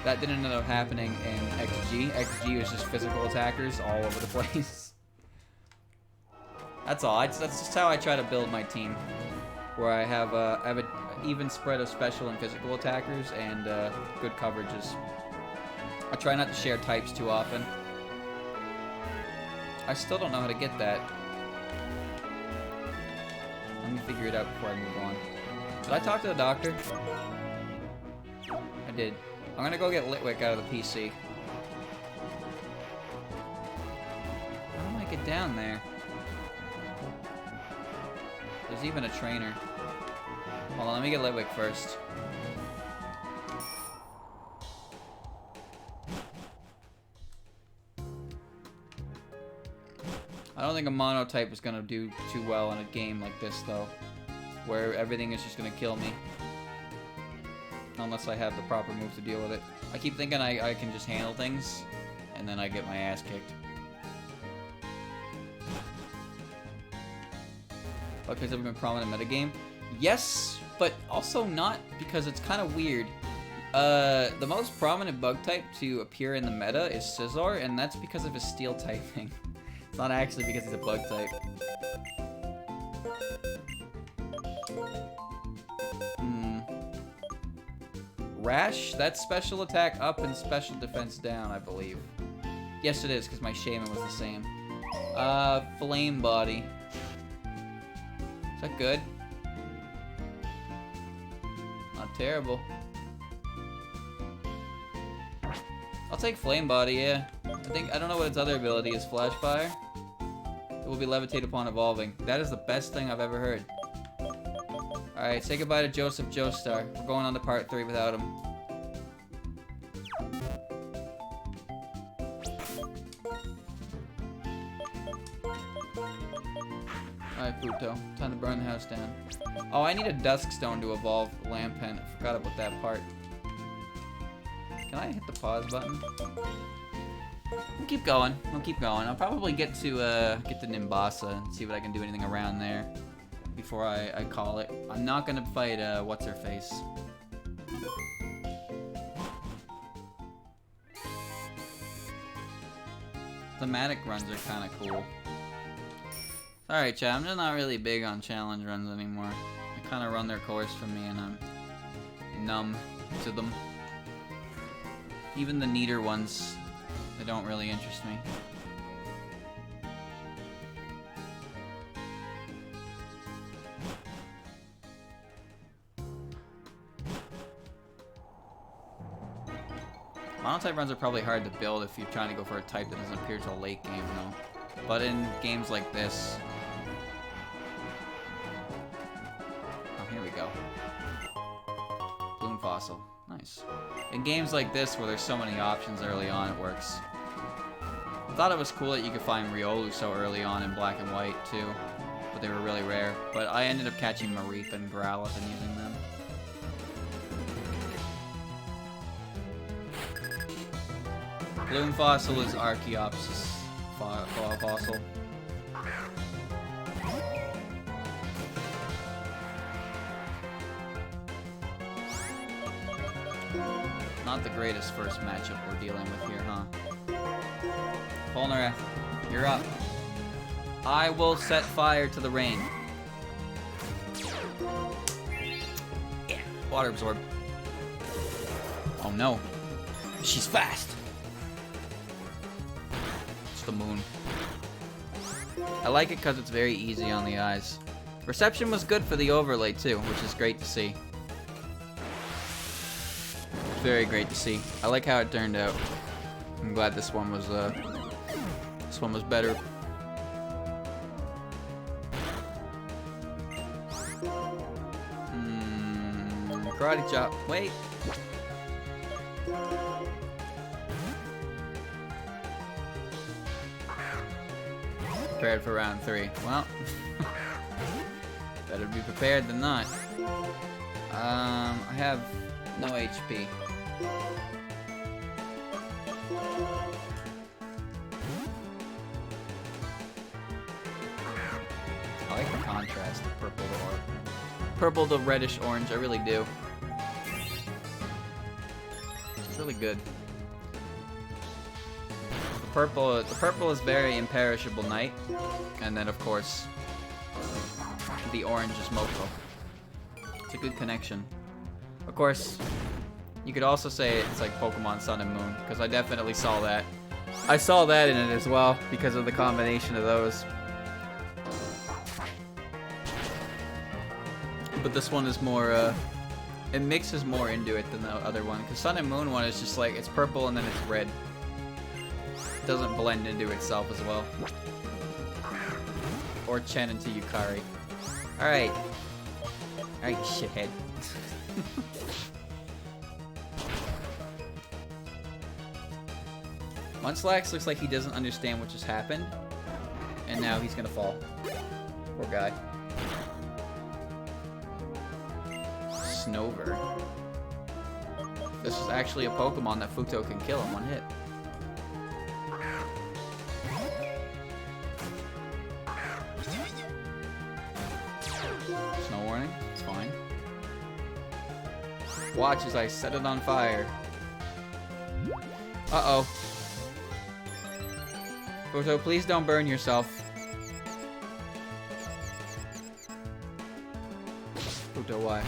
That didn't end up happening in XG. XG was just physical attackers all over the place. That's all. That's just how I try to build my team, where I have an even spread of special and physical attackers and good coverages. I try not to share types too often. I still don't know how to get that. Let me figure it out before I move on. Did I talk to the doctor? I did. I'm gonna go get Litwick out of the PC. How do I get down there? There's even a trainer. Hold on, let me get Litwick first. I don't think a monotype is gonna do too well in a game like this, though, where everything is just gonna kill me. Unless I have the proper move to deal with it. I keep thinking I can just handle things, and then I get my ass kicked. Bug types have been prominent in metagame? Yes, but also not, because it's kind of weird. The most prominent bug type to appear in the meta is Scizor, and that's because of his steel typing. It's not actually because he's a bug type. Rash, that's special attack up and special defense down, I believe. Yes, it is, because my Shaman was the same. Flame Body. Is that good? Not terrible. I'll take Flame Body, yeah. I don't know what its other ability is. Flash Fire? It will be levitated upon evolving. That is the best thing I've ever heard. Alright, say goodbye to Joseph Joestar. We're going on to part 3 without him. Alright, Pluto. Time to burn the house down. Oh, I need a Dusk Stone to evolve Lampent. I forgot about that part. Can I hit the pause button? We'll keep going. We'll keep going. I'll probably get to Nimbasa and see if I can do anything around there before I call it. I'm not gonna fight what's-her-face. Thematic runs are kind of cool. Alright, chat, I'm just not really big on challenge runs anymore. They kind of run their course for me, and I'm numb to them. Even the neater ones, they don't really interest me. Monotype runs are probably hard to build if you're trying to go for a type that doesn't appear till late game, though. But in games like this... Oh, here we go. Bloom Fossil. Nice. In games like this, where there's so many options early on, it works. I thought it was cool that you could find Riolu so early on in Black and White, too. but they were really rare. But I ended up catching Mareep and Growlithe and using them. Bloom Fossil is Archeops' fossil. Not the greatest first matchup we're dealing with here, huh? Polnareff, you're up. I will set fire to the rain. Yeah, water absorb. Oh no. She's fast. It's the moon. I like it because it's very easy on the eyes. Reception was good for the overlay too, which is great to see. Very great to see. I like how it turned out. I'm glad this one was better. Karate chop. Wait. Prepared for round 3. Well, better be prepared than not. I have no HP. I like the contrast of purple to reddish orange. I really do. It's really good. The purple is very imperishable night, and then of course the orange is Moko. It's a good connection. Of course, you could also say it's like Pokemon Sun and Moon, because I definitely saw that. I saw that in it as well, because of the combination of those. But this one is more, it mixes more into it than the other one, because Sun and Moon one is just like, it's purple and then it's red. It doesn't blend into itself as well. Or Chen into Yukari. Alright. Alright, shithead. Munchlax looks like he doesn't understand what just happened, and now he's gonna fall. Poor guy. Snover. This is actually a Pokemon that Futo can kill in one hit. Snow warning, it's fine. Watch as I set it on fire. Uh-oh. Futo, please don't burn yourself. Futo, why?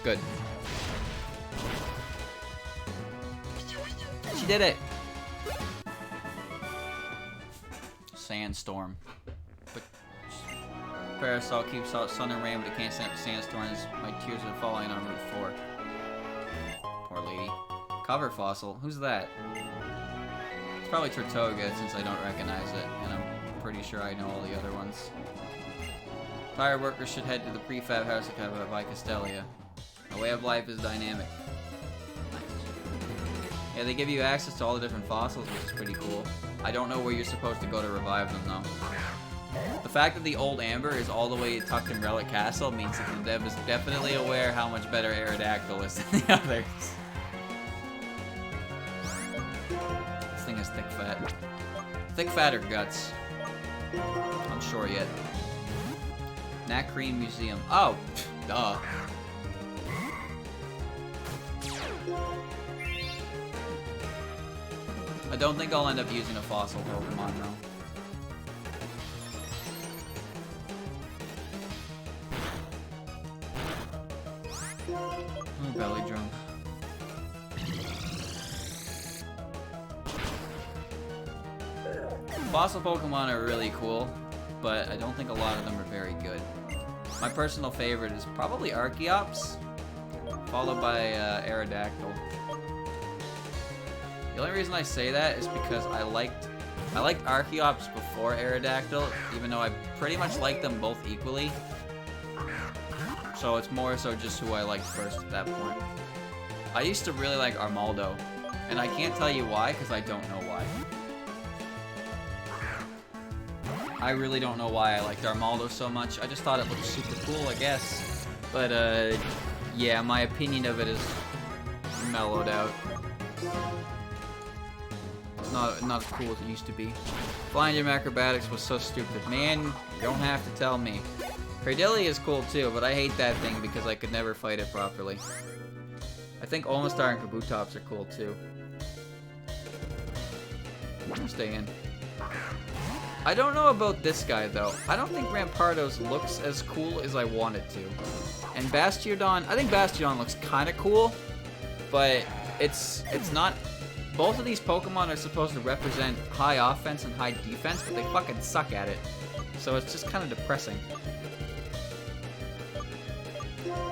Good. She did it! Sandstorm. But Parasol keeps out sun and rain, but it can't stand sandstorms. My tears are falling on Route 4. Poor lady. Cover fossil. Who's that? It's probably Tortoga, since I don't recognize it, and I'm pretty sure I know all the other ones. Tire workers should head to the prefab house at by Castelia. The way of life is dynamic. Nice. Yeah, they give you access to all the different fossils, which is pretty cool. I don't know where you're supposed to go to revive them, though. The fact that the old Amber is all the way tucked in Relic Castle means that the dev is definitely aware how much better Aerodactyl is than the others. This thing is thick fat. Thick fat or guts? Unsure yet. Nacreme Museum. Oh, duh. I don't think I'll end up using a fossil Pokemon though. Oh, belly drum. Fossil Pokemon are really cool, but I don't think a lot of them are very good. My personal favorite is probably Archeops, followed by Aerodactyl. The only reason I say that is because I liked Archeops before Aerodactyl, even though I pretty much liked them both equally. So it's more so just who I liked first at that point. I used to really like Armaldo, and I can't tell you why, because I don't know why. I really don't know why I liked Armaldo so much. I just thought it looked super cool, I guess. But, yeah, my opinion of it is mellowed out. It's not as cool as it used to be. Flying Gym Acrobatics was so stupid. Man, you don't have to tell me. Cradilli is cool too, but I hate that thing because I could never fight it properly. I think Omastar and Kabutops are cool too. Stay in. I don't know about this guy though. I don't think Rampardos looks as cool as I want it to. And Bastiodon, I think Bastiodon looks kind of cool, but it's not. Both of these Pokemon are supposed to represent high offense and high defense, but they fucking suck at it. So it's just kind of depressing.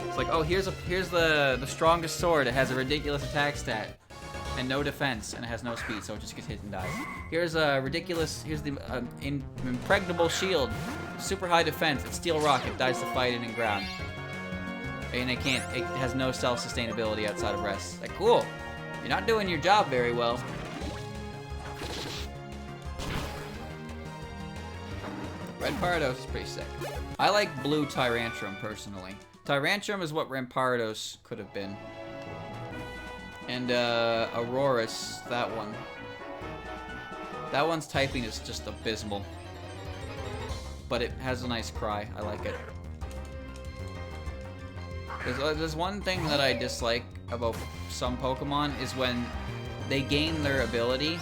It's like, oh, here's the strongest sword. It has a ridiculous attack stat and no defense, and it has no speed, so it just gets hit and dies. Here's a ridiculous. Here's the impregnable shield, super high defense. It's Steel Rock. It dies to fighting and ground, and it has no self-sustainability outside of rest. Like, cool. You're not doing your job very well. Red Pardos is pretty sick. I like blue Tyrantrum personally. Tyrantrum is what Rampardos could have been. And Aurorus, that one. That one's typing is just abysmal. But it has a nice cry. I like it. There's one thing that I dislike about some Pokemon is when they gain their ability,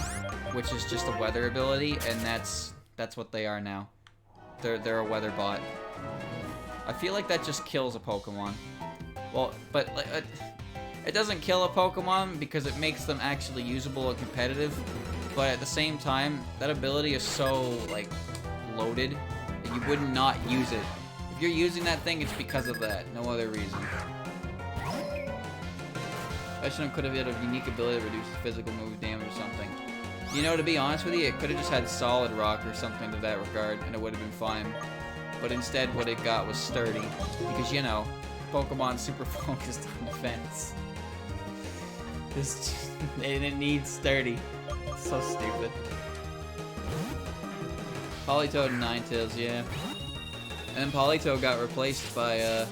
which is just a weather ability, and that's what they are now. They're a weather bot. I feel like that just kills a Pokemon. Well, but it doesn't kill a Pokemon because it makes them actually usable and competitive. But at the same time, that ability is so like loaded that you would not use it. If you're using that thing, it's because of that, no other reason. Veshlam could have had a unique ability to reduce physical move damage or something. You know, to be honest with you, it could have just had Solid Rock or something to that regard, and it would have been fine. But instead, what it got was Sturdy. Because, you know, Pokemon's super focused on defense. And it needs Sturdy. It's so stupid. Politoed and Ninetales, yeah. And then Politoed got replaced by,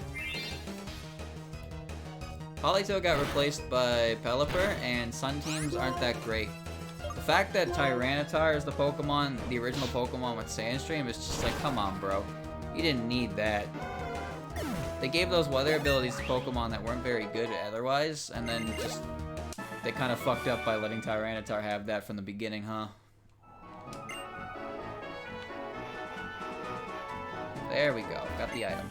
Pelipper, and Sun teams aren't that great. The fact that Tyranitar is the Pokemon, the original Pokemon with Sandstream, is just like, come on, bro. You didn't need that. They gave those weather abilities to Pokemon that weren't very good otherwise, and then just, they kind of fucked up by letting Tyranitar have that from the beginning, huh? There we go. Got the item.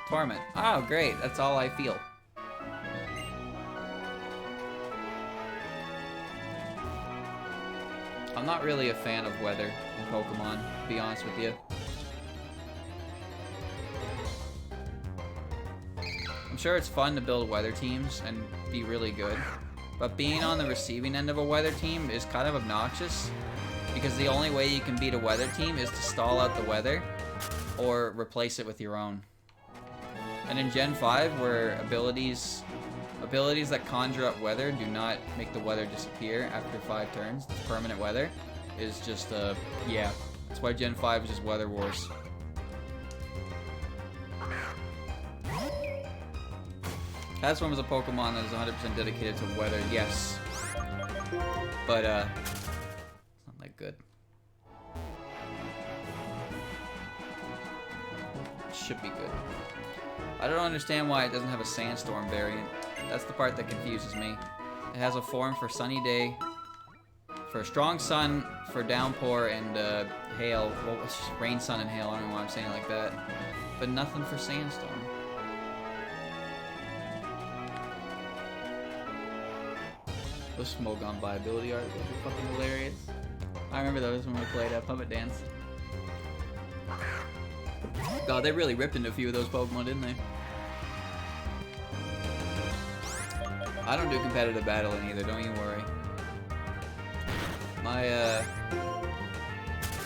Torment. Oh, great. That's all I feel. I'm not really a fan of weather in Pokemon, to be honest with you. I'm sure it's fun to build weather teams and be really good, but being on the receiving end of a weather team is kind of obnoxious, because the only way you can beat a weather team is to stall out the weather or replace it with your own. And in Gen 5, where abilities that conjure up weather do not make the weather disappear after 5 turns, it's permanent weather, is just, yeah. That's why Gen 5 is just Weather Wars. Haswim is a Pokemon that is 100% dedicated to weather, yes. But, it's not that good. It should be good. I don't understand why it doesn't have a Sandstorm variant. That's the part that confuses me. It has a form for Sunny Day, for Strong Sun, for Downpour, and Hail. Well, it's just Rain, Sun, and Hail. I don't know why I'm saying it like that. But nothing for Sandstorm. The Smogon viability art would be fucking hilarious. I remember those when we played Puppet Dance. God, they really ripped into a few of those Pokemon, didn't they? I don't do competitive battling either, don't you worry.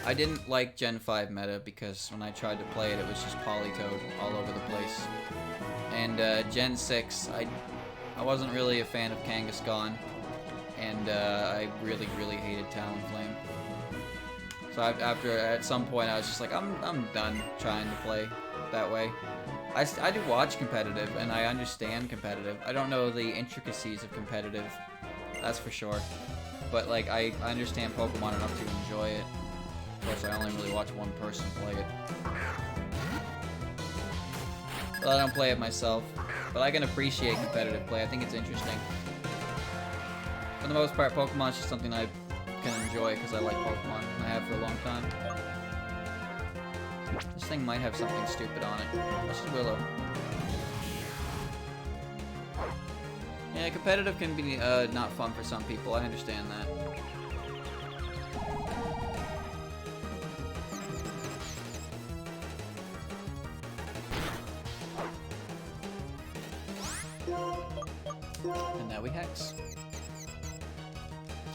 I didn't like Gen 5 meta because when I tried to play it, it was just Politoed all over the place. And Gen 6, I wasn't really a fan of Kangaskhan, and I really, really hated Talonflame. So at some point, I was just like, I'm done trying to play that way. I do watch competitive, and I understand competitive. I don't know the intricacies of competitive, that's for sure. But like, I understand Pokemon enough to enjoy it. Of course, I only really watch one person play it. Well, I don't play it myself, but I can appreciate competitive play. I think it's interesting. For the most part, Pokemon is just something I can enjoy because I like Pokemon, and I have for a long time. This thing might have something stupid on it. This is Willow. Yeah, competitive can be not fun for some people. I understand that. And now we hex.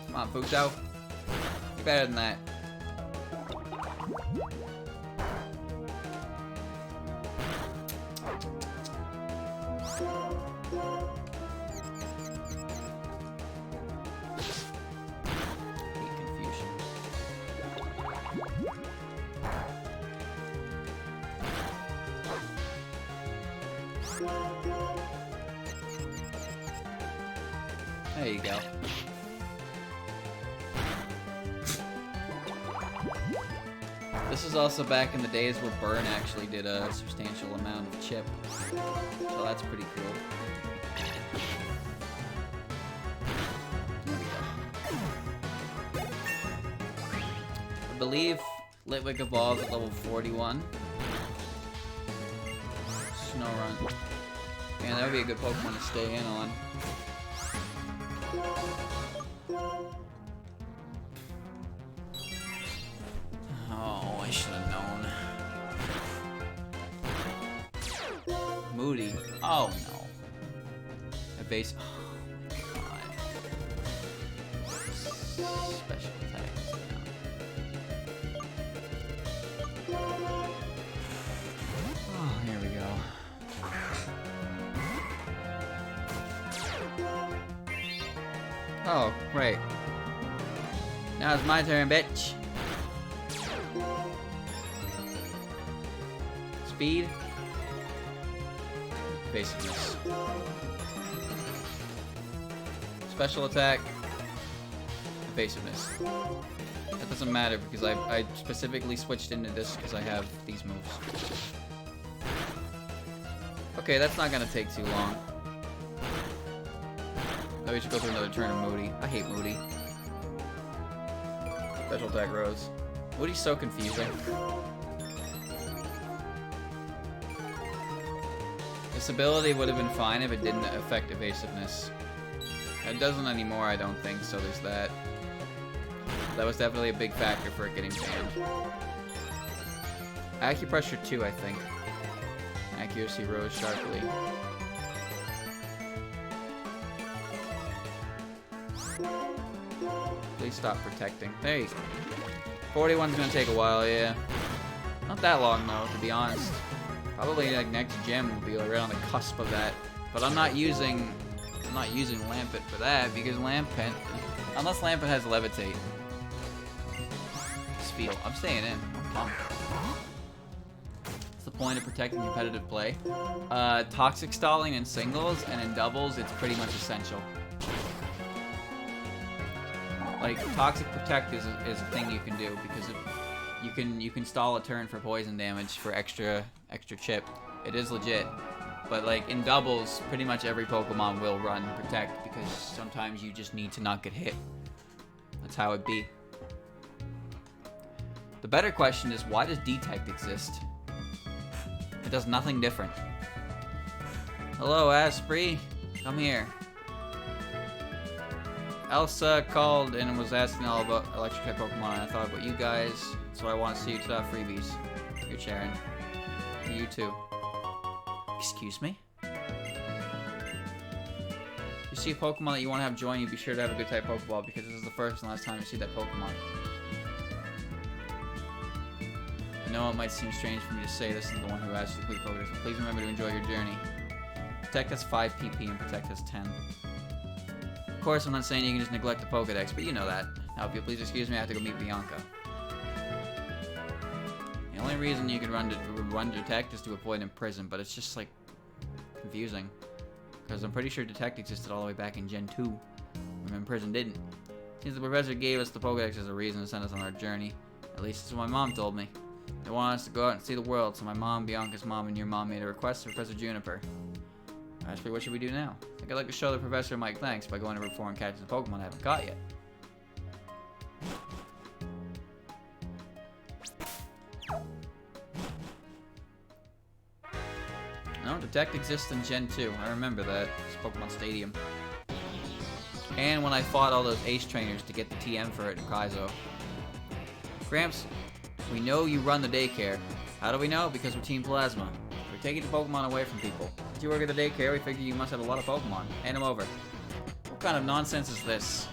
Come on, Futo. You're better than that. There you go. This is also back in the days where Burn actually did a substantial amount of chip. So that's pretty cool. I believe Litwick evolves at level 41. Snorunt. Man, that would be a good Pokemon to stay in on. Oh, I should have known. Moody. Oh no. Evasive. Oh my god. Special attack. Oh, here we go. Oh, right. Now it's my turn, bitch. Speed. Evasiveness. Special attack. Evasiveness. That doesn't matter because I specifically switched into this because I have these moves. Okay, that's not gonna take too long. Oh, we should go through another turn of Moody. I hate Moody. Special attack Rose. Moody's so confusing. This ability would have been fine if it didn't affect evasiveness. It doesn't anymore, I don't think, so there's that. That was definitely a big factor for it getting banned. Acupressure 2, I think. Accuracy rose sharply. Please stop protecting. There you go. 41's gonna take a while, yeah. Not that long though, to be honest. Probably like next gym will be like right on the cusp of that. But I'm not using Lampent for that because Lampent, unless Lampent has Levitate. Speed. I'm staying in. I'm pumped. What's the point of protecting competitive play? Toxic stalling in singles and in doubles, it's pretty much essential. Like Toxic Protect is a thing you can do because you can stall a turn for poison damage for extra chip. It is legit. But like in doubles, pretty much every Pokemon will run Protect because sometimes you just need to not get hit. That's how it be. The better question is, why does Detect exist? It does nothing different. Hello, Asprey. Come here. Elsa called and was asking all about electric type Pokemon, and I thought about you guys, so I want to see you to freebies. You're Sharon. You too. Excuse me? You see a Pokemon that you want to have join you, be sure to have a good type Pokeball because this is the first and last time you see that Pokemon. I know it might seem strange for me to say this is the one who asked you to complete Pokedex, but please remember to enjoy your journey. Protect has 5 PP and Protect has 10. Of course, I'm not saying you can just neglect the Pokedex, but you know that. Now, if you'll please excuse me, I have to go meet Bianca. The only reason you can run Detect is to avoid in prison, but it's just, like, confusing. Because I'm pretty sure Detect existed all the way back in Gen 2, when prison didn't. Since the professor gave us the Pokedex as a reason to send us on our journey. At least that's what my mom told me. They wanted us to go out and see the world, so my mom, Bianca's mom, and your mom made a request to Professor Juniper. Actually, what should we do now? I think I'd like to show the professor my thanks by going to Route 4 and catching the Pokemon I haven't caught yet. No, Detect exists in Gen 2. I remember that. It's Pokemon Stadium. And when I fought all those Ace trainers to get the TM for it in Kaizo. Gramps, we know you run the daycare. How do we know? Because we're Team Plasma. We're taking the Pokemon away from people. If you work at the daycare, we figure you must have a lot of Pokemon. Hand them over. What kind of nonsense is this?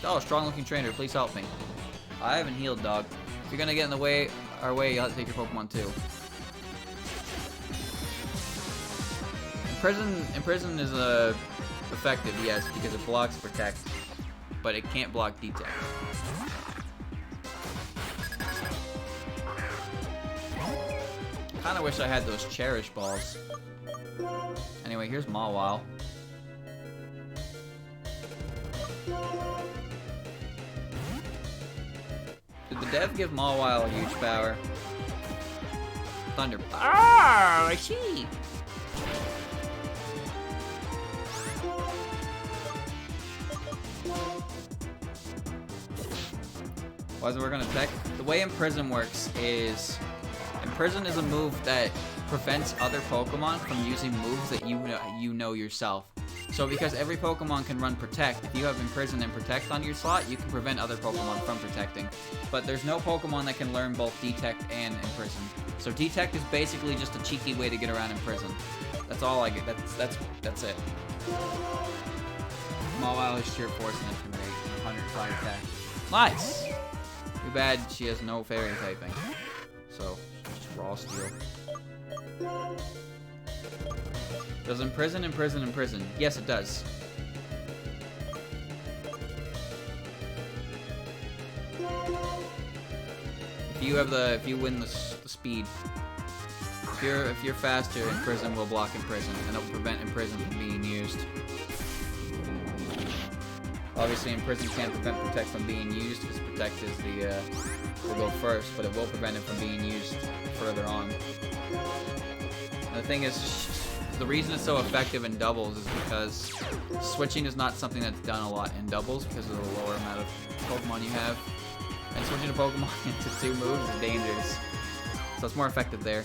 Oh, strong-looking trainer, please help me. I haven't healed, dog. If you're gonna get in the way, our way, you'll have to take your Pokemon too. Imprison is effective, yes, because it blocks Protect, but it can't block Detect. Kinda wish I had those Cherish balls. Anyway, here's Mawile. Did the dev give Mawile a huge power? Thunder. Ah, I see. Why is it work on Attack? The way Imprison works is... Imprison is a move that prevents other Pokemon from using moves that you know yourself. So because every Pokemon can run Protect, if you have Imprison and Protect on your slot, you can prevent other Pokemon from protecting. But there's no Pokemon that can learn both Detect and Imprison. So Detect is basically just a cheeky way to get around Imprison. That's all I get. That's it. Mawile is sheer force and intimidate. 105 attack. Nice! Too bad she has no fairy typing. So, just raw steel. Does Imprison? Yes, it does. If you win the speed, if you're faster, Imprison will block Imprison, and it'll prevent Imprison from being used. Obviously, Imprison can't prevent Protect from being used because Protect is will go first, but it will prevent it from being used further on. And the thing is, the reason it's so effective in doubles is because switching is not something that's done a lot in doubles because of the lower amount of Pokemon you have. And switching a Pokemon into 2 moves is dangerous. So it's more effective there.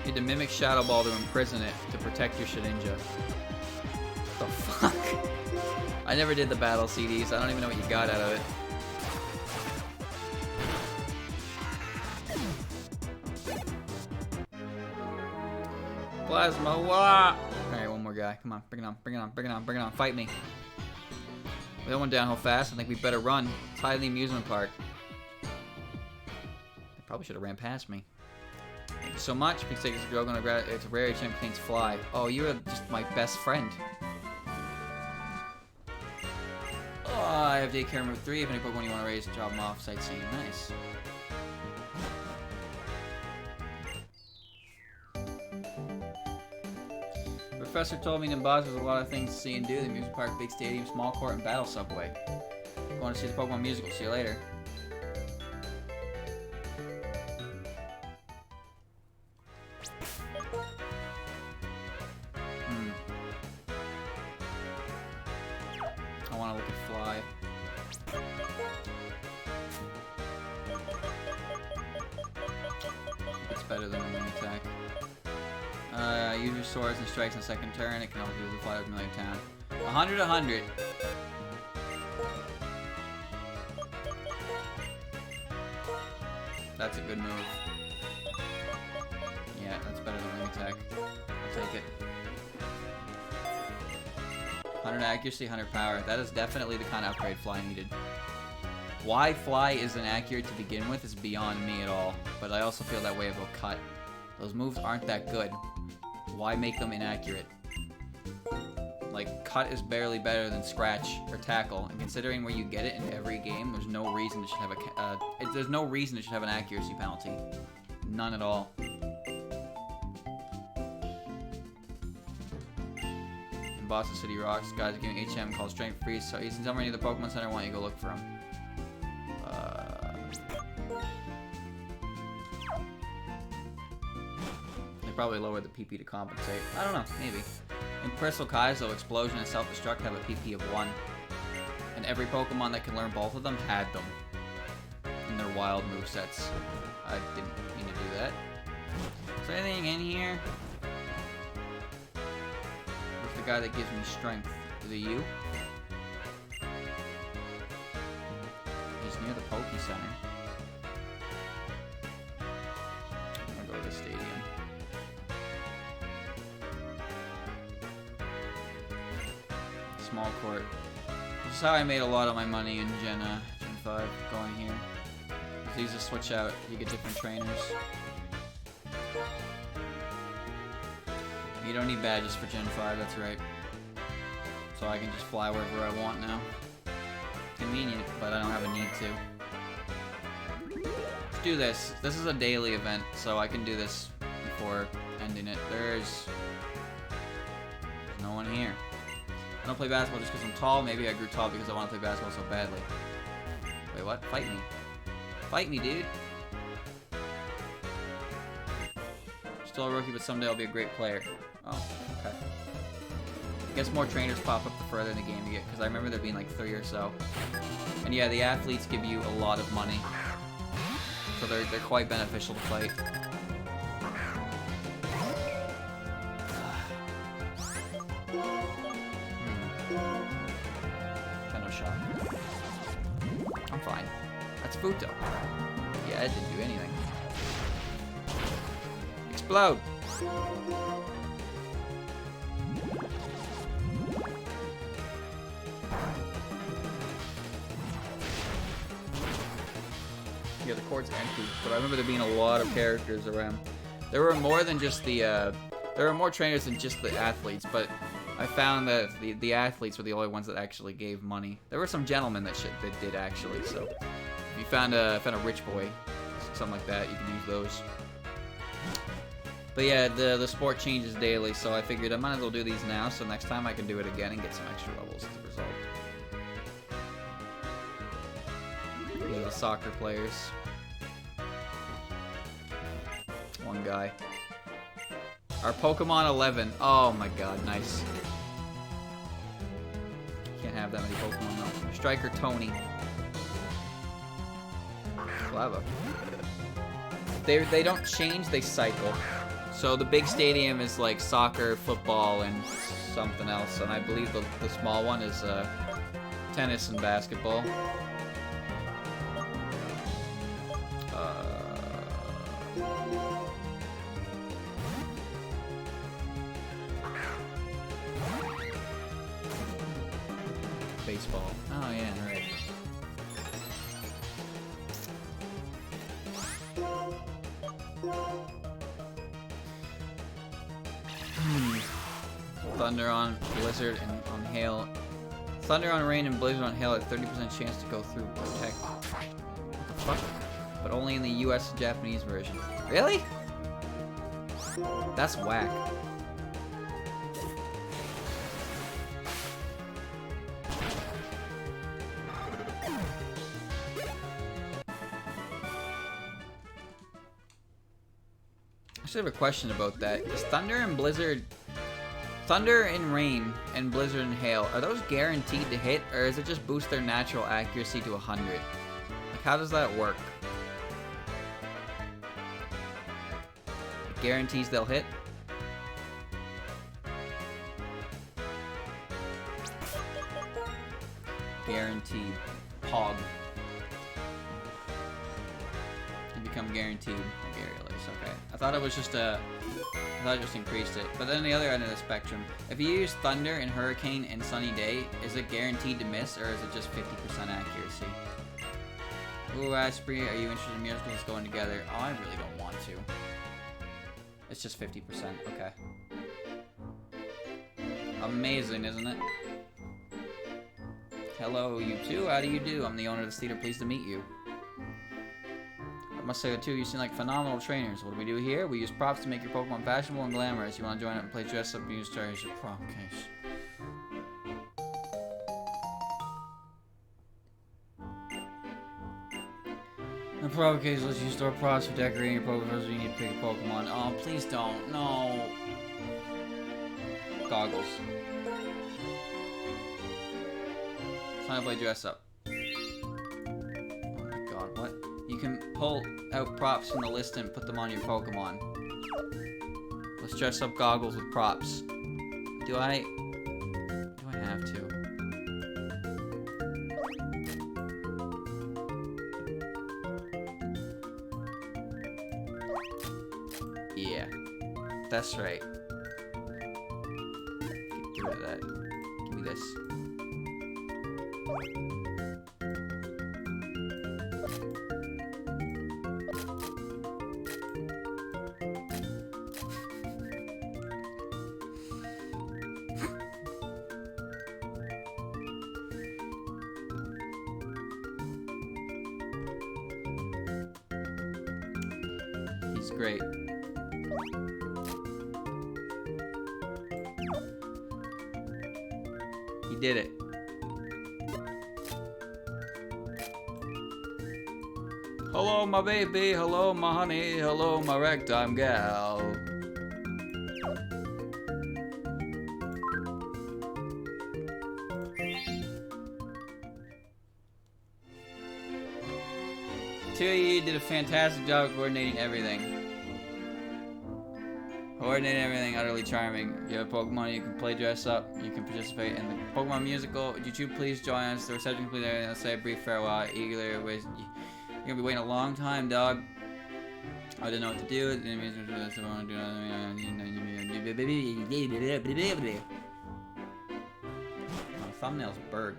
You need to mimic Shadow Ball to imprison it to protect your Shedinja. What the fuck? I never did the battle CDs. I don't even know what you got out of it. Plasma, wah! Alright, one more guy. Come on, bring it on. Fight me. We don't want downhill fast. I think we better run. It's high in the amusement park. They probably should have ran past me. Thank you so much. Please take this drug on it's a rare HM contains fly. Oh, you're just my best friend. Oh, I have daycare move 3. If any Pokemon you want to raise, drop them off. Sightseeing. Nice. The professor told me Nimbaz has a lot of things to see and do. The amusement park, big stadium, small court, and battle subway. Going to see the Pokemon musical. See you later. I want to look at Fly. It's better than a wing attack. Use your swords and strikes on the second turn. It can also use the Fly with Million Town. 100. That's a good move. Yeah, that's better than wing attack. I'll take it. 100 accuracy, 100 power. That is definitely the kind of upgrade Fly needed. Why Fly is inaccurate to begin with is beyond me at all, but I also feel that way about Cut. Those moves aren't that good. Why make them inaccurate? Like, Cut is barely better than Scratch or Tackle, and considering where you get it in every game, there's no reason it should have there's no reason it should have an accuracy penalty. None at all. In Boston City Rocks, guys are giving HM called Strength Freeze, so he's in somewhere near the Pokemon Center. Why don't you go look for him? They probably lowered the PP to compensate. I don't know, maybe. In Crystal Kaizo, Explosion and Self-Destruct have a PP of 1. And every Pokemon that can learn both of them had them in their wild movesets. I didn't mean to do that. Is there anything in here? Who's the guy that gives me strength? Is it you? He's near the Poke Center. I'm gonna go to the stadium. Small court. This is how I made a lot of my money in Gen 5 going here. These just switch out, you get different trainers. You don't need badges for Gen 5, that's right. So I can just fly wherever I want now. Convenient, but I don't have a need to. Let's do this. This is a daily event, so I can do this before ending it. There's no one here. I don't play basketball just because I'm tall. Maybe I grew tall because I want to play basketball so badly. Wait, what? Fight me. Fight me, dude. Still a rookie, but someday I'll be a great player. Oh, okay. I guess more trainers pop up the further in the game you get, because I remember there being like 3 or so. And yeah, the athletes give you a lot of money. So they're quite beneficial to fight. Shot. I'm fine. That's Futo. Yeah, it didn't do anything. Explode! Yeah, the court's empty, but I remember there being a lot of characters around. There were more than just the, there were more trainers than just the athletes, but I found that the athletes were the only ones that actually gave money. There were some gentlemen that did actually. So if you found a rich boy, something like that, you can use those. But yeah, the sport changes daily, so I figured I might as well do these now. So next time I can do it again and get some extra levels as a result. These are the soccer players. One guy. Our Pokemon 11. Oh my god, nice. Can't have that many Pokemon though. Striker Tony. Lava. They don't change, they cycle. So the big stadium is like soccer, football, and something else. And I believe the small one is tennis and basketball. Baseball. Oh yeah, right. Thunder on Blizzard and on Hail. Thunder on Rain and Blizzard on Hail at 30% chance to go through Protect. What the fuck? But only in the US and Japanese version. Really? That's whack. I should have a question about that. Is Thunder and Blizzard... Thunder and Rain and Blizzard and Hail, are those guaranteed to hit, or is it just boost their natural accuracy to 100? Like, how does that work? It guarantees they'll hit? Guaranteed. Pog. become guaranteed. Okay. I thought it was just I thought it just increased it. But then the other end of the spectrum, if you use Thunder and Hurricane and Sunny Day, is it guaranteed to miss, or is it just 50% accuracy? Ooh, Asprey, are you interested in musicals going together? Oh, I really don't want to. It's just 50%. Okay. Amazing, isn't it? Hello, you two. How do you do? I'm the owner of this theater. Pleased to meet you. I must say, too, you seem like phenomenal trainers. What do we do here? We use props to make your Pokemon fashionable and glamorous. You want to join up and play dress up and use charge your prop case. The prop case lets you store props for decorating your Pokemon. You need to pick a Pokemon. Oh, please don't. No. Goggles. It's time to play dress up. Oh my god, what? You can pull out props from the list and put them on your Pokemon. Let's dress up goggles with props. Do I have to? Yeah. That's right. Get rid of that. Give me this. He's great. He did it. Hello, my baby. Hello, my honey. Hello, my ragtime gal. Two of you did a fantastic job of coordinating everything. Utterly charming. You have a Pokemon, you can play dress up, you can participate in the Pokemon musical. Would you two please join us? The reception complete there, and I'll say a brief farewell. Eagerly, you're gonna be waiting a long time, dog. I didn't know what to do. My thumbnail's bird.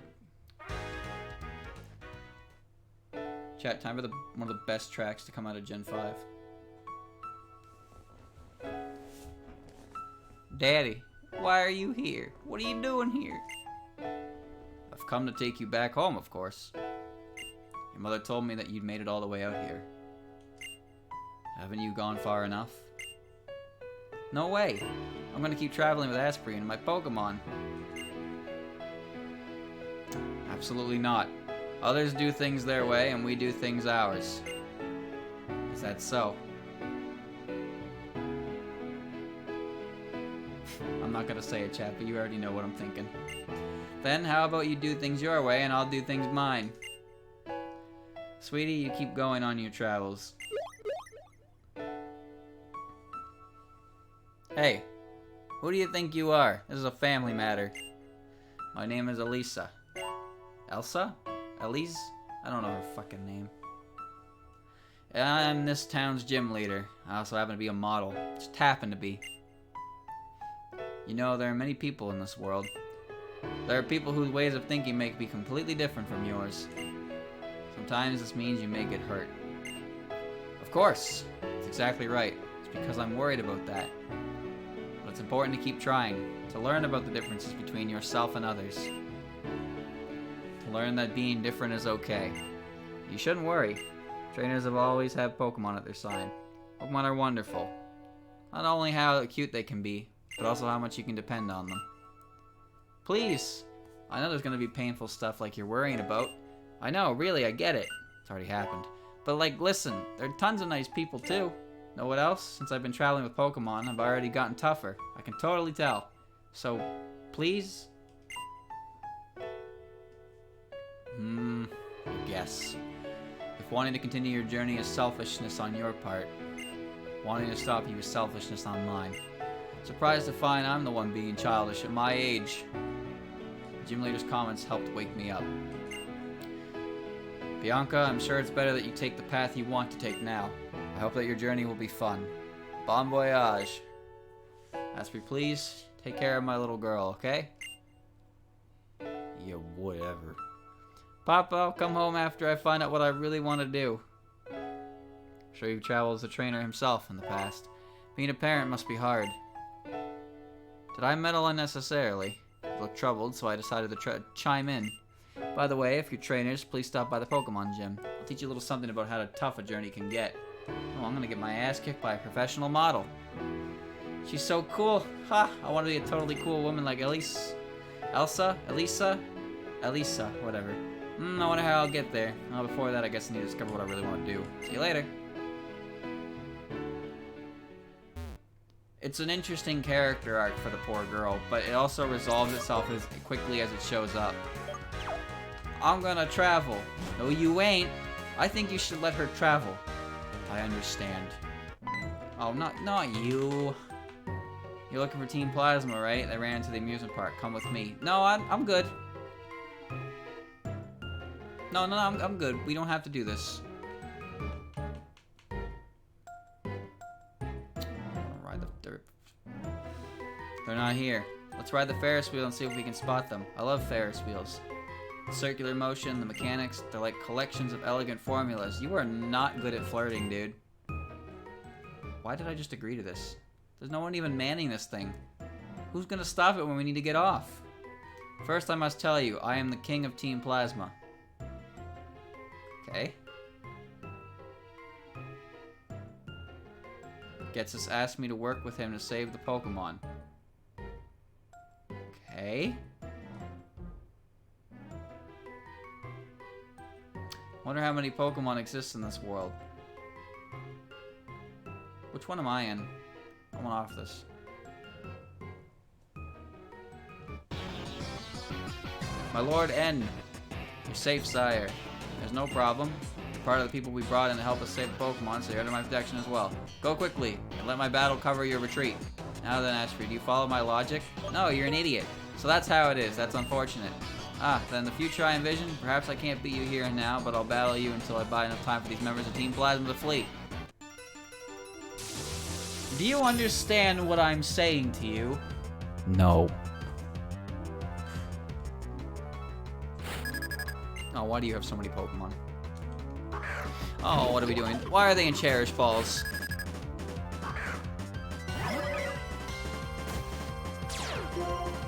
Chat, time for one of the best tracks to come out of Gen 5. Daddy, why are you here? What are you doing here? I've come to take you back home, of course. Your mother told me that you'd made it all the way out here. Haven't you gone far enough? No way. I'm gonna keep traveling with Asprey and my Pokemon. Absolutely not. Others do things their way, and we do things ours. Is that so? I'm not gonna say it, chat, but you already know what I'm thinking. Then, how about you do things your way, and I'll do things mine? Sweetie, you keep going on your travels. Hey, who do you think you are? This is a family matter. My name is Elisa. Elsa? Elise? I don't know her fucking name. I'm this town's gym leader. I also happen to be a model. Just happen to be. You know, there are many people in this world. There are people whose ways of thinking may be completely different from yours. Sometimes this means you may get hurt. Of course, that's exactly right. It's because I'm worried about that. But it's important to keep trying, to learn about the differences between yourself and others. To learn that being different is okay. You shouldn't worry. Trainers have always had Pokemon at their side. Pokemon are wonderful. Not only how cute they can be, but also how much you can depend on them. Please! I know there's gonna be painful stuff like you're worrying about. I know, really, I get it. It's already happened. But like, listen, there are tons of nice people too. Know what else? Since I've been traveling with Pokemon, I've already gotten tougher. I can totally tell. So, please? I guess. If wanting to continue your journey is selfishness on your part, wanting to stop you is selfishness on mine. Surprised to find I'm the one being childish at my age. The gym leader's comments helped wake me up. Bianca, I'm sure it's better that you take the path you want to take now. I hope that your journey will be fun. Bon voyage. Ask me, please. Take care of my little girl, okay? Yeah, whatever. Papa, I'll come home after I find out what I really want to do. I'm sure you've traveled as a trainer himself in the past. Being a parent must be hard. Did I meddle unnecessarily? You looked troubled, so I decided to chime in. By the way, if you're trainers, please stop by the Pokemon gym. I'll teach you a little something about how tough a journey can get. Oh, I'm gonna get my ass kicked by a professional model. She's so cool. Ha! I want to be a totally cool woman like Elisa, whatever. I wonder how I'll get there. Well, before that, I guess I need to discover what I really want to do. See you later. It's an interesting character arc for the poor girl, but it also resolves itself as quickly as it shows up. I'm gonna travel. No, you ain't. I think you should let her travel. I understand. Oh, not you. You're looking for Team Plasma, right? They ran into the amusement park. Come with me. No, I'm good. No, I'm good. We don't have to do this. They're not here. Let's ride the Ferris wheel and see if we can spot them. I love Ferris wheels. The circular motion, the mechanics, they're like collections of elegant formulas. You are not good at flirting, dude. Why did I just agree to this? There's no one even manning this thing. Who's gonna stop it when we need to get off? First, I must tell you, I am the king of Team Plasma. Okay. Getsus asked me to work with him to save the Pokemon. Okay. Wonder how many Pokemon exist in this world. Which one am I in? I want off this. My Lord N. You're safe, sire. There's no problem. You're part of the people we brought in to help us save the Pokemon, so you're under my protection as well. Go quickly, and let my battle cover your retreat. Now then, Ashby, do you follow my logic? No, you're an idiot. So that's how it is. That's unfortunate. Then the future I envision, perhaps I can't beat you here and now, but I'll battle you until I buy enough time for these members of Team Plasma to flee. Do you understand what I'm saying to you? No. Oh, why do you have so many Pokemon? Oh, what are we doing? Why are they in Cherish Balls?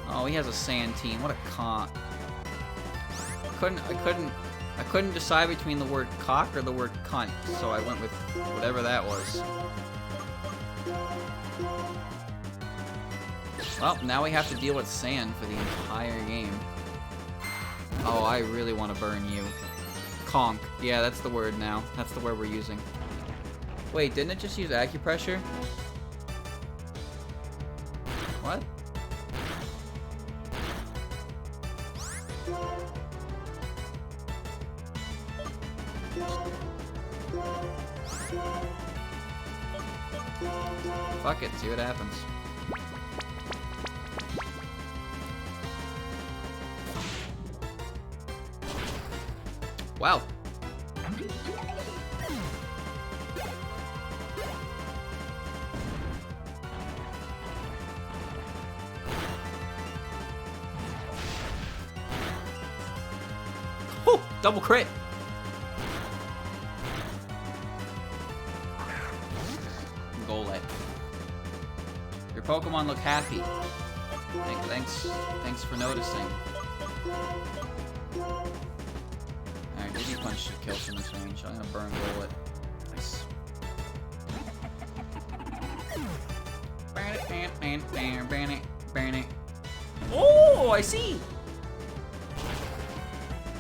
Oh, he has a sand team. What a con. I couldn't decide between the word cock or the word cunt, so I went with whatever that was. Well, now we have to deal with sand for the entire game. Oh, I really want to burn you. Conk. Yeah, that's the word now. That's the word we're using. Wait, didn't it just use acupressure? What? Fuck it, see what happens. Wow. Oh, double crit. Golett. Your Pokemon look happy. Thanks for noticing. Alright, Digi Punch should kill from this range. I'm gonna burn Golett. Nice. Oh, I see!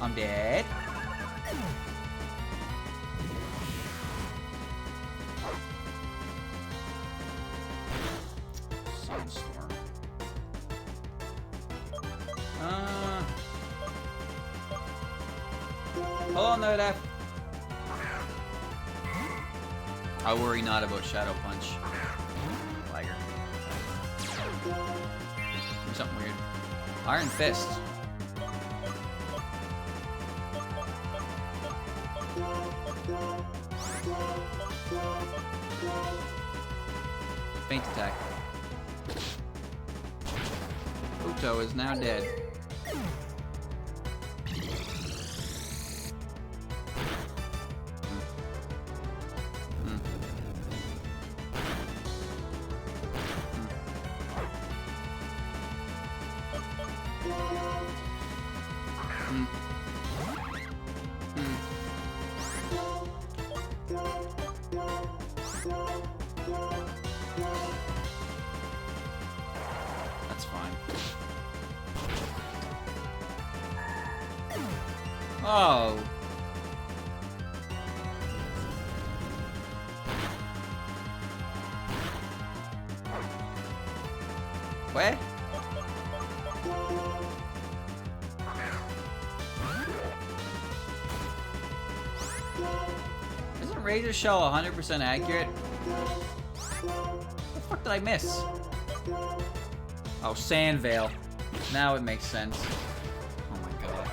I'm dead. Sandstorm. Hold on there, Daph. I worry not about Shadow Punch. Liger. Something weird. Iron Fist. Feint attack. Uto is now dead. That's fine. Oh. What? Isn't Razor Shell 100% accurate? What the fuck did I miss? Oh, Sand Veil. Now it makes sense. Oh my god.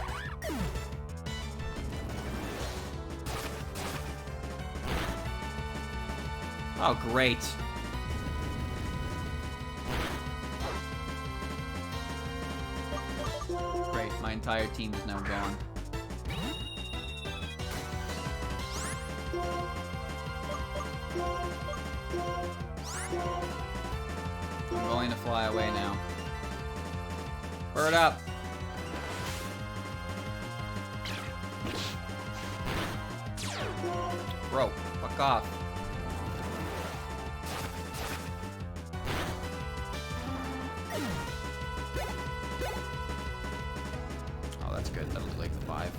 Oh, great. Great, my entire team is now gone. I'm going to fly away now. Bird up! Bro, fuck off. Oh, that's good. That'll do like 5.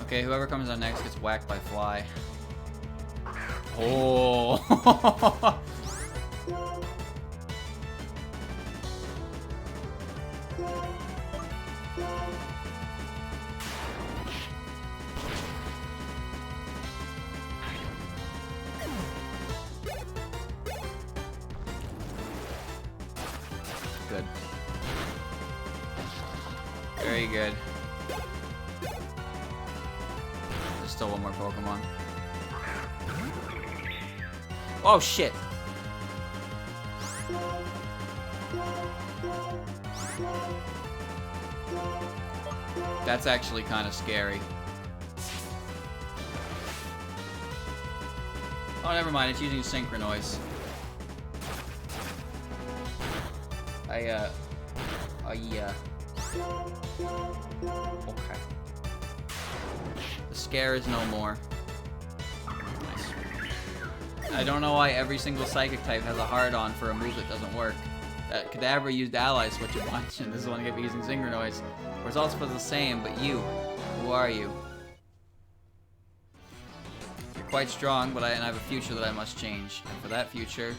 Okay, whoever comes on next gets whacked by Fly. Oh! Good. Very good. There's still one more Pokemon. Oh shit! That's actually kind of scary. Oh, never mind. It's using Synchronize. Yeah. Okay. The scare is no more. Nice. I don't know why every single Psychic type has a hard-on for a move that doesn't work. Kadabra used Ally Switch a bunch, and this one kept using Synchronize. Results was the same, but you. Who are you? You're quite strong, but I have a future that I must change. And for that future,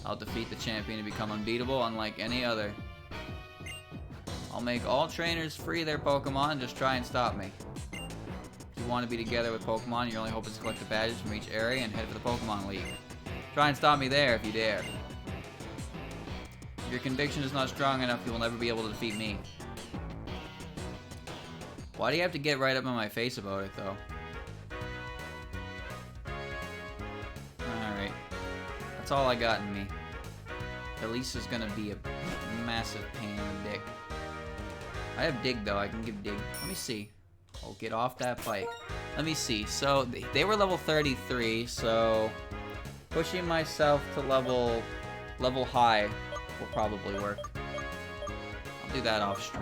I'll defeat the champion to become unbeatable, unlike any other. I'll make all trainers free their Pokemon, just try and stop me. If you want to be together with Pokemon, your only hope is to collect the badges from each area and head for the Pokemon League. Try and stop me there if you dare. If your conviction is not strong enough, you will never be able to defeat me. Why do you have to get right up in my face about it, though? Alright. That's all I got in me. Elise is gonna be a massive pain in the dick. I have Dig, though. I can give Dig. Let me see. Oh, get off that bike. Let me see. So, they were level 33, so pushing myself to level high will probably work. I'll do that off stream.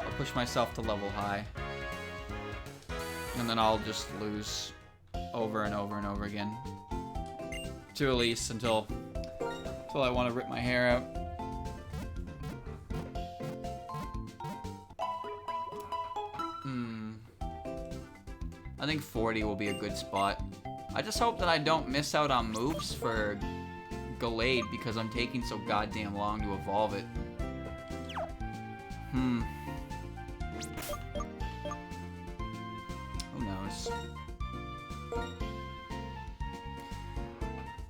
I'll push myself to level high. And then I'll just lose over and over and over again. To Elise until I want to rip my hair out. I think 40 will be a good spot. I just hope that I don't miss out on moves for Gallade because I'm taking so goddamn long to evolve it. Who knows?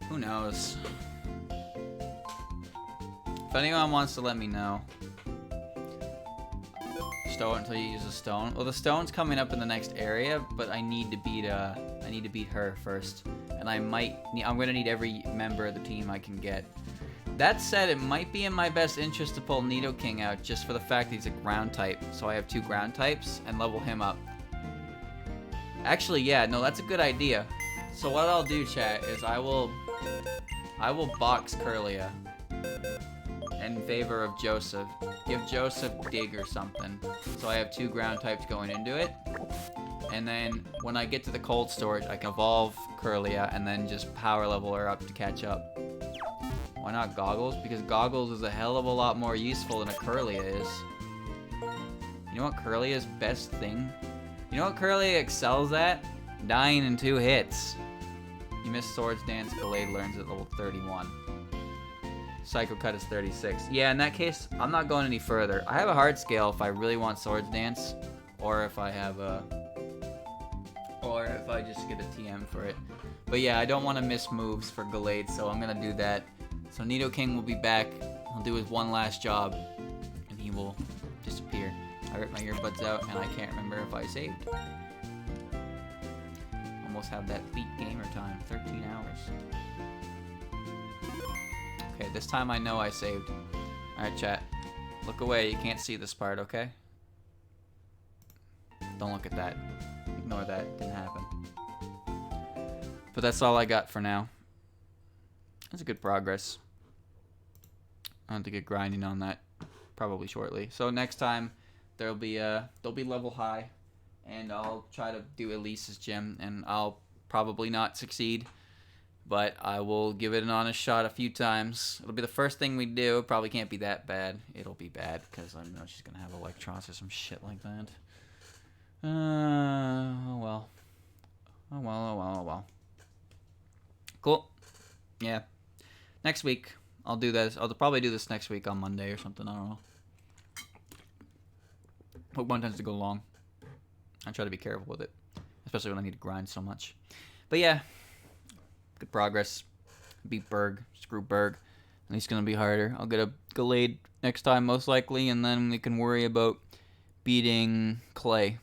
Who knows? If anyone wants to let me know, stow it until you use a stone. Well, the stone's coming up in the next area, but I need to beat her first. And I'm gonna need every member of the team I can get. That said, it might be in my best interest to pull Nidoking out just for the fact that he's a ground type. So I have 2 ground types and level him up. Actually, yeah, no, that's a good idea. So what I'll do, chat, is I will box Curlia in favor of Joseph. Give Joseph Dig or something. So I have 2 ground types going into it. And then when I get to the cold storage, I can evolve Curlia and then just power level her up to catch up. Why not Goggles? Because Goggles is a hell of a lot more useful than a Curlia is. You know what Curlia's best thing? You know what Curlia excels at? Dying in 2 hits. You miss Swords Dance, Gallade learns at level 31. Psycho Cut is 36. Yeah, in that case, I'm not going any further. I have a hard scale if I really want Swords Dance, or if I have or if I just get a TM for it. But yeah, I don't want to miss moves for Gallade, so I'm gonna do that. So Nidoking will be back. He'll do his one last job, and he will disappear. I ripped my earbuds out, and I can't remember if I saved. Almost have that beat gamer time, 13 hours. Okay, this time I know I saved. Alright, chat. Look away, you can't see this part, okay? Don't look at that. Ignore that, it didn't happen. But that's all I got for now. That's a good progress. I'll have to get grinding on that probably shortly. So next time they'll be level high, and I'll try to do Elise's gym, and I'll probably not succeed, but I will give it an honest shot a few times. It'll be the first thing we do. It probably can't be that bad. It'll be bad because I know she's gonna have Electros or some shit like that. Oh well. Oh well. Oh well. Oh well. Cool. Yeah. Next week I'll do this. I'll probably do this next week on Monday or something. I don't know. Pokemon tends to go long. I try to be careful with it, especially when I need to grind so much. But yeah, good progress. Beat Berg. Screw Berg. At least it's gonna be harder. I'll get a Gallade next time most likely, and then we can worry about beating Clay.